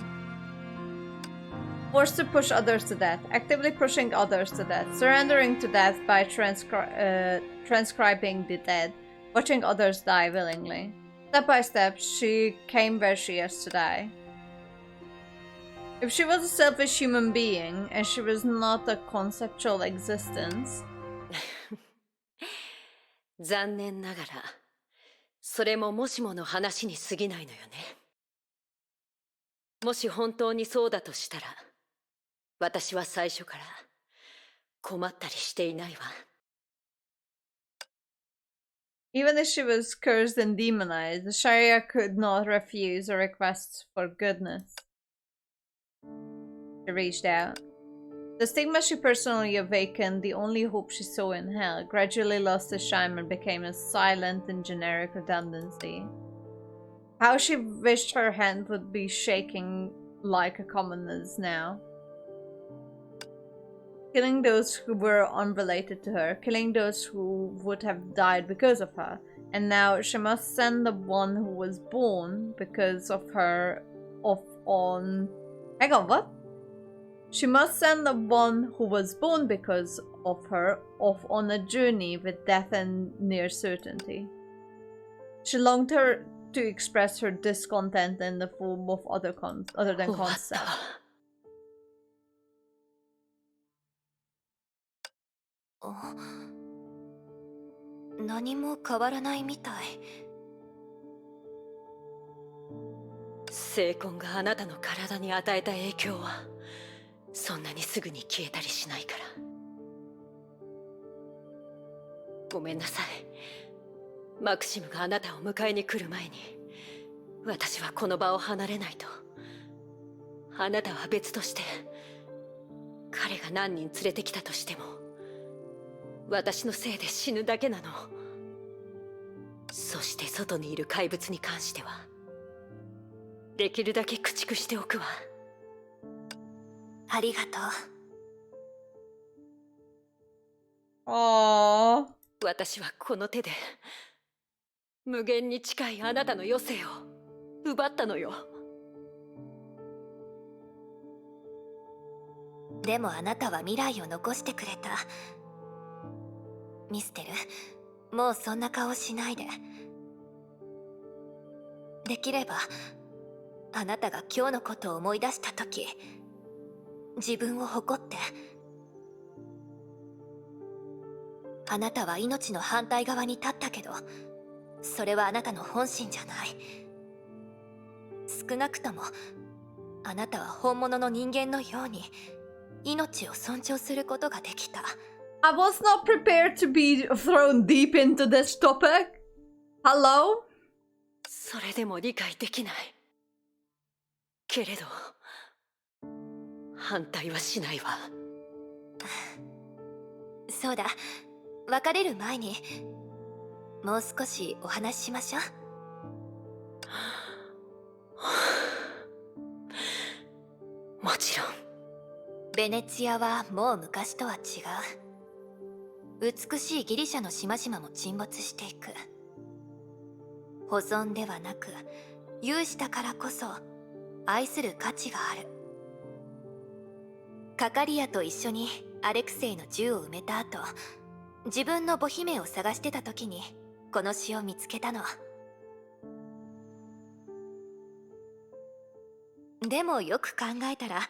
Forced to push others to death, actively pushing others to death, surrendering to death by transcribing the dead, watching others die willingly. Step by step, she came where she is today. If she was a selfish human being, and she was not a conceptual existence... 残念ながらそれももしもの話に過ぎないのよね。もし本当にそうだとしたら私は最初から困ったりしていないわ。Even if she was cursed and demonized, the Sharia could not refuse a request for goodness. She reached out. The stigma she personally awakened, the only hope she saw in hell, gradually lost its shine and became a silent and generic redundancy. How she wished her hand would be shaking like a commoner's now. Killing those who were unrelated to her, killing those who would have died because of her, and now she must send the one who was born because of her Hang on, what? She must send the one who was born because of her off on a journey with death and near certainty. She longed to express her discontent in the form of other than concept. 何も変わらないみたい。聖魂があなたの体に与えた影響はそんなにすぐに消えたりしないから。ごめんなさい。マクシムがあなたを迎えに来る前に私はこの場を離れないと。あなたは別として彼が何人連れてきたとしても私のせいで死ぬだけなの。そして外にいる怪物に関してはできるだけ駆逐しておくわ。ありがとう。Aww. 私はこの手で無限に近いあなたの余生を奪ったのよ。でもあなたは未来を残してくれた。ミステル、もうそんな顔しないで。できればあなたが今日のことを思い出した時、自分を誇って。あなたは命の反対側に立ったけど、それはあなたの本心じゃない。少なくともあなたは本物の人間のように命を尊重することができた。 I was not prepared to be thrown deep into this topic. Hello? それでも理解できないけれど反対はしないわ。そうだ、別れる前にもう少しお話ししましょう。もちろん。ベネツィアはもう昔とは違う。美しいギリシャの島々も沈没していく。保存ではなく有したからこそ愛する価値がある。カカリアと一緒にアレクセイの銃を埋めた後、自分の母姫を探してた時にこの詩を見つけたの。でもよく考えたら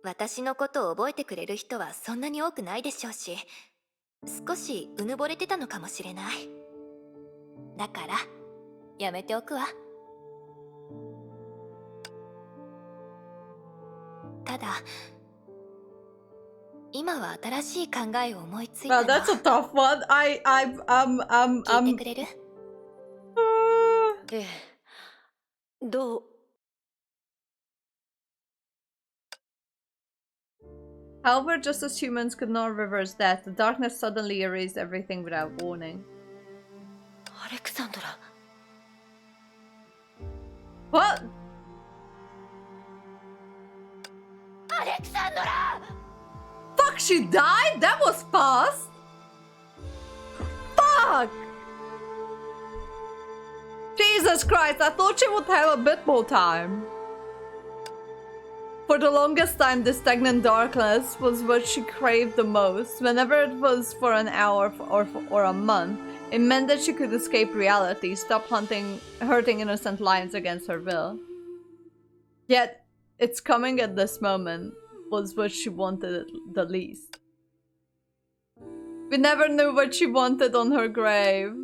私のことを覚えてくれる人はそんなに多くないでしょうし、少しうぬぼれてたのかもしれない。だからやめておくわ。ただ今は新しい考えを思いついた Wow, の。 that's a tough one. 聞いてくれる？ええ、どう？ However, just as humans could not reverse death, the darkness suddenly erased everything without warning. アレクサンドラ。 What? アレクサンドラ！ Fuck, she died? That was fast! Fuck! Jesus Christ, I thought she would have a bit more time. For the longest time, the stagnant darkness was what she craved the most. Whenever it was for an hour or a month, it meant that she could escape reality, stop hurting innocent lions against her will. Yet, its coming at this moment was what she wanted the least. We never knew what she wanted on her grave.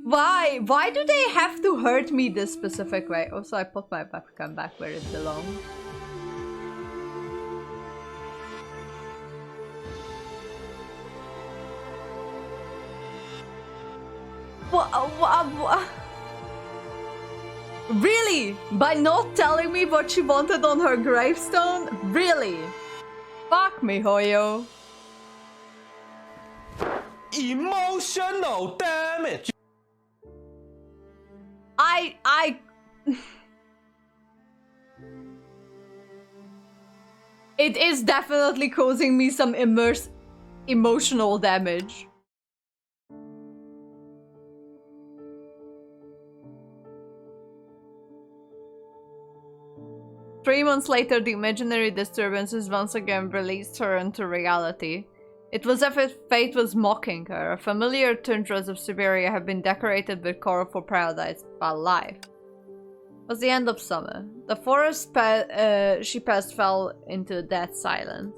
Why? Why do they have to hurt me this specific way? Also, I put my webcam back where it belongs. What? Really? By not telling me what she wanted on her gravestone? Really? Fuck me, Hoyo. Emotional damage. It is definitely causing me some emotional damage. Three months later, the imaginary disturbances once again released her into reality. It was as if fate was mocking her. Familiar tundras of Siberia have been decorated with colorful paradise by life. It was the end of summer. The forest she passed fell into a dead silence.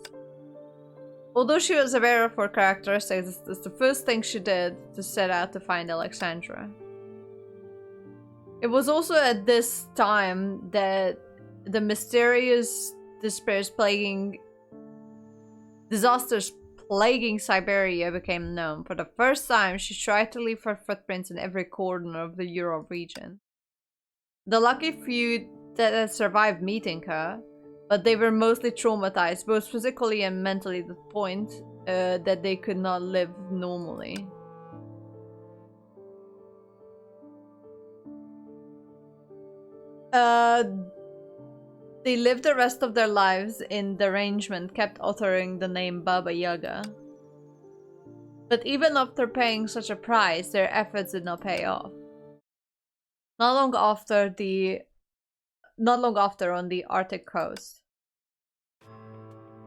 Although she was aware of her characteristics, it was the first thing she did to set out to find Alexandra. It was also at this time that the mysterious disasters plaguing Siberia became known. For the first time, she tried to leave her footprints in every corner of the Ural region. The lucky few that had survived meeting her, but they were mostly traumatized, both physically and mentally, to the point that they could not live normally. They lived the rest of their lives in derangement, kept uttering the name Baba Yaga. But even after paying such a price, their efforts did not pay off. Not long after, on the Arctic coast.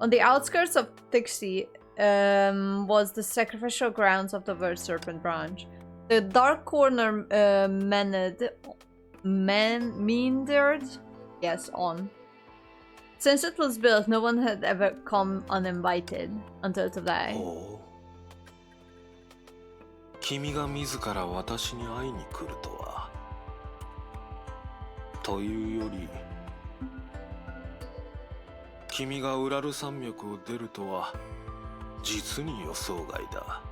On the outskirts of Tixi was the sacrificial grounds of the World Serpent Branch. The dark corner meandered, yes, on. Since it was built, no one had ever come uninvited until today. ほう。君が自ら私に会いに来るとは。というより、君がウラル山脈を出るとは実に予想外だ。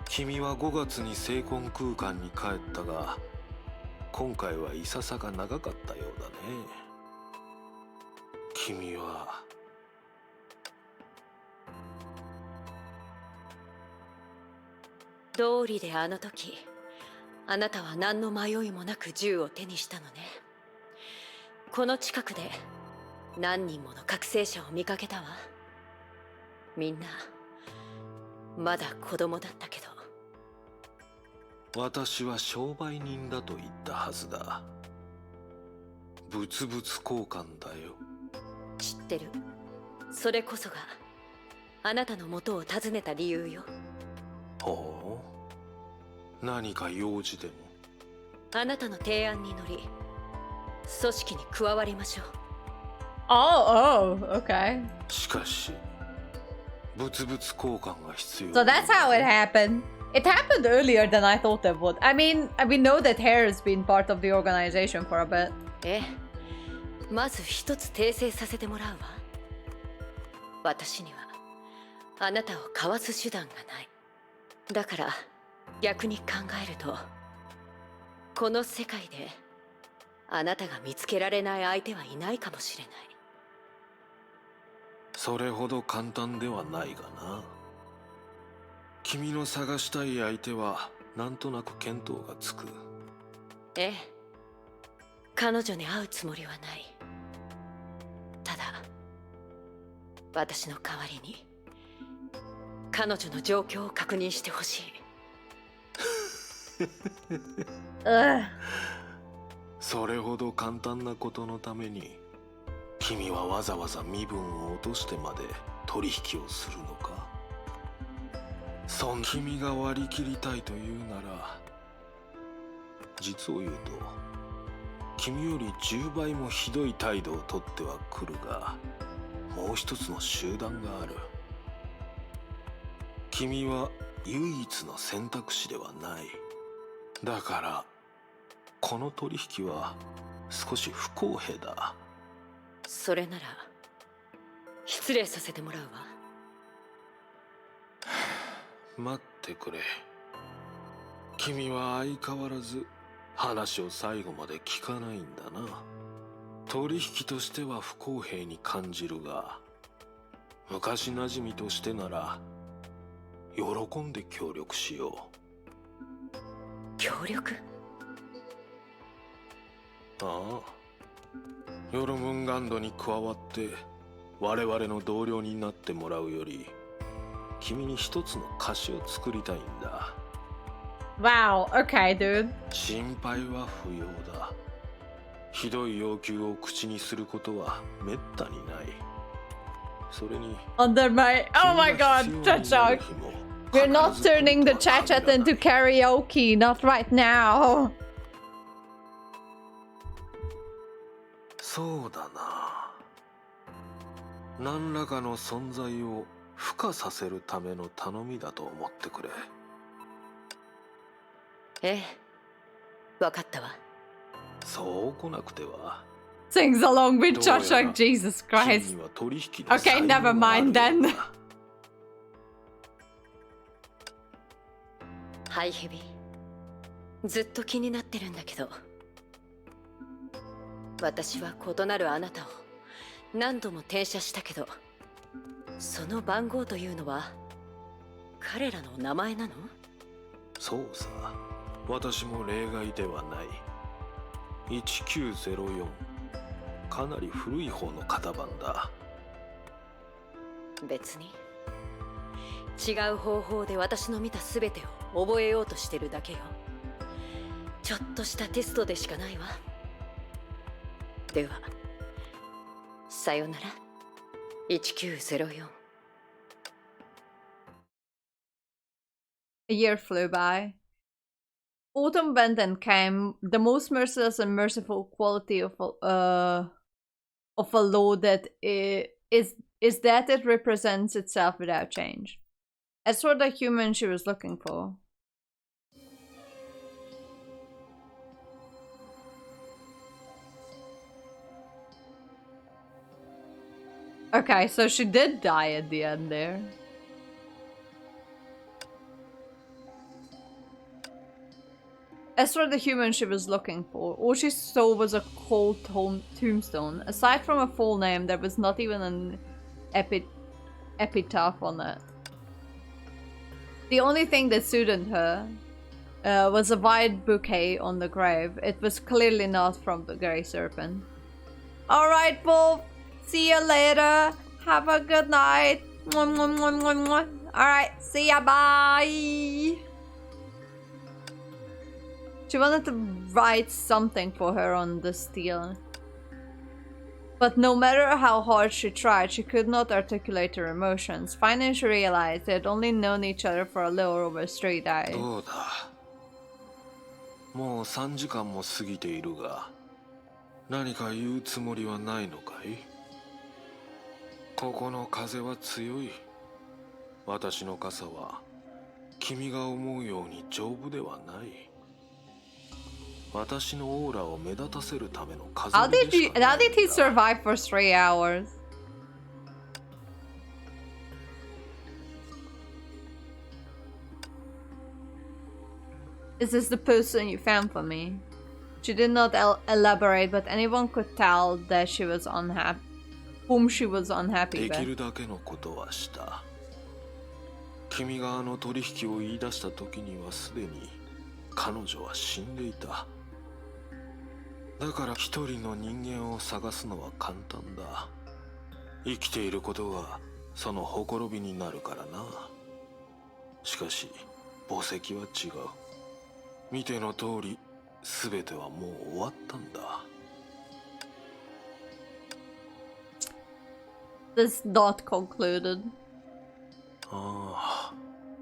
君は5月に聖魂空間に帰ったが、今回はいささか長かったようだね。君は道理であの時、あなたは何の迷いもなく銃を手にしたのね。この近くで何人もの覚醒者を見かけたわ。みんなまだ子供だったけど。私は商売人だと言ったはずだ。物々交換だよ。知ってる。それこそがあなたの元を訪ねた理由よ。ほう。何か用事でも。あなたの提案に乗り、組織に加わりましょう。Oh, okay. しかし、物々交換が必要。So that's how it happened. It happened earlier than I thought it would. I mean, we know that Hare has been part of the organization for a bit. ええ、まず一つ訂正させてもらうわ。私にはあなたをかわす手段がない。だから逆に考えると、この世界であなたが見つけられない相手はいないかもしれない。それほど簡単ではないがな。君の探したい相手はなんとなく見当がつく。ええ、彼女に会うつもりはない。ただ私の代わりに彼女の状況を確認してほしい。それほど簡単なことのために君はわざわざ身分を落としてまで取引をするのか。そん君が割り切りたいというなら、実を言うと君より10倍もひどい態度をとってはくるが、もう一つの集団がある。君は唯一の選択肢ではない。だからこの取引は少し不公平だ。それなら失礼させてもらうわ。待ってくれ。君は相変わらず話を最後まで聞かないんだな。取引としては不公平に感じるが、昔なじみとしてなら喜んで協力しよう。協力？ああ、ヨルムンガンドに加わって我々の同僚になってもらうより、君に一つの貸しを作りたいんだ。Wow, okay, dude. 心配は不要だ。ひどい要求を口にすることはめったにない。それに Under my... Oh my god, Chachak. We're not turning the Chachat into karaoke, not right now. そうだな。何らかの存在を孵化させるための頼みだと思ってくれ。ええ、わかったわ。そう来なくては。 Sings along with Chachak, Jesus Christ. Okay, never mind then. ハイヘビ、ずっと気になってるんだけど、私は異なるあなたを何度も転写したけど、その番号というのは彼らの名前なの？そうさ、私も例外ではない。1904、かなり古い方の型番だ。別に違う方法で私の見た全てを覚えようとしてるだけよ。ちょっとしたテストでしかないわ。ではさよなら、1904。A year flew by. Autumn went and came. The most merciless and merciful quality of a law that is that it represents itself without change. As for the human she was looking for. Okay, so she did die at the end there. As for the human she was looking for, all she saw was a cold tombstone. Aside from a full name, there was not even an epitaph on it. The only thing that suited her was a white bouquet on the grave. It was clearly not from the Grey Serpent. Alright, Wolf. See you later. Have a good night. Alright, see ya. Bye. She wanted to write something for her on the steel. But no matter how hard she tried, she could not articulate her emotions. Finally, she realized they had only known each other for a little over 3 days. どうだ。もう3時間も過ぎているが、何か言うつもりはないのかい？ここの風は強い。私の傘は君が思うように丈夫ではない。私のオーラを目立たせるための風でしかない。How did he survive for 3 hours? Is this the person you found for me? She did not elaborate, but anyone could tell that she was unhappy. Whom she was unhappy でき with. るだけのことはした。君があの取引を言い出した時にはすでに彼女は死んでいた。だから一人の人間を探すのは簡単だ。生きていることがそのほころびになるからな。しかし墓石は違う。見ての通り全てはもう終わったんだ。This not concluded. あ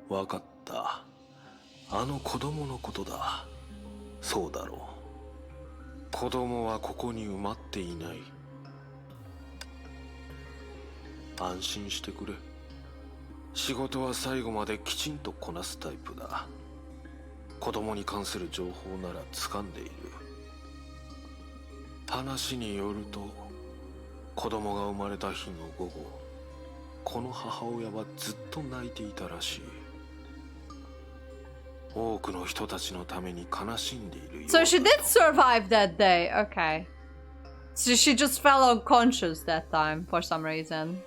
あ、わかった。あの子供のことだ。そうだろう。子供はここに埋まっていない。安心してくれ。仕事は最後まできちんとこなすタイプだ。子供に関する情報なら掴んでいる。話によると、子供が生まれた日の午後、この母親はずっと泣いていたらしい。多くの人たちのために悲しんでいるようだ。 So she did survive that day. Okay. So she just fell unconscious that time for some reason.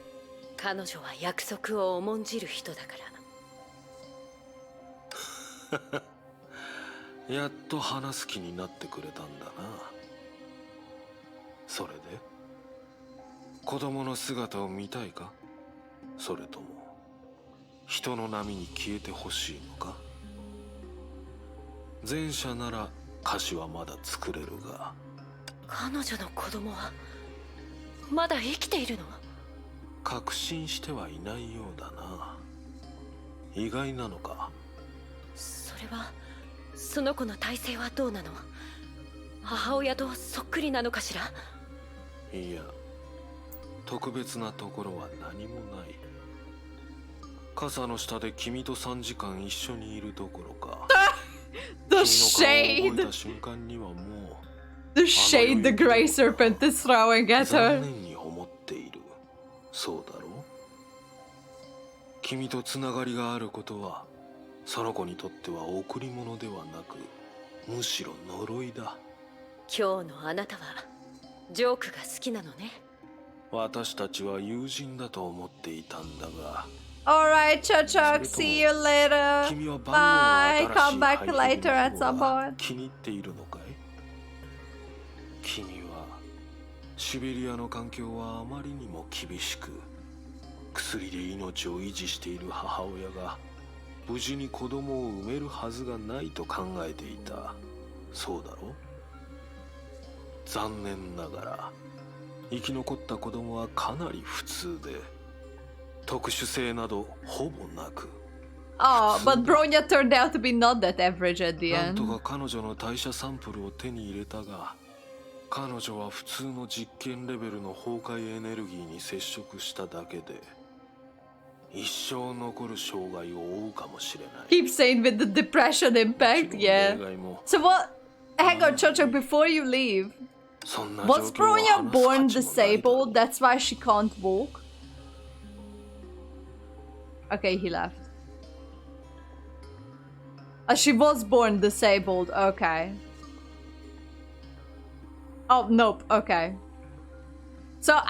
彼女は約束を重んじる人だから。やっと話す気になってくれたんだな。それで子供の姿を見たいか？それとも人の波に消えてほしいのか？前者なら歌詞はまだ作れるが。彼女の子供はまだ生きているの？確信してはいないようだな。意外なのか？それはその子の体勢はどうなの？母親とそっくりなのかしら？いや、特別なところは何もない。傘の下で君と3時間一緒にいるどころか。The 君の顔を覚え shade! た瞬間にはもう The shade the Grey Serpent is throwing at 残 her. 念に思っている。そうだろう？君とつながりがあることはその子にとっては贈り物ではなく、むしろ呪いだ。今日のあなたはジョークが好きなのね。私たちは友人だと思っていたんだが。Alright, Chuck, see you later. 君は番号 Bye. が Come 新 back しいハイヘビ later at の some 方が point. 気に入っているのかい？君はシベリアの環境はあまりにも厳しく、薬で命を維持している母親が無事に子供を産めるはずがないと考えていた。そうだろ？残念ながら生き残った子供はかなり普通で、特殊性などほぼなく。Oh, but Bronya turned out to be not that average at the なん end. とか彼女の代謝サンプルを手に入れたが、彼女は普通の実験レベルの崩壊エネルギーに接触しただけで一生残る障害を負うかもしれない。 Keep saying with the depression impact, yeah. So what? Hang on, Chuck, before you leave. そんな Was 状況は Bronya 話す価 born 値もないだろ disabled? う。 That's why she can't walk? Okay, he left. She was born disabled, okay. Oh, nope, okay. So,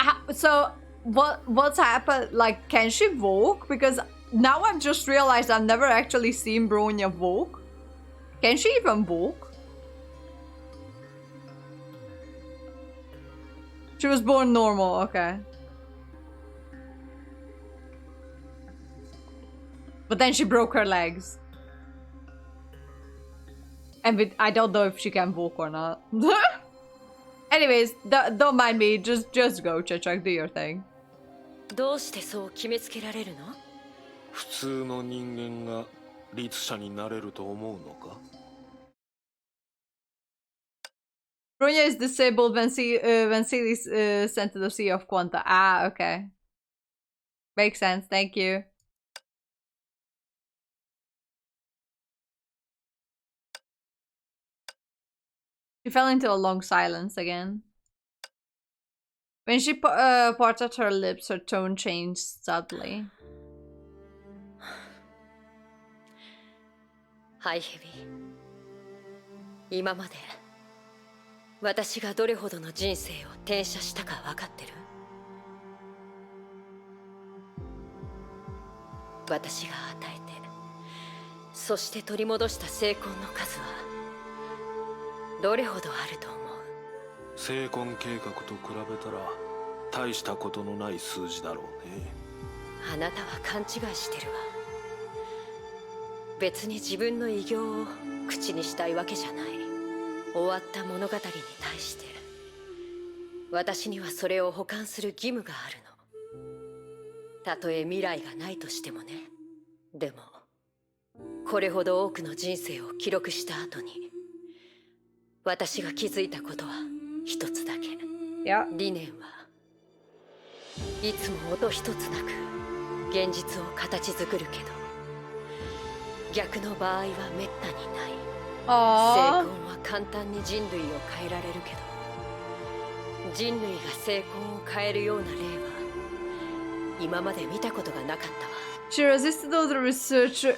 what's happened? Like, can she walk? Because now I've just realized I've never actually seen Bronya walk. Can she even walk? She was born normal, okay. But then she broke her legs. And I don't know if she can walk or not. Anyways, don't mind me. Just go, Chuck. Do your thing. どうしてそう決めつけられるの？普通の人間が律者になれると思うのか？ Bronya is disabled when Celie is sent to the Sea of Quanta. Ah, okay. Makes sense. Thank you. She fell into a long silence again. When she parted her lips, her tone changed subtly. ハイヘビ、今まで私がどれほどの人生を転写したか分かってる？私が与えて、そして取り戻した成婚の数はどれほどあると思う？成婚計画と比べたら大したことのない数字だろうね。あなたは勘違いしてるわ。別に自分の偉業を口にしたいわけじゃない。終わった物語に対して私にはそれを保管する義務があるの。たとえ未来がないとしてもね。でもこれほど多くの人生を記録した後に私が気づいたことは一つだけ。理念はいつも音一つなく現実を形作るけど、逆の場合はめったにない。成婚は簡単に人類を変えられるけど、人類が成婚を変えるような例は今まで見たことがなかったわ。She resisted all the researcher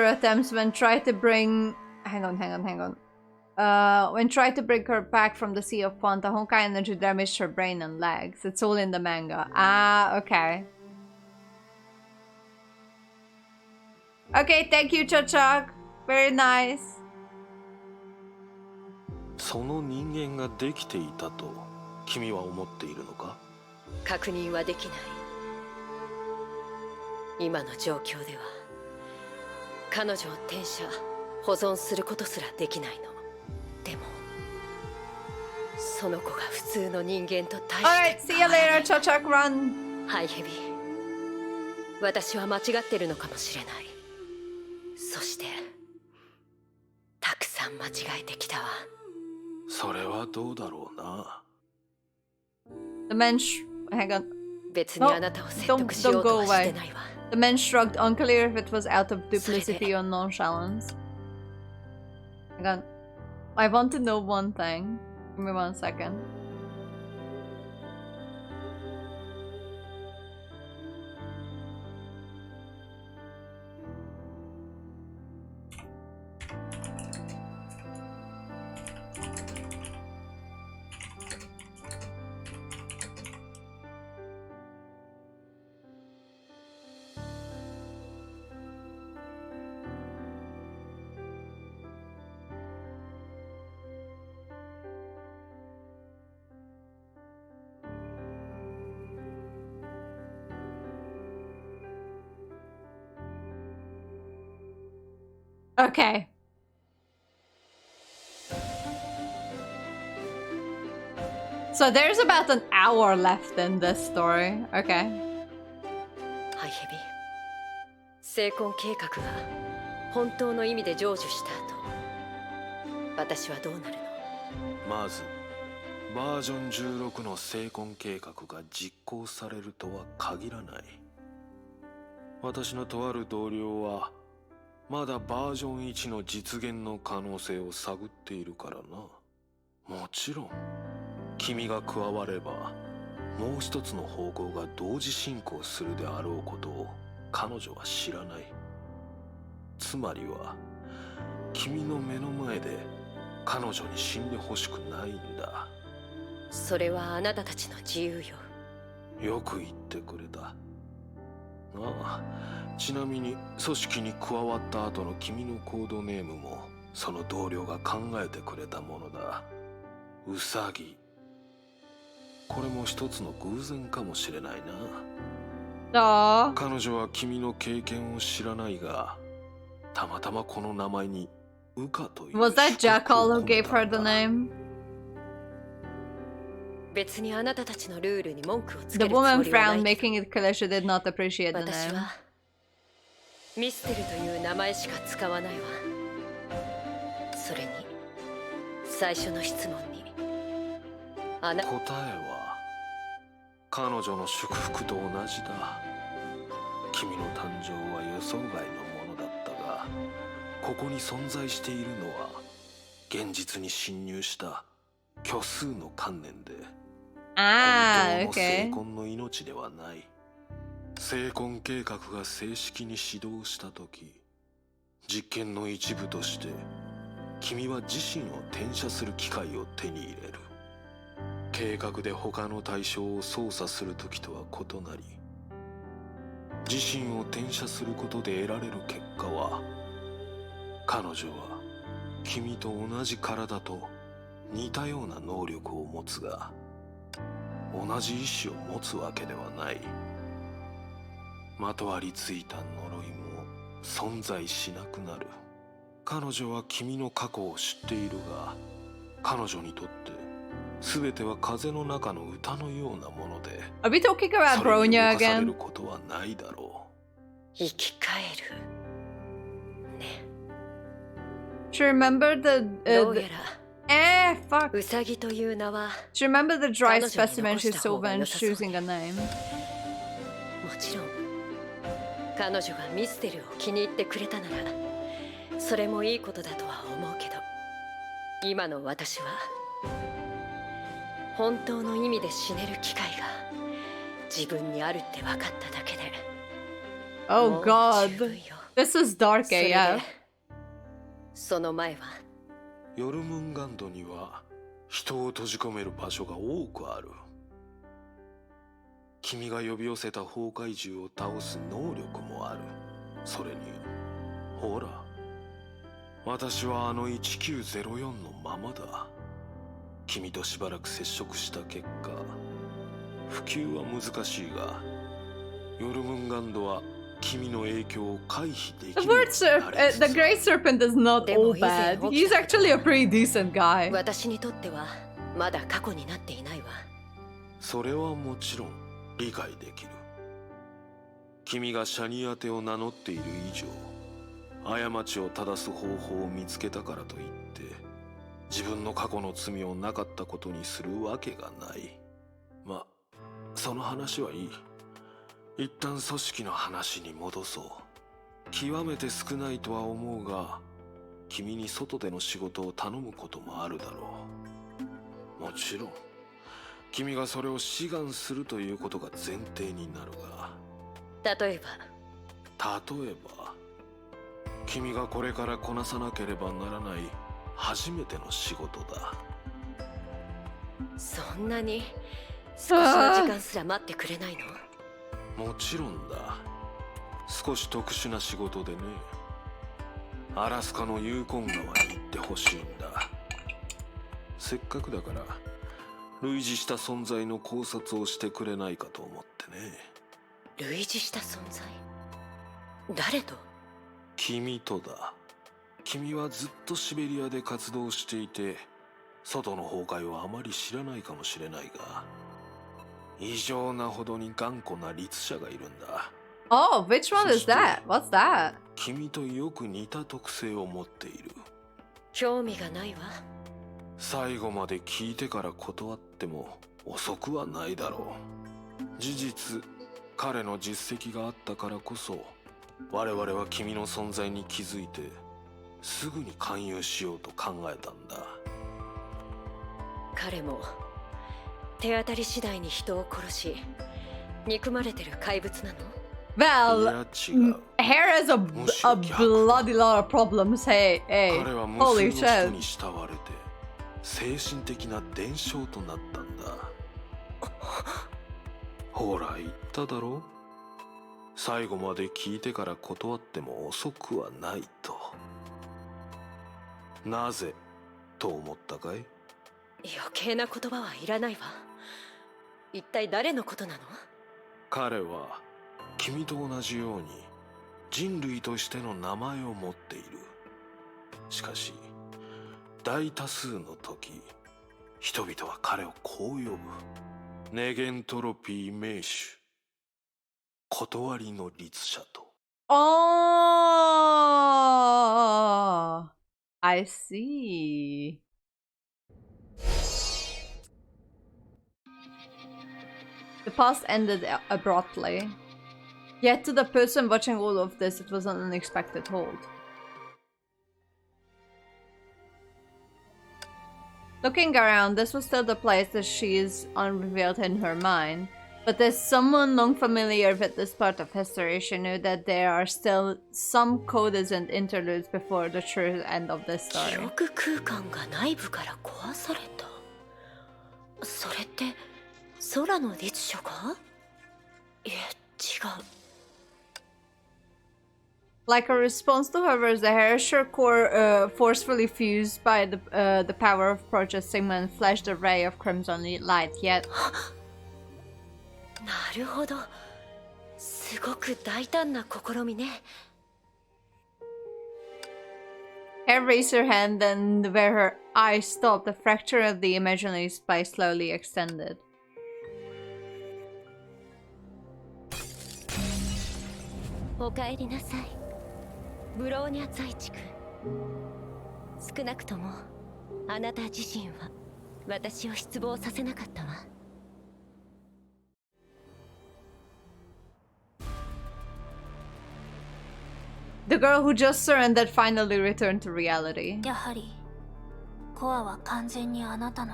attempts when tried to bring... Hang on. When tried to bring her back from the Sea of Quanta, Honkai energy damaged her brain and legs. It's all in the manga. Ah, okay. Okay, thank you, Chuck. Very nice. その人間ができていたと君は思っているのか？確認はできない。今の状況では彼女を転写保存することすらできないの。でもその子が普通の人間と大して Alright, see you later, Chuck. Run. ハイヘビ、私は間違ってるのかもしれない。そしてたくさん間違えてきたわ。それはどうだろうな。 The man hang on. 別にあなたを説得しようとはしてないわ。The man shrugged, unclear if it was out of duplicity or nonchalance. Hang on. I want to know one thing. Give me 1 second. Okay. So there's about an hour left in this story. Okay. ハイヘビ、成婚計画が本当の意味で成就した後、私はどうなるの？まずバージョン16の成婚計画が実行されるとは限らない。私のとある同僚はまだバージョン1の実現の可能性を探っているからな。もちろん君が加わればもう一つの方向が同時進行するであろうことを彼女は知らない。つまりは君の目の前で彼女に死んでほしくないんだ。それはあなたたちの自由よ。よく言ってくれた。ああ、ちなみに組織に加わった後の君のコードネームもその同僚が考えてくれたものだ。ウサギ。これも一つの偶然かもしれないな。彼女は君の経験を知らないが、たまたまこの名前にウカという。Was that Jackal who gave her the name? 別にあなたたちのルールに文句をつ The けるつも woman りはな frowned, いけ making it clear she did not appreciate ど、 the 私 name. はミステルという名前しか使わないわ。それに最初の質問に答えは彼女の祝福と同じだ。君の誕生は予想外のものだったが、ここに存在しているのは現実に侵入した虚数の観念で、本当の成 Okay. 婚の命ではない。成婚計画が正式に始動した時、実験の一部として君は自身を転写する機会を手に入れる。計画で他の対象を操作する時とは異なり、自身を転写することで得られる結果は、彼女は君と同じ体と似たような能力を持つが、同じ意志を持つわけではない。まとわりついた呪いも存在しなくなる。彼女は君の過去を知っているが、彼女にとって全ては風の中の歌のようなもので、 Are we talking about それに Bronya 動かされる again? ことはないだろ生き返るね。 Do you remember the どうやら fuck. ウサギという名は Do you remember the dry 彼女に specimen 残し she た saw 方が when 良さそうね。 choosing a name? もちろん彼女がミステルを気に入ってくれたならそれもいいことだとは思うけど、今の私は本当の意味で死ねる機会が自分にあるって分かっただけで Oh もう god. 十分よ。 This is dark それで AF. その前はう。ヨルムンガンドには人を閉じ込める場所が多くある。君が呼び寄せた崩壊獣を倒す能力もある。それにほら、私はあの1904のままだ。君としばらく接触した結果、普及は難しいが、ヨルムンガンドは君の影響を回避でき The るよ word うになりつつあ the る。 Great Serpent is not all でも以前 bad. 起き He's た actually a pretty decent guy. 私にとってはまだ過去になっていないわ。それはもちろん理解できる。君がシャニアテを名乗っている以上、過ちを正す方法を見つけたからといって自分の過去の罪をなかったことにするわけがない。ま、その話はいい。一旦組織の話に戻そう。極めて少ないとは思うが、君に外での仕事を頼むこともあるだろう。もちろん君がそれを志願するということが前提になるが、例えば君がこれからこなさなければならない初めての仕事だ。そんなに少しの時間すら待ってくれないの？もちろんだ。少し特殊な仕事でね。アラスカのユーコン川に行ってほしいんだ。せっかくだから類似した存在の考察をしてくれないかと思ってね。類似した存在？誰と？君とだ。君はずっとシベリアで活動していて、外の崩壊をあまり知らないかもしれないが、異常なほどに頑固な律者がいるんだ。Oh, which one is that? What's that? 君とよく似た特性を持っている。興味がないわ。最後まで聞いてから断っても遅くはないだろう。事実、彼の実績があったからこそ、我々は君の存在に気づいて、すぐに勧誘しようと考えたんだ。彼も手当たり次第に人を殺し、憎まれてる怪物なの？ Well, Hare has a bloody lot of problems. Hey, 彼は holy 無数の人 shit. に慕われて精神的な伝承となったんだ。ほら言っただろう。最後まで聞いてから断っても遅くはないと。なぜと思ったかい？余計な言葉はいらないわ。一体誰のことなの？彼は君と同じように人類としての名前を持っている。しかし大多数の時、人々は彼をこう呼ぶ。ネゲントロピー名手、断りの律者と。Oh, I see. The past ended abruptly. Yet to the person watching all of this, it was an unexpected hold. Looking around, this was still the place that she is unrevealed in her mind. But as someone long familiar with this part of history, she knew that there are still some codas and interludes before the true end of this 記 story. 憶空間が内部から壊された。それって空の律書が？いえ、違う。Like a response to her words, the Hare core forcefully fused by the power of Project Sigma and flashed a ray of crimson light. Yet, なるほど。すごく大胆な試みね。Hare raised her hand, and where her eyes stopped, the fracture of the imaginary spice slowly extended. おかえりなさい、ブローニャ在地区。少なくともあなた自身は私を失望させなかったわ。The girl who just surrendered finally returned to reality. やはりコアは完全にあなたの、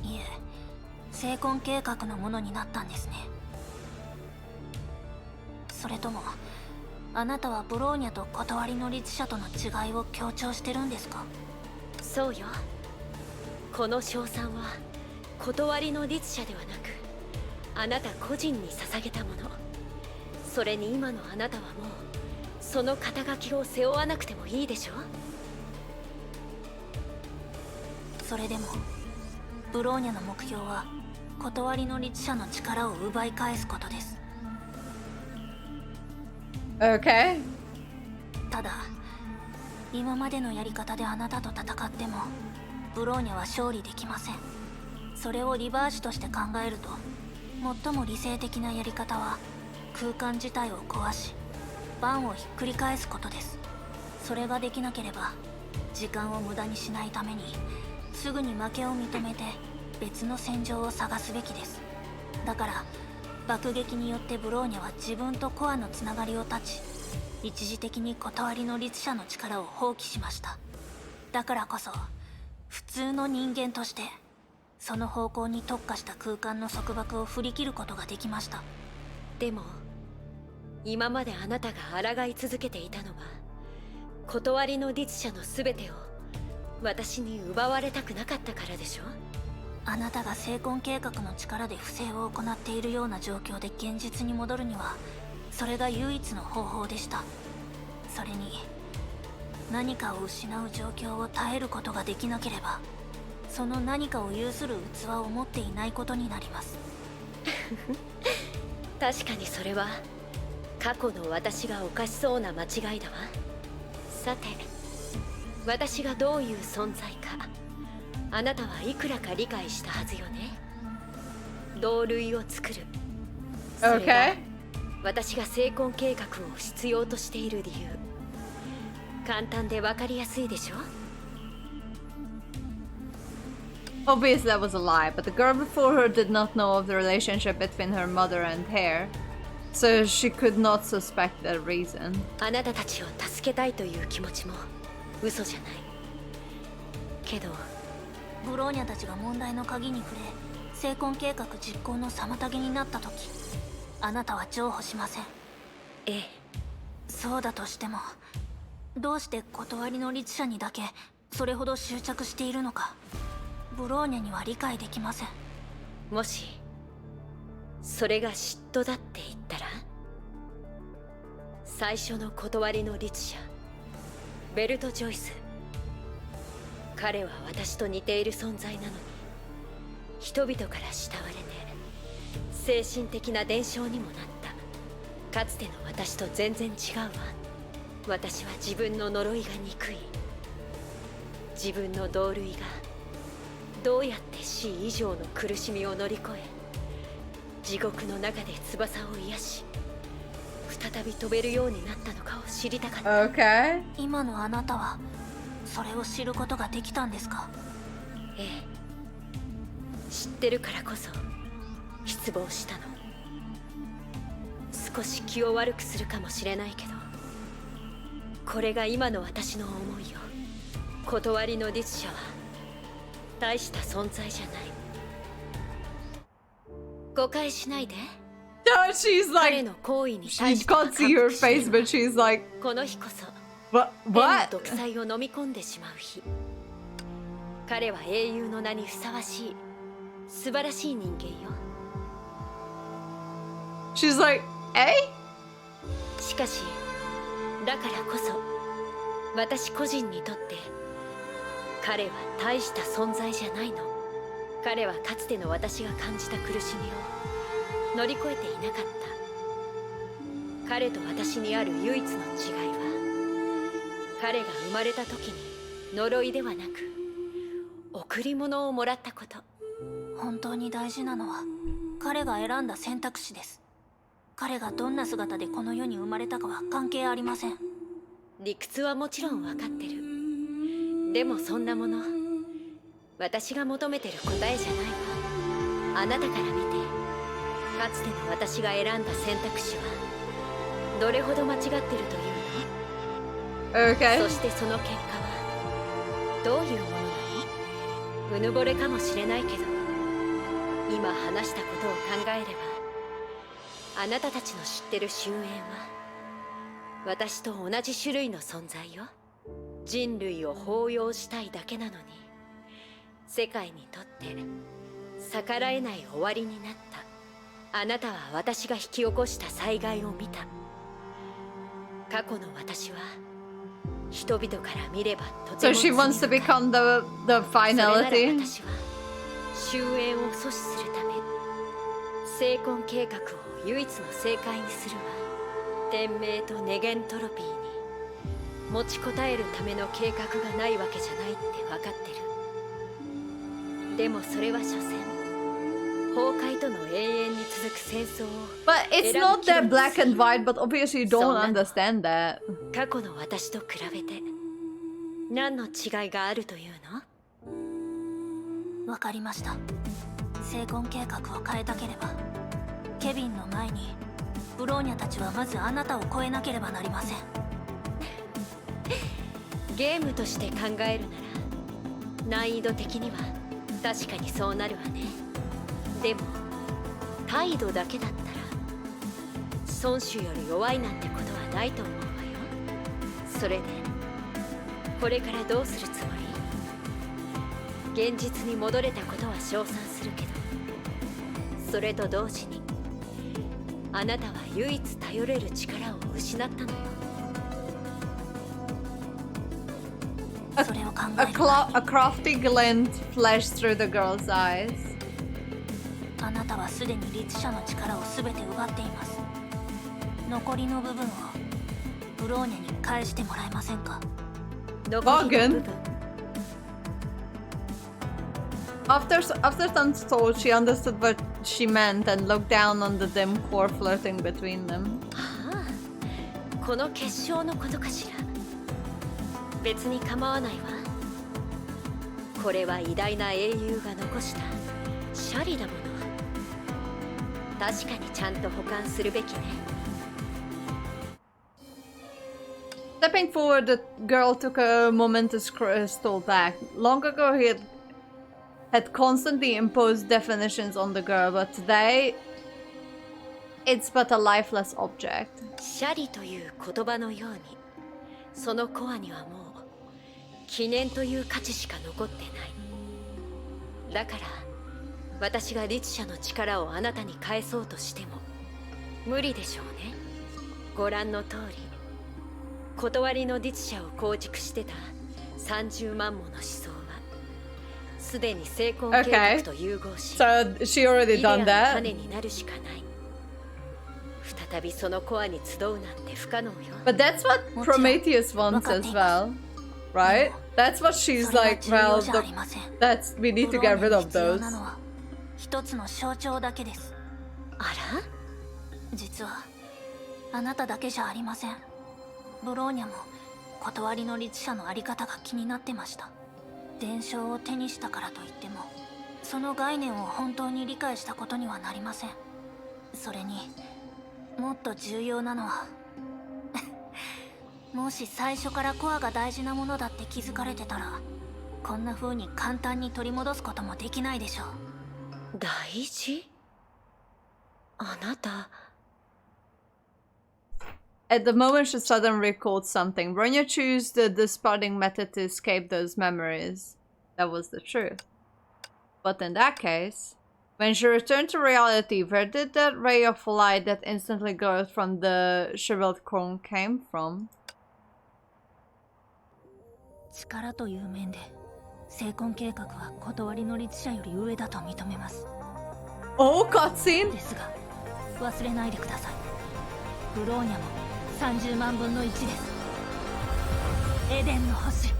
いえ、成婚計画のものになったんですね。それともあなたはブローニャと断りの律者との違いを強調してるんですか？そうよ。この称賛は断りの律者ではなく、あなた個人に捧げたもの。それに今のあなたはもうその肩書きを背負わなくてもいいでしょ。それでもブローニャの目標は断りの律者の力を奪い返すことです。 Okay. ただ今までのやり方であなたと戦ってもブローニャは勝利できません。それをリバーシとして考えると、最も理性的なやり方は空間自体を壊しバンをひっくり返すことです。それができなければ時間を無駄にしないためにすぐに負けを認めて別の戦場を探すべきです。だから爆撃によってブローニャは自分とコアのつながりを断ち、一時的に断りの律者の力を放棄しました。だからこそ普通の人間としてその方向に特化した空間の束縛を振り切ることができました。でも今まであなたが抗い続けていたのは、断りの律者の全てを私に奪われたくなかったからでしょ。あなたが成婚計画の力で不正を行っているような状況で現実に戻るには、それが唯一の方法でした。それに何かを失う状況を耐えることができなければ、その何かを有する器を持っていないことになります。確かにそれは過去の私が犯しそうな間違いだわ。さて、私がどういう存在かあなたはいくらか理解したはずよね。同類を作る、それが Okay. 私が成婚計画を必要としている理由。簡単で分かりやすいでしょ。 Obviously that was a lie, but the girl before her did not know of the relationship between her mother and Hare, so she could not suspect the reason. あなたたちを助けたいという気持ちも嘘じゃないけど、ブローニャたちが問題の鍵に触れ成婚計画実行の妨げになった時、あなたは譲歩しません。ええ、そうだとしてもどうして断りの律者にだけそれほど執着しているのかブローニャには理解できません。もしそれが嫉妬だって言ったら、最初の断りの律者ベルト・ジョイス、彼は私と似ている存在なのに人々から慕われて精神的な伝承にもなった。かつての私と全然違うわ。私は自分の呪いが憎い。自分の同類がどうやって死以上の苦しみを乗り越え地獄の中で翼を癒し再び飛べるようになったのかを知りたかった。 Okay. 今のあなたはそれを知ることができたんですか？ええ、知ってるからこそ失望したの。少し気を悪くするかもしれないけど、これが今の私の思いよ。断りの律者は大した存在じゃない。誤解しないで。 No, she's 彼 like, の行為に you 対しては can't see her 感服して face, る but わ。 she's like, この日こそ what? 天の What? 独裁を飲み込んでしまう日。彼は英雄の名にふさわしい素晴らしい人間よ。 She's like, eh? しかしだからこそ私個人にとって彼は大した存在じゃないの。彼はかつての私が感じた苦しみを乗り越えていなかった。彼と私にある唯一の違いは、彼が生まれた時に呪いではなく贈り物をもらったこと。本当に大事なのは彼が選んだ選択肢です。彼がどんな姿でこの世に生まれたかは関係ありません。理屈はもちろん分かってる。でもそんなもの私が求めてる答えじゃないわ。あなたから見てかつての私が選んだ選択肢はどれほど間違ってるというの？ Okay. そしてその結果はどういうものなの？うぬぼれかもしれないけど、今話したことを考えればあなたたちの知ってる終焉は私と同じ種類の存在よ。人類を抱擁したいだけなのに世界にとって逆らえない終わりになった。あなたは私が引き起こした災害を見た。過去の私は人々から見ればとて So も she wants to 罪深い。 become the それなら finality. 私は終焉を阻止するため成婚計画を唯一の正解にするわ。天命とネゲントロピーに持ちこたえるための計画がないわけじゃないって分かってる。でもそれは所詮崩壊との永遠に続く戦争を But it's not that black and white, but obviously you don't understand that. 過去の私と比べて何の違いがあるというの？わかりました。成婚計画を変えたければケビンの前にブローニャたちはまずあなたを超えなければなりません。ゲームとして考えるなら難易度的には確かにそうなるわね。でも態度だけだったら孫子より弱いなんてことはないと思うわよ。それでこれからどうするつもり？現実に戻れたことは称賛するけど、それと同時にあなたは唯一頼れる力を失ったのよ。 それを考 A, える前に a crafty glint flashed through the girl's eyes. あなたはすでに律者の力を全て奪っています。残りの部分をブローニャに返してもらえませんか？ Bargain. After some thought, she understood what she meant and looked down on the dim core floating between them. この結晶のことかしら。別に構わないわ。これは偉大な英雄が残したシャリだもの。確かにちゃんと保管するべきね。Stepping forward, the girl took a momentous crystal back. Long ago, he had constantly imposed definitions on the girl, but today, it's but a lifeless object. シャリという言葉のように、そのコアにはもう記念という価値しか残ってない。だから私が律者の力をあなたに返そうとしても無理でしょうね。ご覧の通り、断りの律者を構築してた30万もの思想はすでに成婚計画と融合し、So she already イデア done の that. 種になるしかない。再びそのコアに集うなんて不可能よ。 But that's what Prometheus wants as well, right? That's what she's like, well, that's, we need to get rid of those. 一つの象徴だけです。あら？実はあなただけじゃありません。ブローニャも断りの律者のあり方が気になってました。伝承を手にしたからといってもその概念を本当に理解したことにはなりません。それにもっと重要なのはもし最初からコアが大事なものだって気づかれてたらこんな風に簡単に取り戻すこともできないでしょう。大事？あなた。 At the moment, she suddenly recalled something. Bronya chose the disparting method to escape those memories. That was the truth. But in that case, when she returned to reality, where did that ray of light that instantly glowed from the shriveled crown came from? 力という面で成婚計画は断りの律者より上だと認めます。 Oh, cutscene! ですが忘れないでください。ブローニャも30万分の1です。エデンの星。素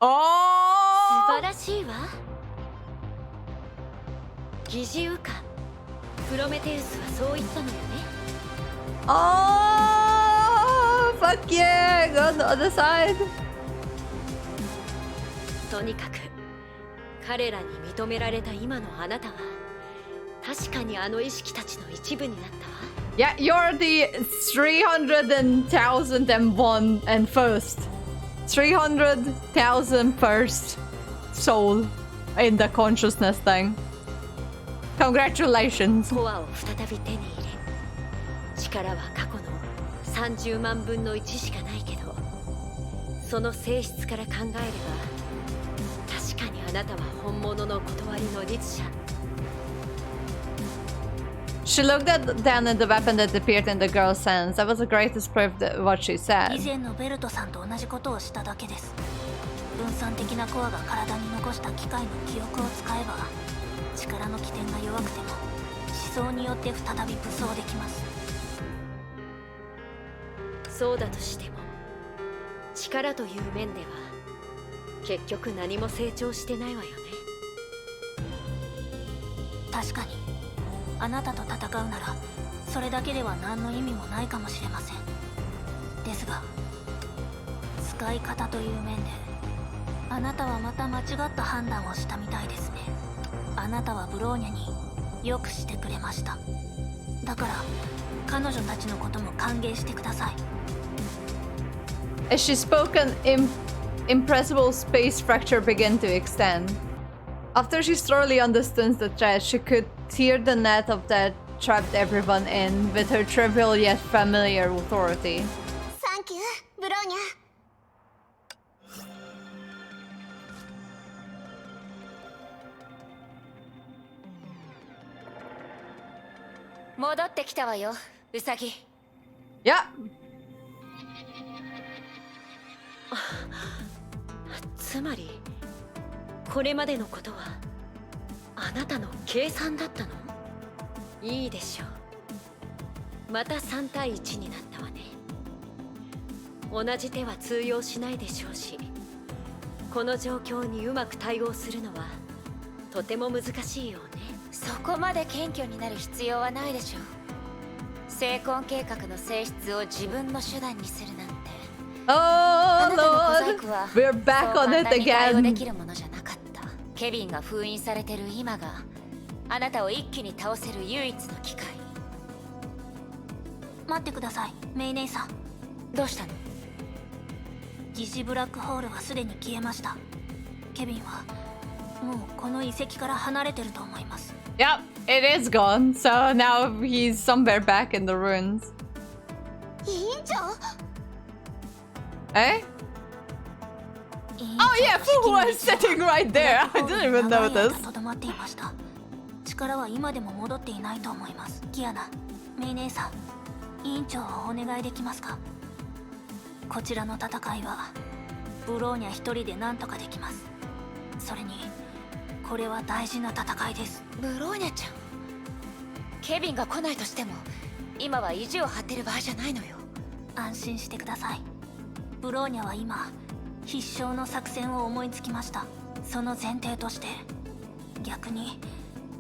Oh! 晴らしいわ。疑似羽化。プロメテウスはそう言ったのよね。Oh! Fuck yeah! Go on the other side! とにかく彼らに認められた今のあなたは確かにあの意識たちの一部になったわ。 Yeah, you're the 300,001 and first. 300,000 first soul in the consciousness thing. Congratulations. コアを再び手に入れ、力は過去の30万分の1しかないけど、その性質から考えれば確かにあなたは本物の断りの律者。 She looked down at the weapon that appeared in the girl's hands. That was the greatest proof of what she 以 said. 前のベルトさんと同じことをしただけです。分散的なコアが体に残した機械の記憶を使えば力の起点が弱くても思想によって再び武装できます。そうだとしても力という面では結局何も成長してないわよね。確かにあなたと戦うならそれだけでは何の意味もないかもしれません。ですが使い方という面であなたはまた間違った判断をしたみたいですね。あなたはブローニャによくしてくれました。だから彼女たちのことも歓迎してください。 As she spoke, an impressible space fracture began to extend. After she thoroughly understood the threat, she could tear the net of that trapped everyone in with her trivial yet familiar authority. サンキュー、ブローニャ。戻ってきたわよ、ウサギ。 Yeah. つまりこれまでのことはあなたの計算だったの？いいでしょう。また3対1になったわね。同じ手は通用しないでしょうし、この状況にうまく対応するのはとても難しいようね。そこまで謙虚になる必要はないでしょう。成婚計画の性質を自分の手段にするなんて。あ Oh なたの小細 lord, 工は we're back そう on 簡 it 単に対応でき again. るものじゃなかった。ケビンが封印されてる今があなたを一気に倒せる唯一の機会。待ってください、メイ姉さん。どうしたの？疑似ブラックホールはすでに消えました。ケビンはもうこの遺跡から離れてると思います。 Yep, it is gone. So now he's somewhere back in the ruins. 委員長 Eh? Oh yeah, Fu was sitting right there. I didn't even notice. とどまっていました。力は今でも戻っていないと思います。キアナ、メイ姉さん、委員長をお願いできますか？こちらの戦いはブローニャ一人で何とかできます。それにこれは大事な戦いです。ブローニャちゃん、ケビンが来ないとしても今は意地を張ってる場合じゃないのよ。安心してください。ブローニャは今必勝の作戦を思いつきました。その前提として逆に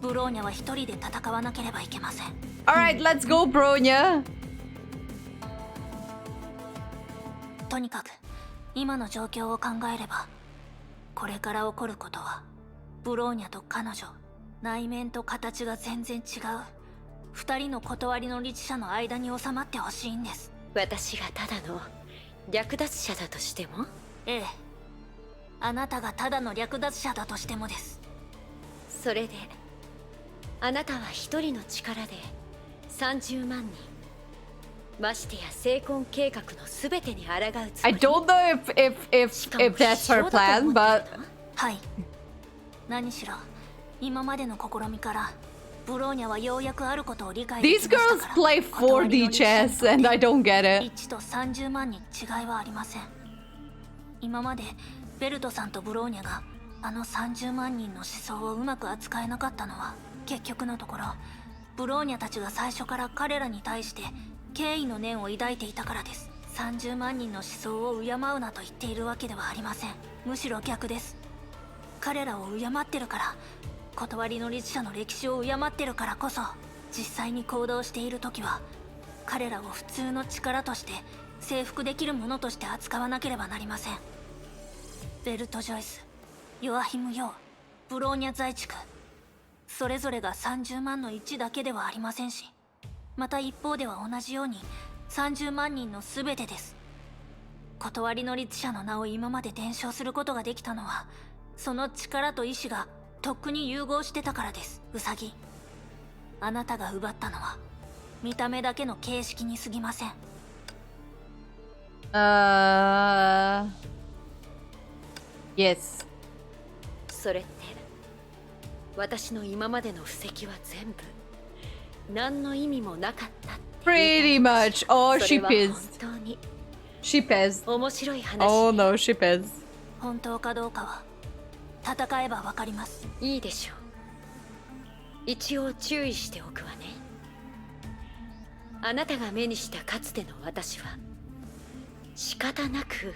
ブローニャは一人で戦わなければいけません。 Alright, let's go, Bronya. とにかく今の状況を考えればこれから起こることはブローニャと彼女、内面と形が全然違う二人の断りの律者の間に収まってほしいんです。私がただの略奪者だとしても？ええ、あなたがただの略奪者だとしてもです。それであなたは一人の力で30万人、ましてや成婚計画の全てに抗うつも I り？ don't know if that's her plan, but はい。何しろ今までの試みからブローニャはようやくあることを理解でき these ました girls から。 play 4D chess and I don't get it. 1と30万に違いはありません。今までベルトさんとブローニャがあの30万人の思想をうまく扱えなかったのは結局のところブローニャたちが最初から彼らに対して敬意の念を抱いていたからです。30万人の思想を敬うなと言っているわけではありません。むしろ逆です。彼らを敬ってるから、断りの律者の歴史を敬ってるからこそ実際に行動している時は彼らを普通の力として征服できるものとして扱わなければなりません。ベルト・ジョイス、ヨアヒム・ヨウ、ブローニャ在地区、それぞれが30万の1だけではありませんし、また一方では同じように30万人の全てです。断りの律者の名を今まで伝承することができたのはその力と意志がとっくに融合してたからです。ウサギ、あなたが奪ったのは見た目だけの形式に過ぎません。Yes. それって私の今までの布石は全部何の意味もなかったって Pretty much. Oh, そ she れは本 pissed. 当に She pissed. 面白い話。 Oh no, she pissed. 本当かどうかは戦えばわかります。いいでしょう。一応注意しておくわね。あなたが目にしたかつての私は仕方なく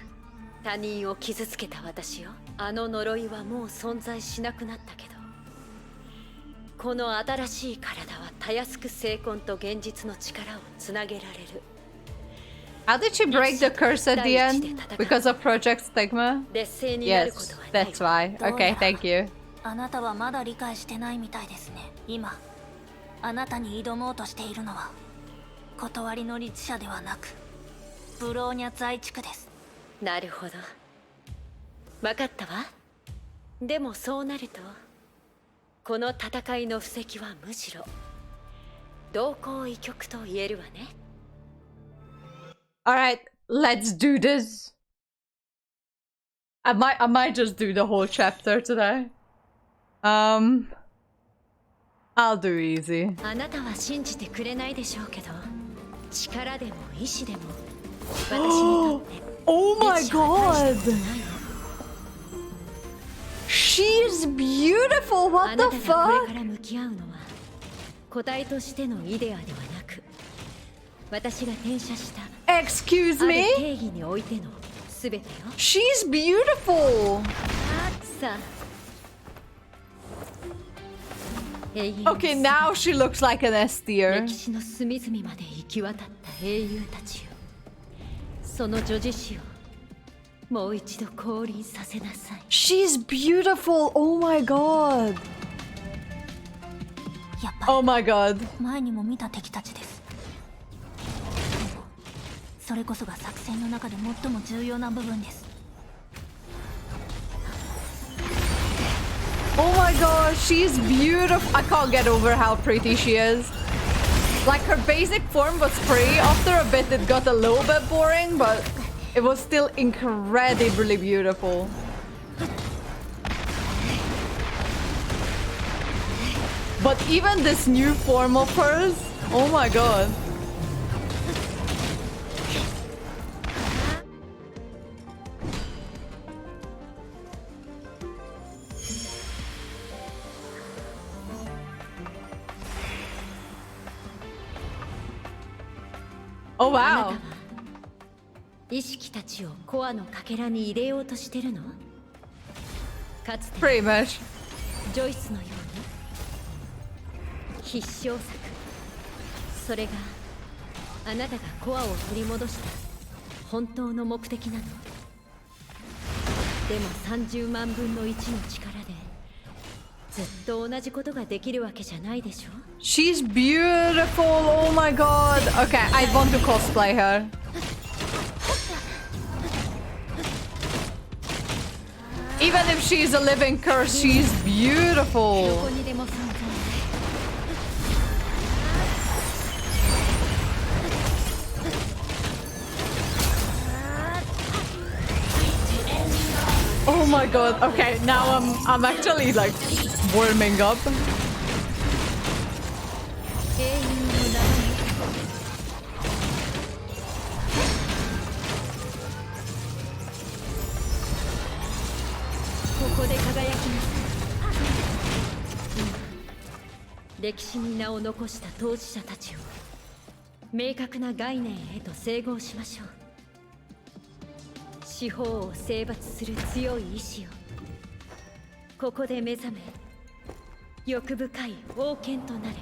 他人を傷つけた私よ。あの呪いはもう存在しなくなったけど、この新しい体はたやすく精魂と現実の力をつなげられる。 How did she break the curse at the end? Because of Project Stigma? 劣勢になるこ Yes, とはない。 that's why. Okay, thank you. あなたはまだ理解してないみたいですね。今あなたに挑もうとしているのは断りの律者ではなくブローニャ在地区です。なるほど、分かったわ。でもそうなるとこの戦いの布石はむしろ同行異曲と言えるわね。 Alright, let's do this. I might just do the whole chapter today. I'll do easy. あなたは信じてくれないでしょうけど、力でも意志でも私にとって Oh my 律者は大したこと god! ないの。 She's beautiful! あ What な the たがこれか fuck? ら向き合うのは個体としてのイデアではなく私が転写した Excuse ある me? 定義においての全てよ。 She's beautiful. さあ、永遠に Okay, now she looks like an S tier. 歴史の隅々まで行き渡った英雄たちよ。その女子誌をもう一度降臨させなさい。 She's beautiful. Oh my god. やっぱ Oh my god. り前にも見た敵たちです。でもそれこそが作戦の中で最も重要な部分です。 Oh my god, she's beautiful. I can't get over how pretty she is. Like her basic form was pretty. After a bit it got a little bit boring, but it was still incredibly beautiful. But even this new form of hers, oh my god. Oh あなた wow. は意識たちをコアのかけらに入れようとしてるの？かつて Pretty much. ジョイスのように必勝策。それがあなたがコアを取り戻した本当の目的なの。でも30万分の1の力でずっと同じことができるわけじゃないでしょ。 She's beautiful. Oh my god. Okay, I want to cosplay her. Even if she's a living curse, she's ど beautiful. こにでも存在。 Oh my god. Okay, now I'm actually like warming up. 英雄の名にここで輝きます。今歴史に名を残した当事者たちを明確な概念へと整合しましょう。四方を征伐する強い意志をここで目覚め、欲深い王権となれ。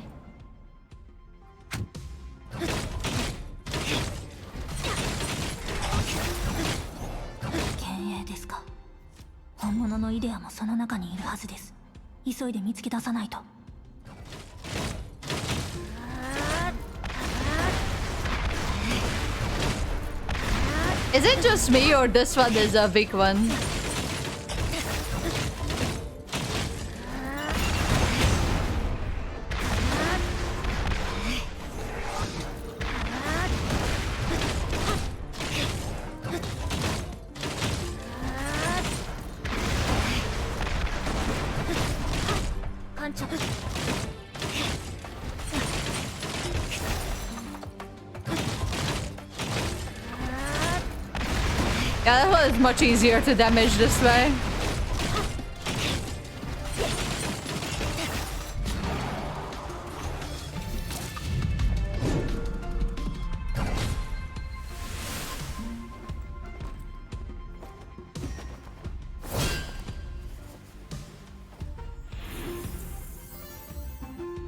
幻影ですか。本物のイデアもその中にいるはずです。急いで見つけ出さないと。 Is it just me or this one is a big one? Yeah, that one is much easier to damage this way.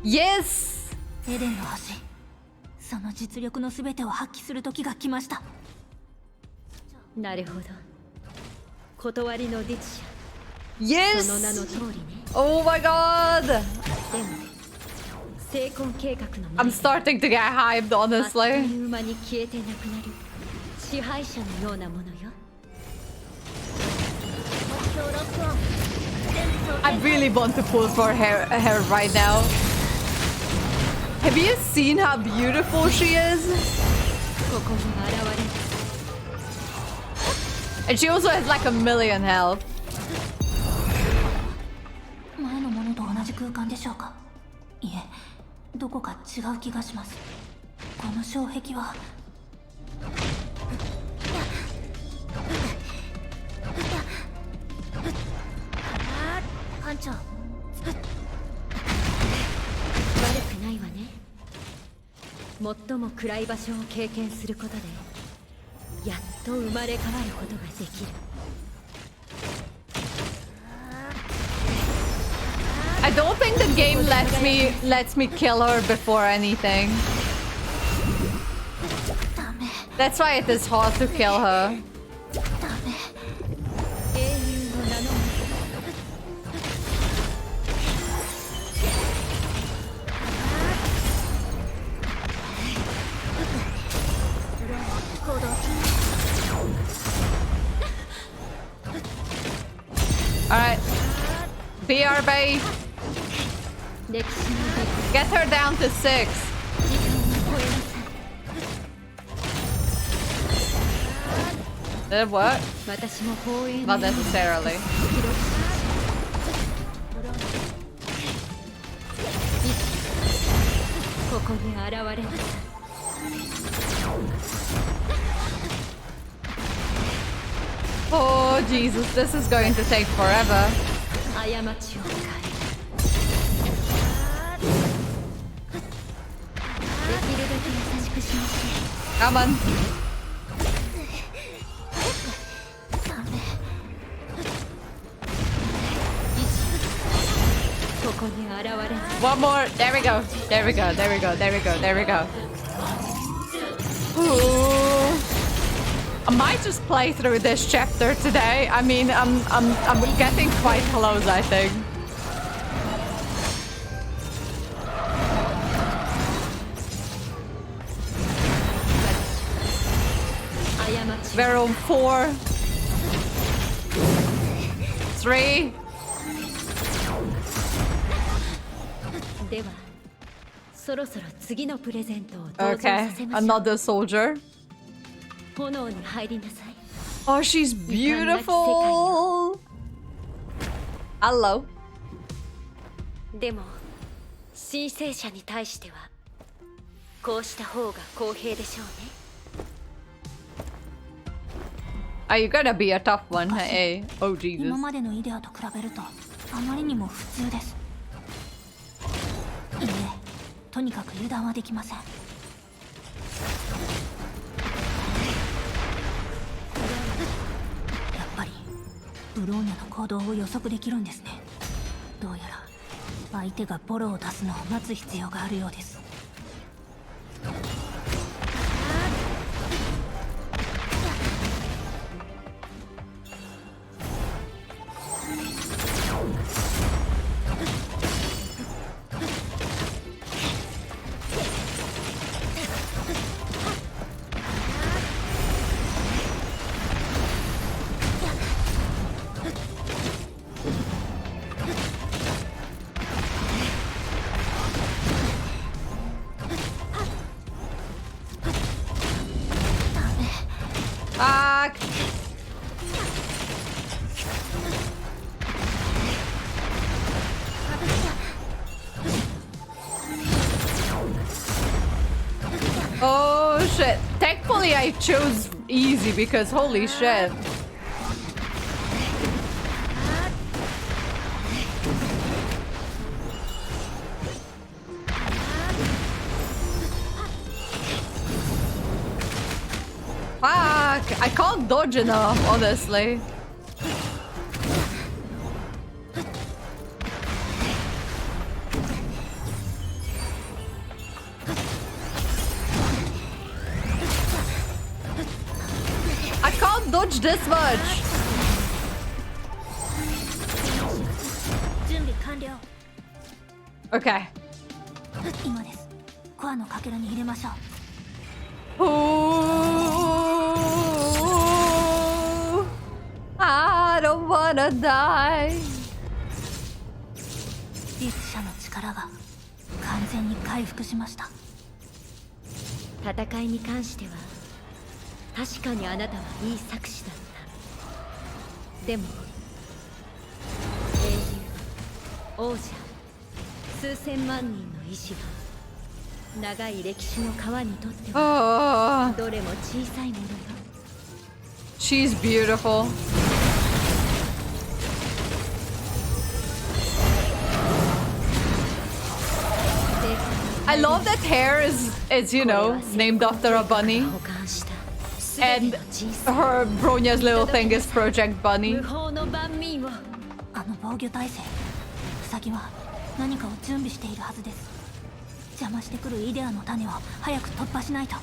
Yes! エデンの星、その実力の全てを発揮する時が来ました。なるほど。断りのディツ社、 Yes! その名の通りね。 Oh my god! でも成婚計画の I'm starting to get hyped, あっと honestly. いう間に消えてなくなる支配者のようなものよ。 I really want to pull for her right now. Have you seen how beautiful she is? ここに現れる。 And she also has like a million health. 前のものと同じ空間でしょうか。いえ、どこか違う気がします。この障壁は。班長。悪くないわね。最も暗い場所を経験することでやっと生まれ変わることができる。 I don't think the game lets me kill her before anything. That's why it is hard to kill her. 英雄の名の Alright. BRB. 歴史の Get her down to 6. 時間を超えなさい。 Did it work? 私も放映 Not necessarily. ここに現れなさい。 Oh Jesus, this is going to take forever. 過ちを変えできるだけ優しくしましょ Come on. う。ここに現れなさい。 One more. There we go. There we go. There we go. There we go. There we go. Ooh. I might just play through this chapter today. I mean, I'm getting quite close, I think. We're on 4, 3. ではそろそろ次のプレゼントを登場 Okay, させましょう。 another soldier. 炎に入りなさい。 Oh, she's beautiful. Hello. でも申請者に対してはこうした方が公平でしょうね。 Are you gonna be a tough one? Hey. Oh, Jesus. 今までのイデアと比べるとあまりにも普通です。いいえ、とにかく油断はできません。やっぱりブローニャの行動を予測できるんですね。どうやら相手がボロを出すのを待つ必要があるようです。 Fuck. Oh shit. Thankfully I chose easy because holy shit. Fuck. I can't dodge enough, honestly. I can't dodge this much. 準備完了。 Okay. 今です。コアのかけらに入れましょう。 Ooh, I don't wanna die. 律者の力が完全に回復しました。戦いに関しては確かにあなたはいい作詞だった。でも英雄王者数千万人の意志は長い歴史の川にとっては Oh, どれも小さいものよ。 she's beautiful. I love that Hare is you know, named after a bunny. 保管した And her Bronya's little thing is Project Bunny. 無法の万民をあの防御体制、ウサギは何かを準備しているはずです。邪魔してくるイデアの種を早く突破しないと。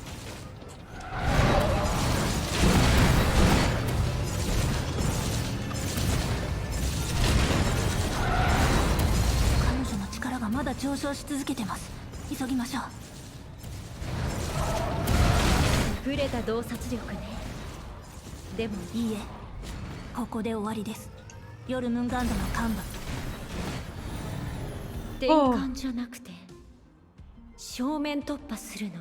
彼女の力がまだ上昇し続けてます。急ぎましょう。優れた洞察力ね。でもいいえ、ここで終わりです。ヨルムンガンドの幹部。転換じゃなくて正面突破するの？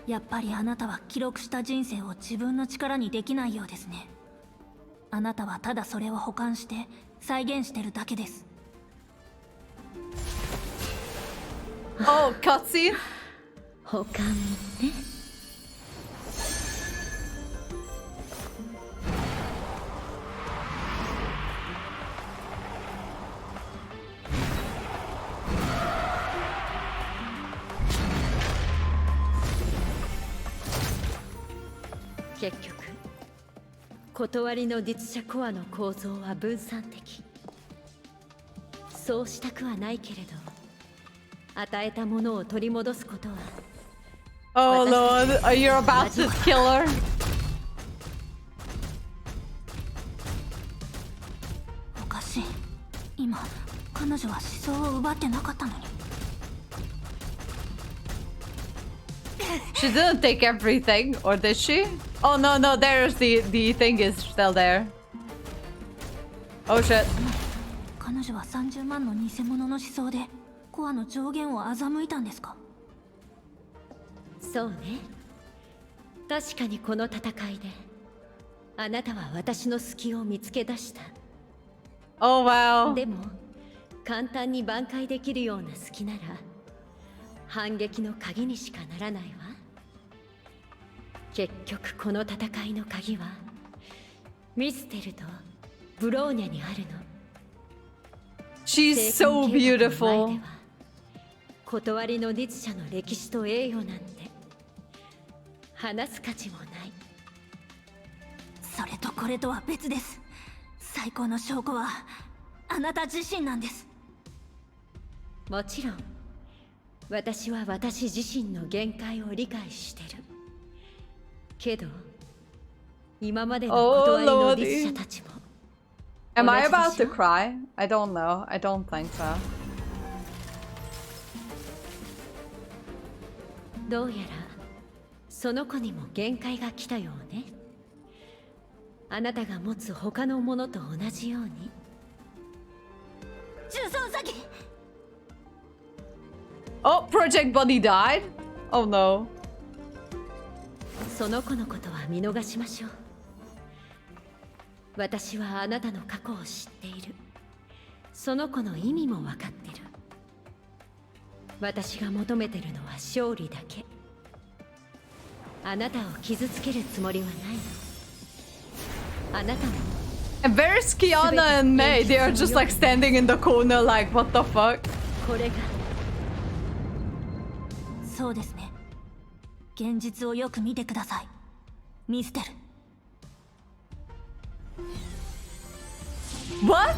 やっぱりあなたは記録した人生を自分の力にできないようですね。あなたはただそれを保管して再現してるだけです。Oh, cutscene? 保管ね。結局断りの実写コアの構造は分散的。そうしたくはないけれど与えたものを取り戻すことは Oh lord, you're about to kill her. おかしい。今彼女は思想を奪ってなかったのに。She didn't take everything, or did she? Oh no, no, there's the thing is still there. Oh shit. 彼女は30万の偽物の思想でコアの上限を欺いたんですか？そうね。確かにこの戦いであなたは私の隙を見つけ出した。 Oh wow. でも簡単に挽回できるような隙なら反撃の鍵にしかならないわ。結局この戦いの鍵はミステルとブローニャにあるの。 She's so beautiful. 断りの律者の歴史と栄誉なんて話す価値もない。それとこれとは別です。最高の証拠はあなた自身なんです。もちろん私は私自身の限界を理解してるけど、今までの断りの律者たちも Am I about to cry? I don't know. I don't think so. どうやらその子にも限界が来たようね。あなたが持つ他のものと同じように。重装詐欺。 Oh, Project Bunny died? Oh no. その子のことは見逃しましょう。私はあなたの過去を知っている。その子の意味も分かってる。私が求めてるのは勝利だけ。あなたを傷つけるつもりはないの。あなたも And where's Kiana and May? They are just like standing in the corner like, what the fuck? これがそうですね。現実をよく見てください。ミステル。 What?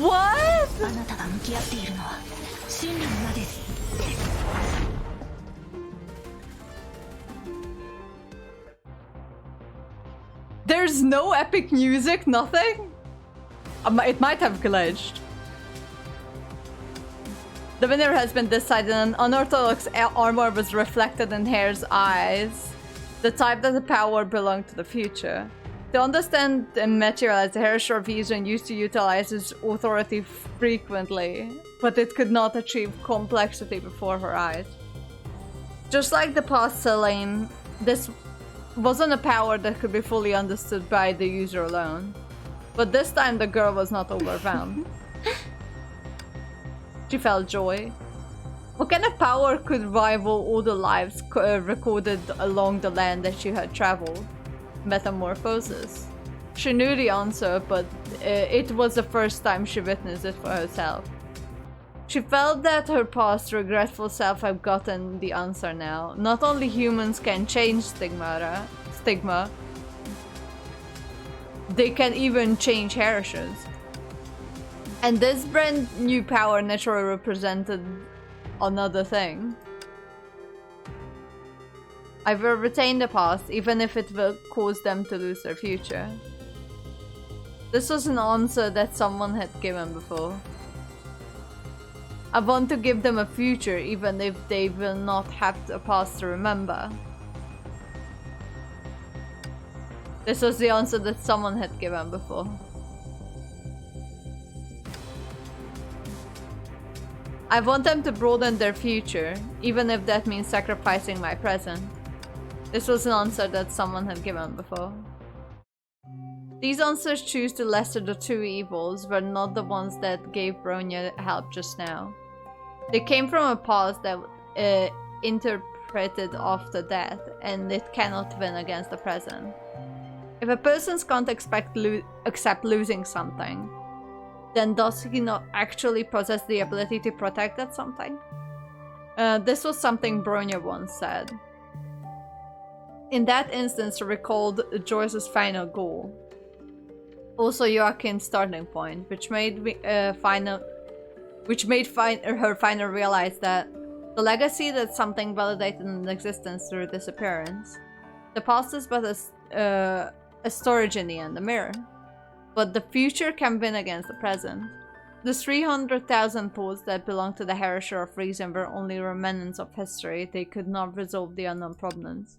What? あなたが向き合っているのは真理の名です。 There's no epic music, nothing? It might have glitched. The winner has been decided and an unorthodox armor was reflected in Hare's eyes. The type that the power belonged to the future. To understand and materialize, Hare's short vision used to utilize his authority frequently, but it could not achieve complexity before her eyes. Just like the past Selene, this wasn't a power that could be fully understood by the user alone. But this time the girl was not overwhelmed. She felt joy. What kind of power could rival all the lives recorded along the land that she had traveled? Metamorphosis. She knew the answer, but it was the first time she witnessed it for herself. She felt that her past regretful self had gotten the answer now. Not only humans can change stigma, they can even change heresies. And this brand new power naturally represented another thing. I will retain the past, even if it will cause them to lose their future. This was an answer that someone had given before. I want to give them a future, even if they will not have a past to remember. This was the answer that someone had given before. I want them to broaden their future, even if that means sacrificing my present. This was an answer that someone had given before. These answers choose the lesser of the two evils were not the ones that gave Bronya help just now. They came from a past that interpreted after death, and it cannot win against the present. If a person can't accept losing something, then does he not actually possess the ability to protect that something? This was something Bronya once said. In that instance, recalled Joyce's final goal. Also Joachim's starting point, which made her final realize that the legacy that something validated in existence through disappearance. The past is but a storage in the end, a mirror. But the future can win against the present. The 300,000 thoughts that belong to the Hare of Reason were only remnants of history. They could not resolve the unknown problems.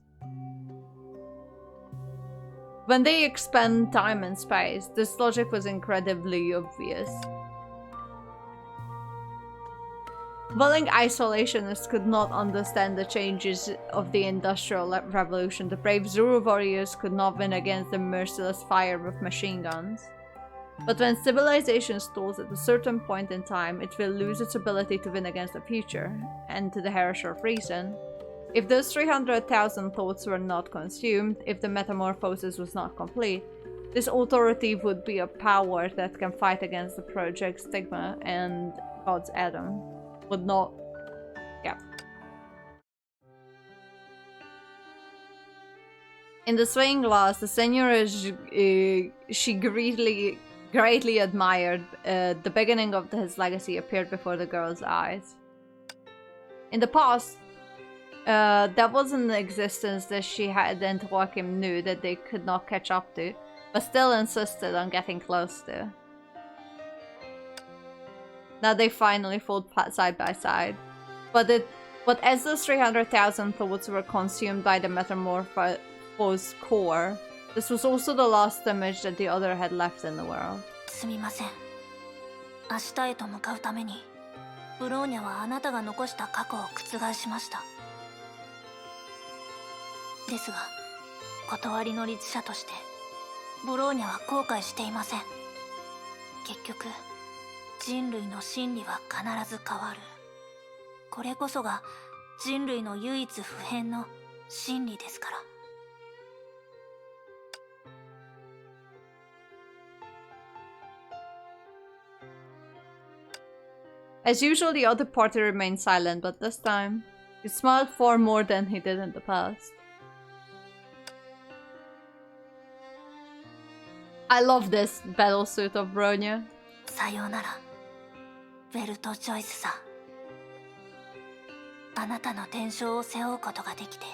When they expand time and space, this logic was incredibly obvious. Willing isolationists could not understand the changes of the Industrial Revolution. The brave Zuru warriors could not win against the merciless fire of machine guns. But when civilization stalls at a certain point in time, it will lose its ability to win against the future, and to the Hare of Reason. If those 300,000 thoughts were not consumed, if the metamorphosis was not complete, this authority would be a power that can fight against the Project Stigma and God's Adam. Would not... yeah. In the swaying glass, the Senora she greatly admired, the beginning of his legacy appeared before the girl's eyes. In the past, that was an existence that she had and Joachim knew that they could not catch up to, but still insisted on getting close to. Now they finally fought side by side. But as those 300,000 thoughts were consumed by the metamorphosed core, this was also the last image that the other had left in the world. すみません。明日へと向かうために、ブローニャはあなたが残した過去を覆しました。ですが、断りの律者として、ブローニャは後悔していません。結局、人類の真理は必ず変わる。これこそが人類の唯一不変の真理ですから。As usual, the other party remained silent, but this time, he smiled far more than he did in the past. I love this battlesuit of Bronya. さようなら、ベルト・ジョイスさん。あなたの伝承を背負うことができて、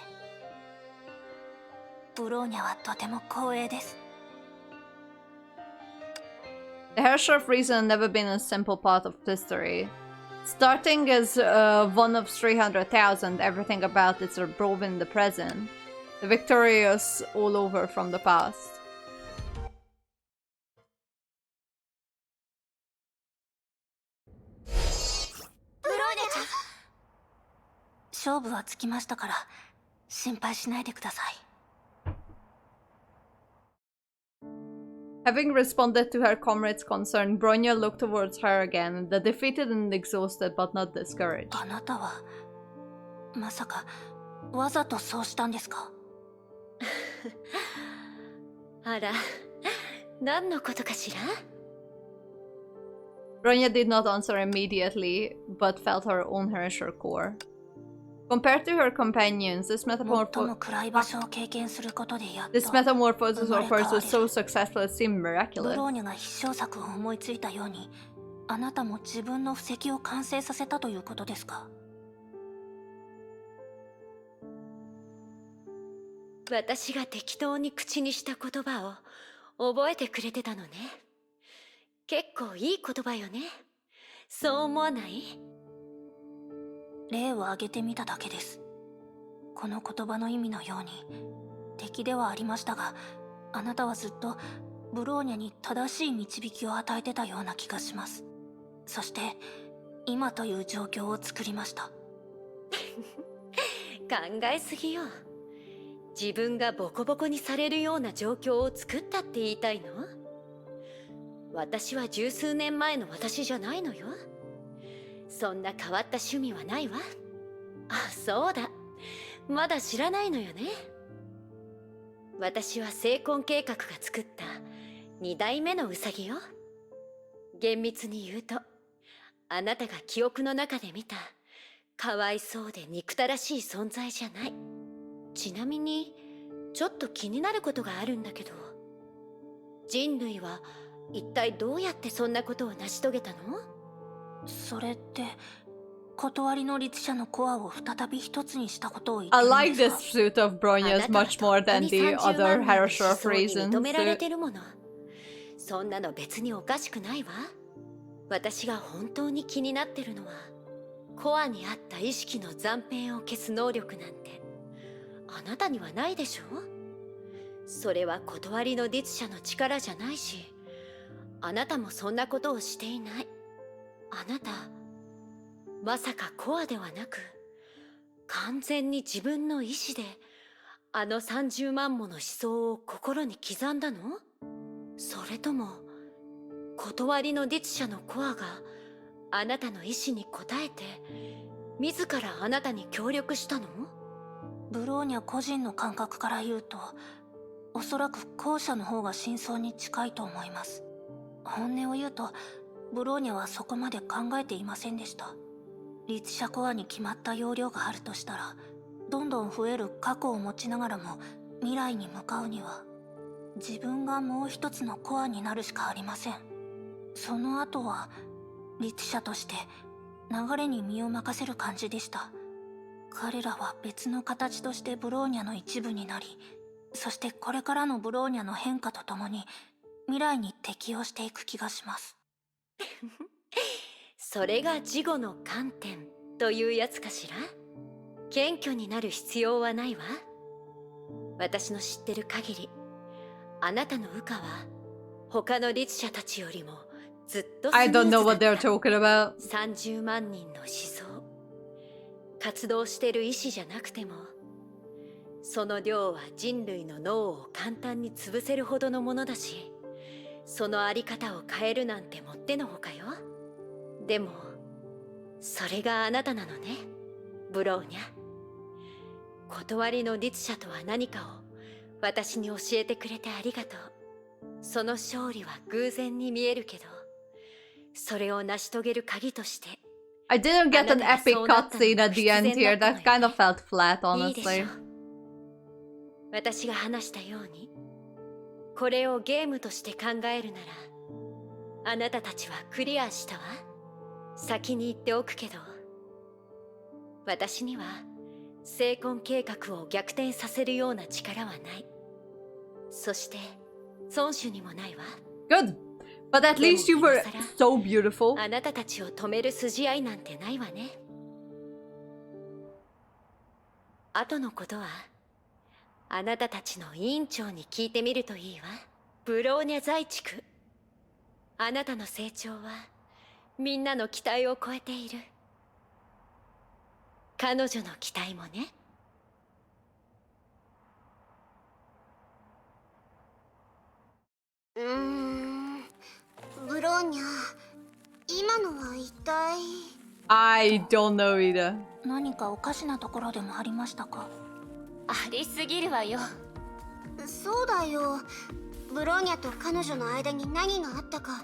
ブローニャはとても光栄です。The Hare of Reason had never been a simple part of history. Starting as one of 300,000, everything about it are brought in the present. The victorious all over from the past. ブローニャちゃん。勝負はつきましたから、心配しないでください。Having responded to her comrade's concern, Bronya looked towards her again, the defeated and exhausted but not discouraged. あなたはまさかわざとそうしたんですか？あら、何のことかしら？ Bronya did not answer immediately, but felt her own harsher core. Compared to her companions, this 最も暗い場所を経験することでやっと this metamorphosis of hers was so successful it seemed ブ miraculous. ローニャが必勝作を思いついたように、あなたも自分の布石を完成させたということですか？私が適当に口にした言葉を覚えてくれてたのね。結構いい言葉よね。そう思わない？例を挙げてみただけです。この言葉の意味のように敵ではありましたが、あなたはずっとブローニャに正しい導きを与えてたような気がします。そして今という状況を作りました。考えすぎよ。自分がボコボコにされるような状況を作ったって言いたいの？私は十数年前の私じゃないのよ。そんな変わった趣味はないわ。あ、そうだ。まだ知らないのよね。私は成婚計画が作った2代目のウサギよ。厳密に言うと、あなたが記憶の中で見たかわいそうで憎たらしい存在じゃない。ちなみにちょっと気になることがあるんだけど、人類は一体どうやってそんなことを成し遂げたの？それって断りの律者のコアを再び一つにしたことを言って I るん like です this か？ suit of Bronya's much more than the other Herreshoff 認められ reasons. てるもの。そんなの別におかしくないわ。私が本当に気になってるのは、コアにあった意識の残片を消す能力なんてあなたにはないでしょ？それは断りの律者の力じゃないし、あなたもそんなことをしていない。あなたまさかコアではなく、完全に自分の意志であの30万もの思想を心に刻んだの？それとも断りの律者のコアがあなたの意志に応えて自らあなたに協力したの？ブローニャ個人の感覚から言うと、おそらく後者の方が真相に近いと思います。本音を言うと、ブローニャはそこまで考えていませんでした。律者コアに決まった容量があるとしたら、どんどん増える過去を持ちながらも未来に向かうには、自分がもう一つのコアになるしかありません。その後は律者として流れに身を任せる感じでした。彼らは別の形としてブローニャの一部になり、そしてこれからのブローニャの変化とともに未来に適応していく気がします。それが事後の観点というやつかしら？謙虚になる必要はないわ。私の知ってる限り、あなたの羽化は他の律者たちよりもずっとスム I ーズ don't だ know っ what た。 they're talking about. 30万人の思想、活動してる意志じゃなくても、その量は人類の脳を簡単に潰せるほどのものだし、そのあり方を変えるなんてもってのほかよ。でもそれがあなたなのね、ブローニャ。断りの律者とは何かを私に教えてくれてありがとう。その勝利は偶然に見えるけど、それを成し遂げる鍵として I didn't get an epic cutscene at the end here. That kind of felt flat, いいでし honestly. ょ。私が話したように、これをゲームとして考えるなら、あなたたちはクリアしたわ。先に言っておくけど、私には成婚計画を逆転させるような力はない。そして孫子にもないわ。 Good. But at least you were so beautiful. あなたたちを止める筋合いなんてないわね。後のことはあなたたちの委員長に聞いてみるといいわ。ブローニャ在地区、あなたの成長はみんなの期待を超えている。彼女の期待もね。ーニャ、今のは一体 I don't know either. 何かおかしなところでもありましたか？ありすぎるわよ。そうだよ。ブローニャと彼女の間に何があったか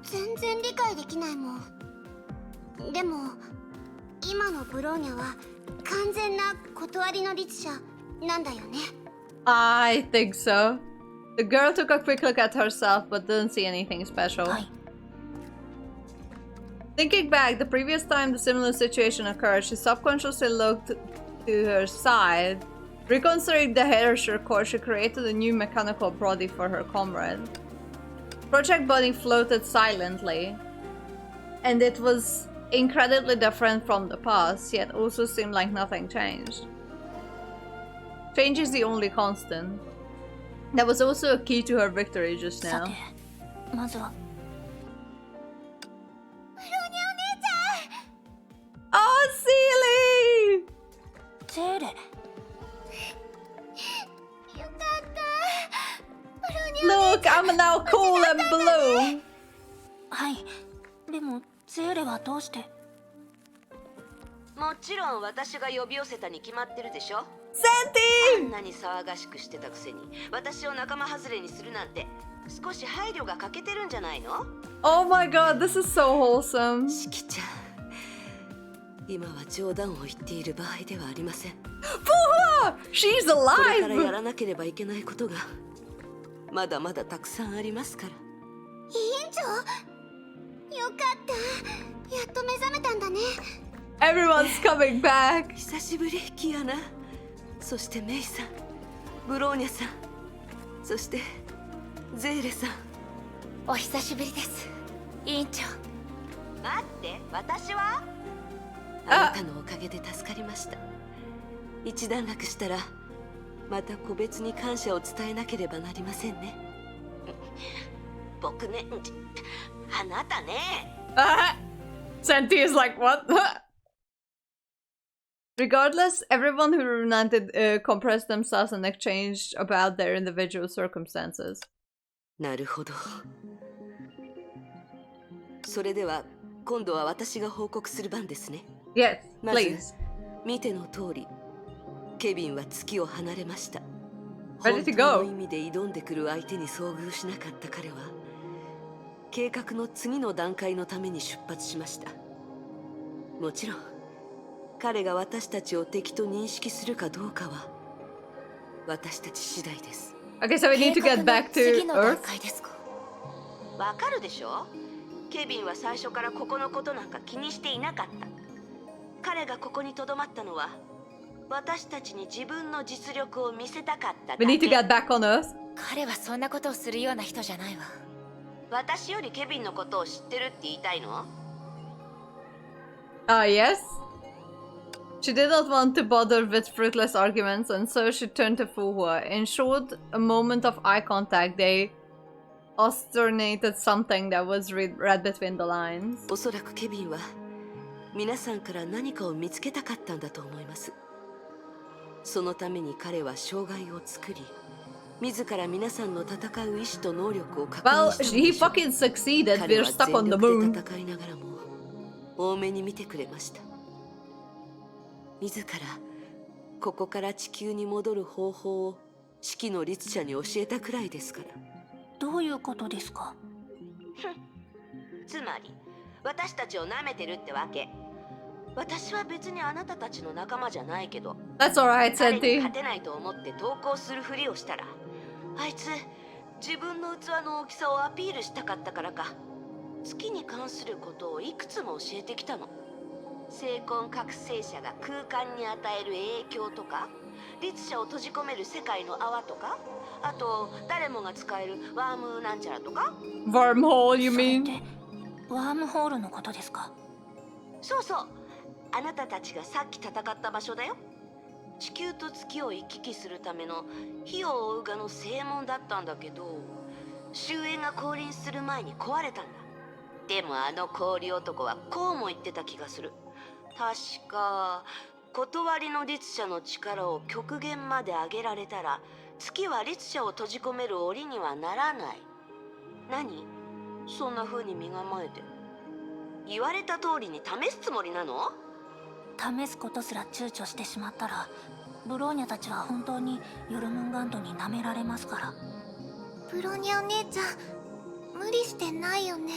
全然理解できないもん。でも今のブローニャは完全な断りの律者なんだよね。I think so. The girl took a quick look at herself but didn't see anything special. はい。 Thinking back, the previous time the similar situation occurred, she subconsciously looked to her side. Reconsidering the Hare course, she created a new mechanical body for her comrade. Project Body floated silently, and it was incredibly different from the past, yet also seemed like nothing changed. Change is the only constant. That was also a key to her victory just さ now. て、まずは Oh, Seely! ゼーレ。 Look, I'm now cool and blue! はい。でもゼーレはどうして？もちろん私が呼び寄せたに決まってるでしょ。あ Senti! んなに騒がしくしてたくせに私を仲間外れにするなんて少し配慮が欠けてるんじゃないの？ Oh my god, this is so wholesome. しきちゃん、今は冗談を言っている場合ではありません。 Fuha! She's これからや alive! らなければいけないことがまだまだたくさんありますから。委員長、よかった。やっと目覚めたんだね。 Everyone's coming back. 久しぶりキアナ、そしてメイさん、ブローニャさん、そしてゼーレさん。お久しぶりです、委員長。待って、私はあなたのおかげで助かりました。一段落したらまた個別に感謝を伝えなければなりませんね。僕ね、あなたね。Senti is like, what? Regardless, everyone who reunited compressed themselves and exchanged about their individual circumstances. なるほど。それでは今度は私が報告する番ですね。 Yes, まず please. 見ての通り、ケビンは月を離れました。 Ready to 本当 go. の意味で挑んでくる相手に遭遇しなかった彼は、計画の次の段階のために出発しました。もちろん、彼が私たちを敵と認識するかどうかは、私たち次第です。 Okay, so we need to get back 次 to の段 Earth. 階ですか？わかるでしょ？ケビンは最初からここのことなんか気にしていなかった。彼がここに留まったのは、私たちに自分の実力を見せたかっただ We need to け。 get back on Earth. 彼はそんなことをするような人じゃないわ。私よりケビンのことを知ってるって言いたいの？ Yes. She did not want to bother with fruitless arguments, and so she turned to Fuhua. In short, a moment of eye contact, they ostinated something that was read between the lines. おそらくケビンは皆さんから何かを見つけたかったんだと思います。そのために彼は障害を作り、自ら皆さんの戦う意志と能力を確 Well, 認したの he でしょう。 fucking succeeded. 彼 We're は stuck on 全 the 力 moon. で戦いながらも多めに見てくれました。自らここから地球に戻る方法を式の律者に教えたくらいですから。どういうことですか？つまり私たちを舐めてるってわけ。私は別にあなたたちの仲間じゃないけど、 That's alright, 彼に Senti. 勝てないと思って投降するふりをしたら、あいつ自分の器の大きさをアピールしたかったからか、月に関することをいくつも教えてきたの。精魂覚醒者が空間に与える影響とか、律者を閉じ込める世界の泡とか、あと誰もが使えるワームなんちゃらとか。 Wormhole, you それっ mean? てワームホールのことですか？そうそう、あなたたちがさっき戦った場所だよ。地球と月を行き来するための火を追うがの正門だったんだけど、終焉が降臨する前に壊れたんだ。でもあの氷男はこうも言ってた気がする。確か断りの律者の力を極限まで上げられたら、月は律者を閉じ込める檻にはならない。何？そんな風に身構えて。言われた通りに試すつもりなの？試すことすら躊躇してしまったら、ブローニャたちは本当にヨルムンガンドに舐められますから。ブロニャお姉ちゃん、無理してないよね。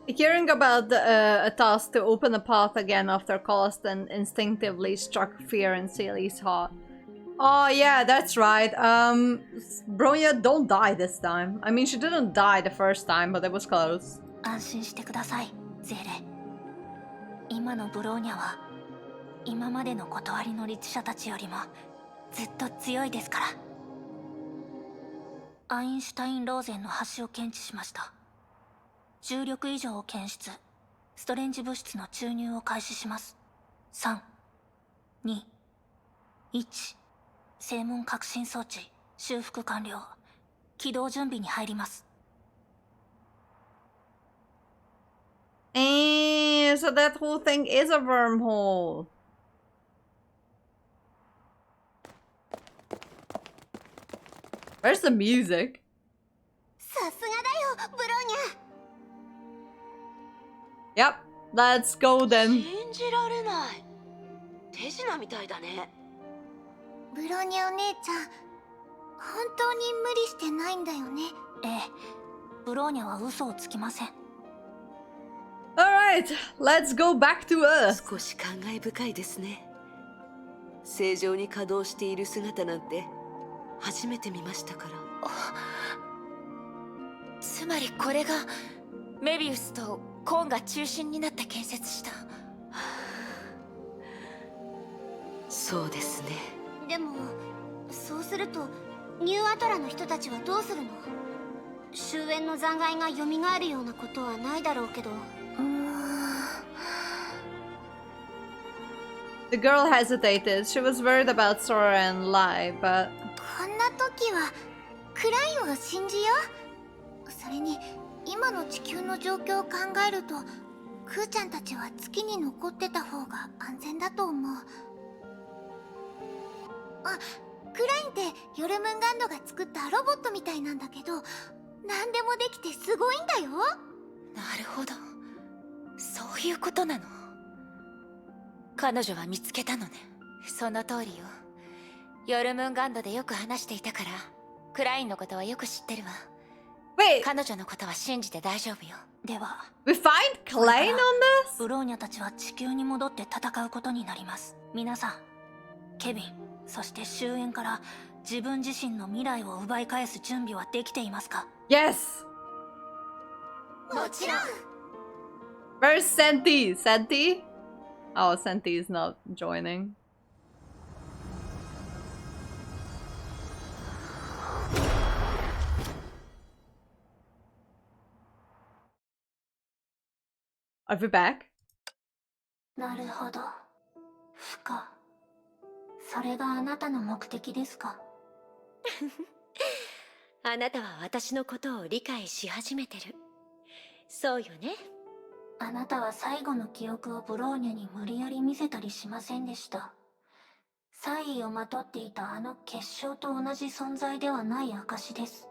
Hearing about a task to open a path again after Colston instinctively struck fear in Sally's heart. Oh yeah, that's right. Bronya, don't die this time. I mean, she didn't die the first time, but it was close. 安心してください、ゼーレ。今のブローニャは今までの断りの律者たちよりもずっと強いですから。アインシュタインローゼンの端を検知しました。重力異常を検出。ストレンジ物質の注入を開始します。3、2、1。正門革新装置修復完了。起動準備に入ります。So that whole thing is a wormhole. Where's the music? さすがだよ、ブロニャ。Yep, let's go then. 信じられない。手品みたいだね。ブロニャお姉ちゃん、本当に無理してないんだよね。ええ、ブローニャは嘘をつきません。Alright, let's go back to Earth. 少し感慨深いですね。正常に稼働している姿なんて初めて見ましたから。つまりこれがメビウスとコーンが中心になって建設した。そうですね。でもそうするとニューアトラの人たちはどうするの？終焉の残骸が蘇るようなことはないだろうけど。The girl hesitated. She was worried about Sora and Lai, but... こんな時はクラインを信じよう。それに今の地球の状況を考えるとクーちゃんたちは月に残ってた方が安全だと思う。あ、クラインってヨルムンガンドが作ったロボットみたいなんだけど、何でもできてすごいんだよ。なるほど、そういうことなの。彼女は見つけたのね。その通りよ。ヨルムンガンドでよく話していたからクラインのことはよく知ってるわ。Wait, 彼女のことは信じて大丈夫よ。では we find Klein on this? ブローニャたちは地球に戻って戦うことになります。皆さん、ケビン、そして終焉から自分自身の未来を奪い返す準備はできていますか？ Yes. もちろん。 Where's Senti? Senti? Oh, Senti is not joining. Are we back? なるほど。負荷。それがあなたの目的ですか？あなたは私のことを理解し始めてる。そうよね。あなたは最後の記憶をブローニャに無理やり見せたりしませんでした。猜疑をまとっていたあの結晶と同じ存在ではない証です。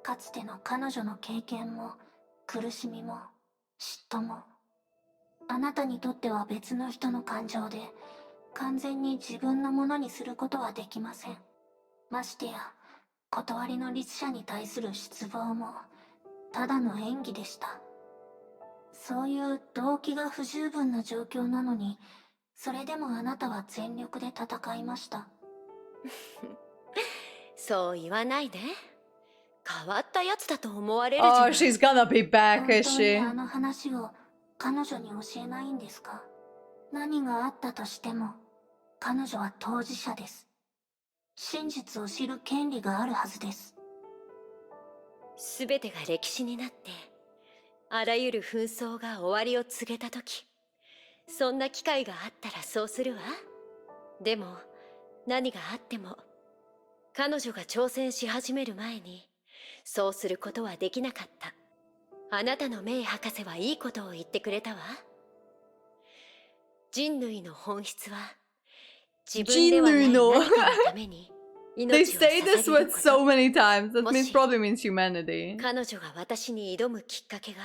かつての彼女の経験も苦しみも嫉妬もあなたにとっては別の人の感情で完全に自分のものにすることはできません。ましてや断りの律者に対する失望もただの演技でした。そういう動機が不十分な状況なのに、それでもあなたは全力で戦いました。そう言わないで。変わったやつだと思われるじゃな Oh, い。she's gonna be back, 本 is 当に she? あの話を彼女に教えないんですか？何があったとしても彼女は当事者です。真実を知る権利があるはずです。すべてが歴史になってあらゆる紛争が終わりを告げたとき、そんな機会があったらそうするわ。でも何があっても彼女が挑戦し始める前にそうすることはできなかった。あなたのメイ博士はいいことを言ってくれたわ。人類の本質は自分ではない何かのために They say this word so many times. That means もし probably means humanity. 彼女が私に挑むきっかけが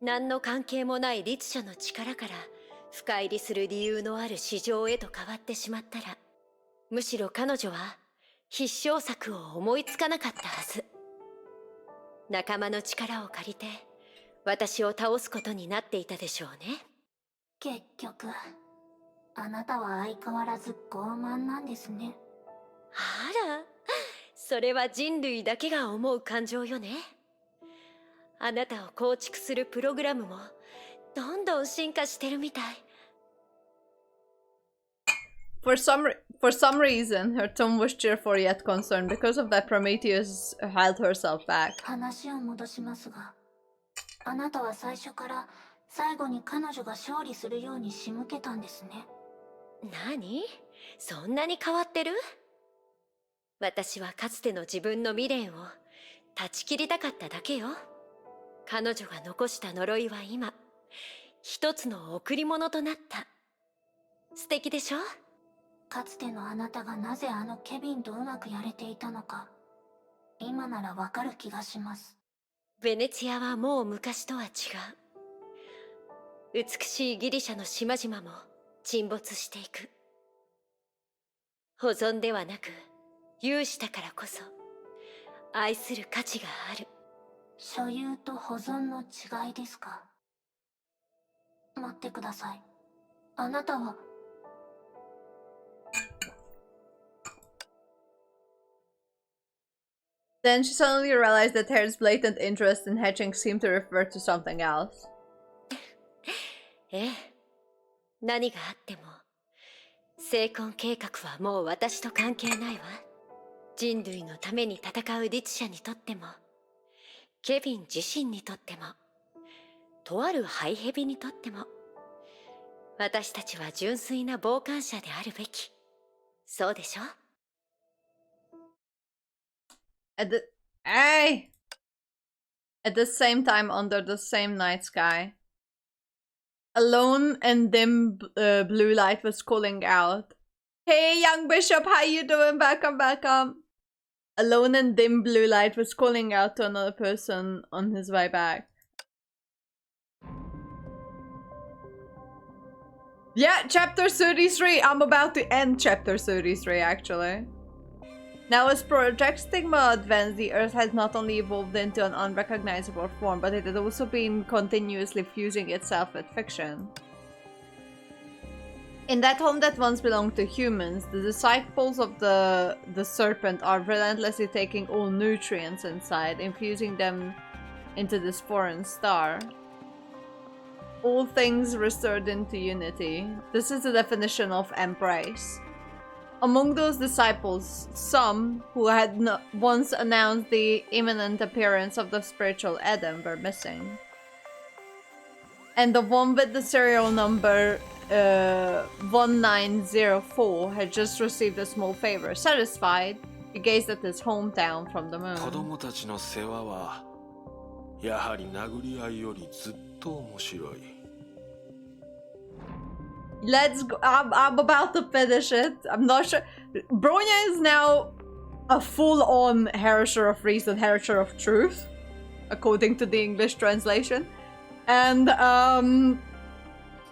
何の関係もない律者の力から深入りする理由のある市場へと変わってしまったら、むしろ彼女は必勝策を思いつかなかったはず。仲間の力を借りて私を倒すことになっていたでしょうね。結局あなたは相変わらず傲慢なんですね。あら、それは人類だけが思う感情よね。あなたを構築するプログラムもどんどん進化してるみたい。For some reason, her tone was cheerful yet concerned. Because of that, Prometheus held herself back. 話を戻しますが、あなたは最初から最後に彼女が勝利するように仕向けたんですね。何？そんなに変わってる？私はかつての自分の未練を断ち切りたかっただけよ。彼女が残した呪いは今一つの贈り物となった。素敵でしょ？かつてのあなたがなぜあのケビンとうまくやれていたのか、今ならわかる気がします。ベネツィアはもう昔とは違う。美しいギリシャの島々も沈没していく。保存ではなく有したからこそ愛する価値がある。所有と保存の違いですか？待ってください。あなたは。Then she suddenly realized that Hare's blatant interest in hedging seemed to refer to something else. ええ、何があっても成婚計画はもう私と関係ないわ。人類のために戦う律者にとっても、ケビン自身にとっても、とあるハイヘビにとっても、私たちは純粋な傍観者であるべき。そうでしょ？ At the same time, under the same night sky, a lone and dim blue light was calling out, "Hey, young bishop, how you doing? Welcome, welcome." A lone and dim blue light was calling out to another person on his way back. Yeah, chapter 33. I'm about to end chapter 33, actually. Now, as Project Stigma advanced, the Earth has not only evolved into an unrecognizable form, but it has also been continuously fusing itself with fiction. In that home that once belonged to humans, the disciples of the serpent are relentlessly taking all nutrients inside, infusing them into this foreign star. All things restored into unity. This is the definition of embrace. Among those disciples, some who had once announced the imminent appearance of the spiritual Adam were missing. And the one with the serial number 1904 had just received a small favor. Satisfied, he gazed at his hometown from the moon. 子供たちの世話はやはり殴り合いよりずっと面白い。 Let's go. I'm about to finish it. I'm not sure. Bronya is now a full-on Heresher of Reason, Heresher of Truth, according to the English translation. And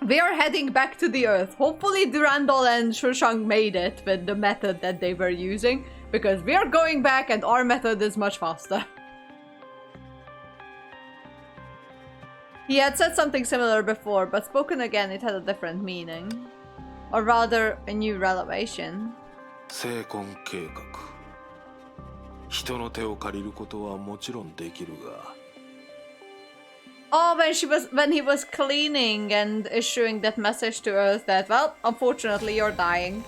we are heading back to the Earth. Hopefully Durandal and Shushang made it with the method that they were using, because we are going back and our method is much faster. He had said something similar before, but spoken again it had a different meaning. Or rather, a new revelation. 成婚計画。人の手を借りることはもちろんできるが。Oh, when he was cleaning and issuing that message to Earth that, well, unfortunately you're dying.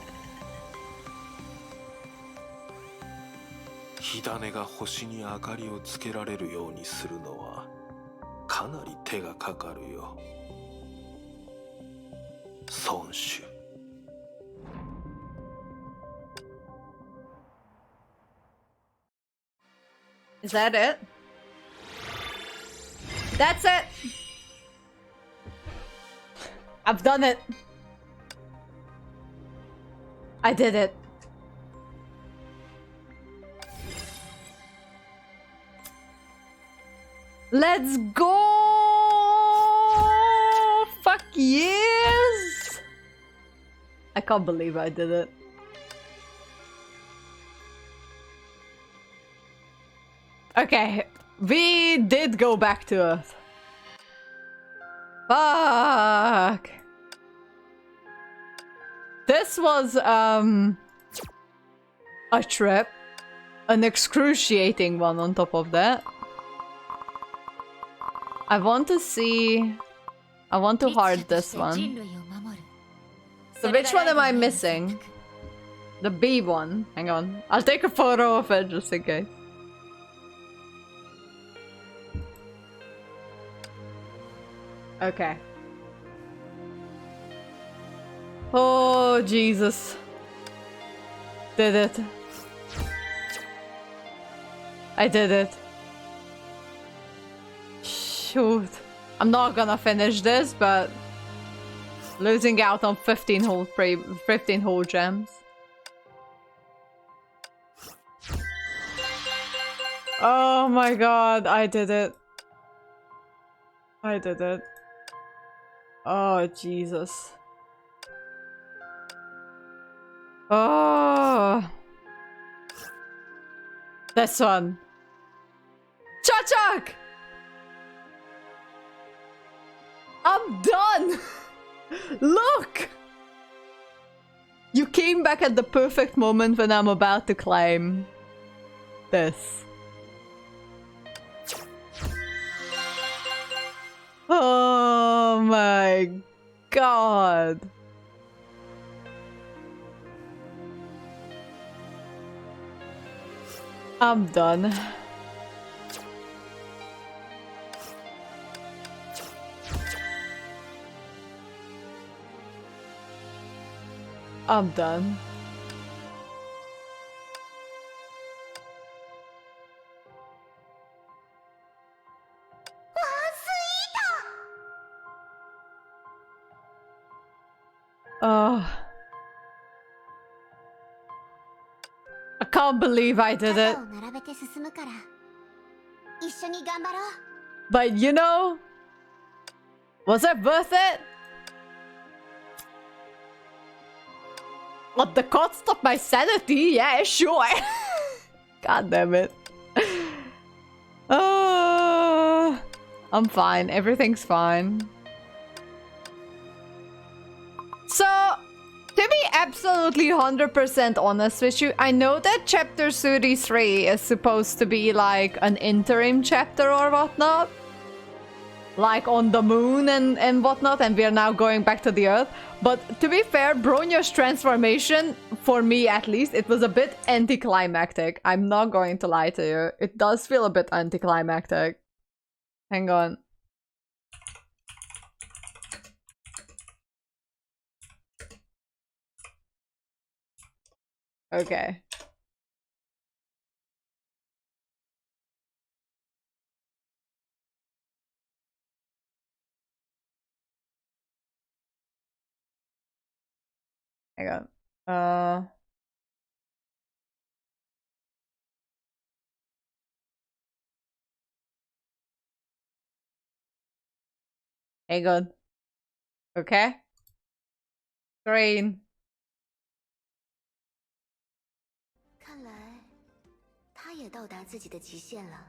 火種が星に明かりをつけられるようにするのはかなり手がかかるよ。孫子。Is that it? That's it! I've done it! I did it. Let's go! Fuck yes! I can't believe I did it. Okay, we did go back to Earth. Fuck! This was, a trip. An excruciating one on top of that. I want to see... I want to hard this one. So which one am I missing? The B one. Hang on. I'll take a photo of it just in case. Okay. Oh, Jesus. Did it. I did it. Shoot. I'm not gonna finish this, but losing out on 15 whole gems. Oh my god, I did it. I did it. Oh, Jesus. Oh. This one. Chachak! I'm done! Look! You came back at the perfect moment when I'm about to climb this. Oh my god. I'm done. I'm done. Oh. I can't believe I did it. But you know, was it worth it? At the cost of my sanity? Yeah, sure. God damn it. Oh, I'm fine. Everything's fine. So, to be absolutely 100% honest with you, I know that chapter 33 is supposed to be like an interim chapter or whatnot. Like on the moon and whatnot, and we are now going back to the Earth. But to be fair, Bronya's transformation, for me at least, it was a bit anticlimactic. I'm not going to lie to you. It does feel a bit anticlimactic. Hang on. Okay. Hang on. Hang on. Okay. Green. 看来他也到达自己的极限了，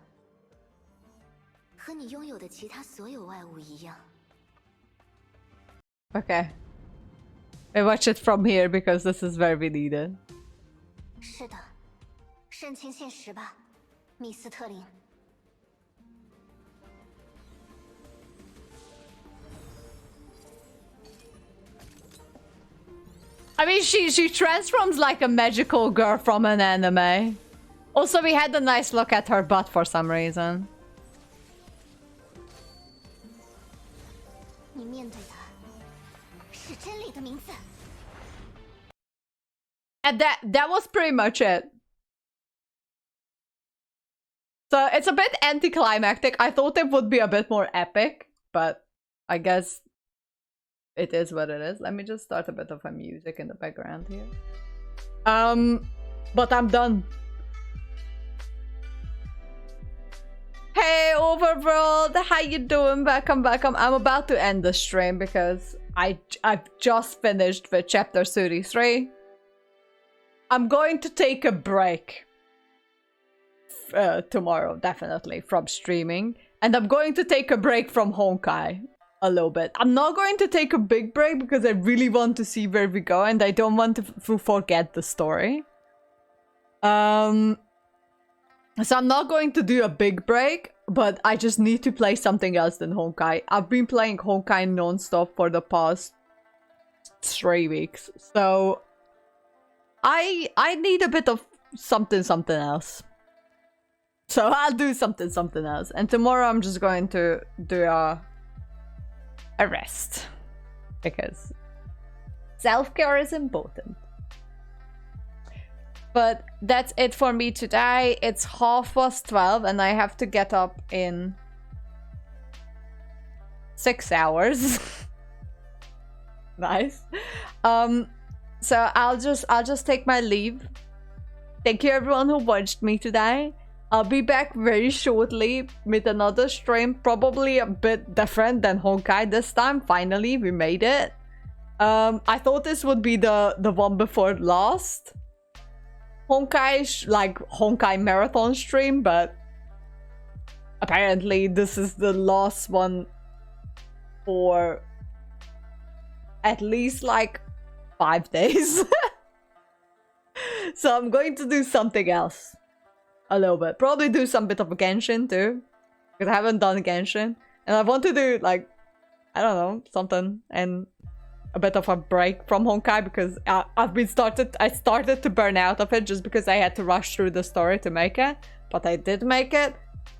和你拥有的其他所有外物一样。 Okay. I watch it from here because this is where we need it. 是的，认清现实吧，密斯特林。 I mean, she transforms like a magical girl from an anime. Also, we had a nice look at her butt for some reason. 你面对的是真理的名字。 And that was pretty much it. So it's a bit anticlimactic. I thought it would be a bit more epic, but I guess it is what it is. Let me just start a bit of a music in the background here. But I'm done. Hey, Overworld, how you doing? Welcome. I'm about to end the stream because I've just finished with chapter 33. I'm going to take a break tomorrow, definitely, from streaming. And I'm going to take a break from Honkai a little bit. I'm not going to take a big break because I really want to see where we go and I don't want to forget the story. So I'm not going to do a big break, but I just need to play something else than Honkai. I've been playing Honkai non-stop for the past 3 weeks. So I need a bit of something else. So I'll do something else. And tomorrow I'm just going to do a rest. Because self-care is important. But that's it for me today. It's 12:30 and I have to get up in 6 hours. Nice. So I'll just take my leave. Thank you everyone who watched me today. I'll be back very shortly with another stream, probably a bit different than Honkai this time. Finally, we made it. I thought this would be the one before last Honkai marathon stream, but apparently this is the last one for at least like 5 days. So I'm going to do something else a little bit. Probably do some bit of a Genshin too, because I haven't done Genshin. And I want to do like, I don't know, something and a bit of a break from Honkai because I started to burn out of it just because I had to rush through the story to make it. But I did make it,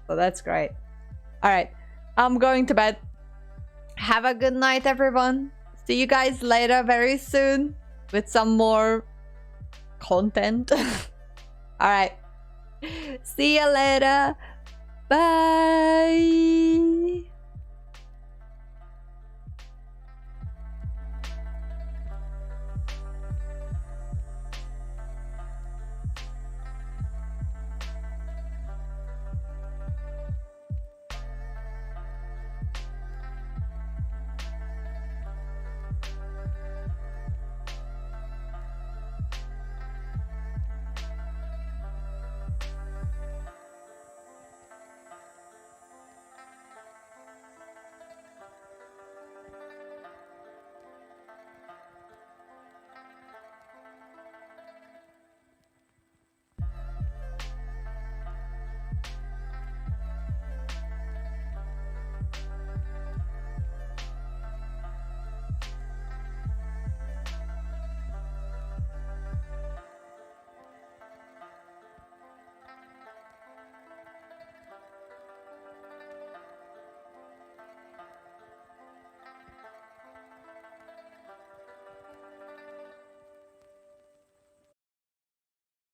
so that's great. Alright, I'm going to bed. Have a good night, everyone. See you guys later very soon with some more content. Alright. See you later. Bye.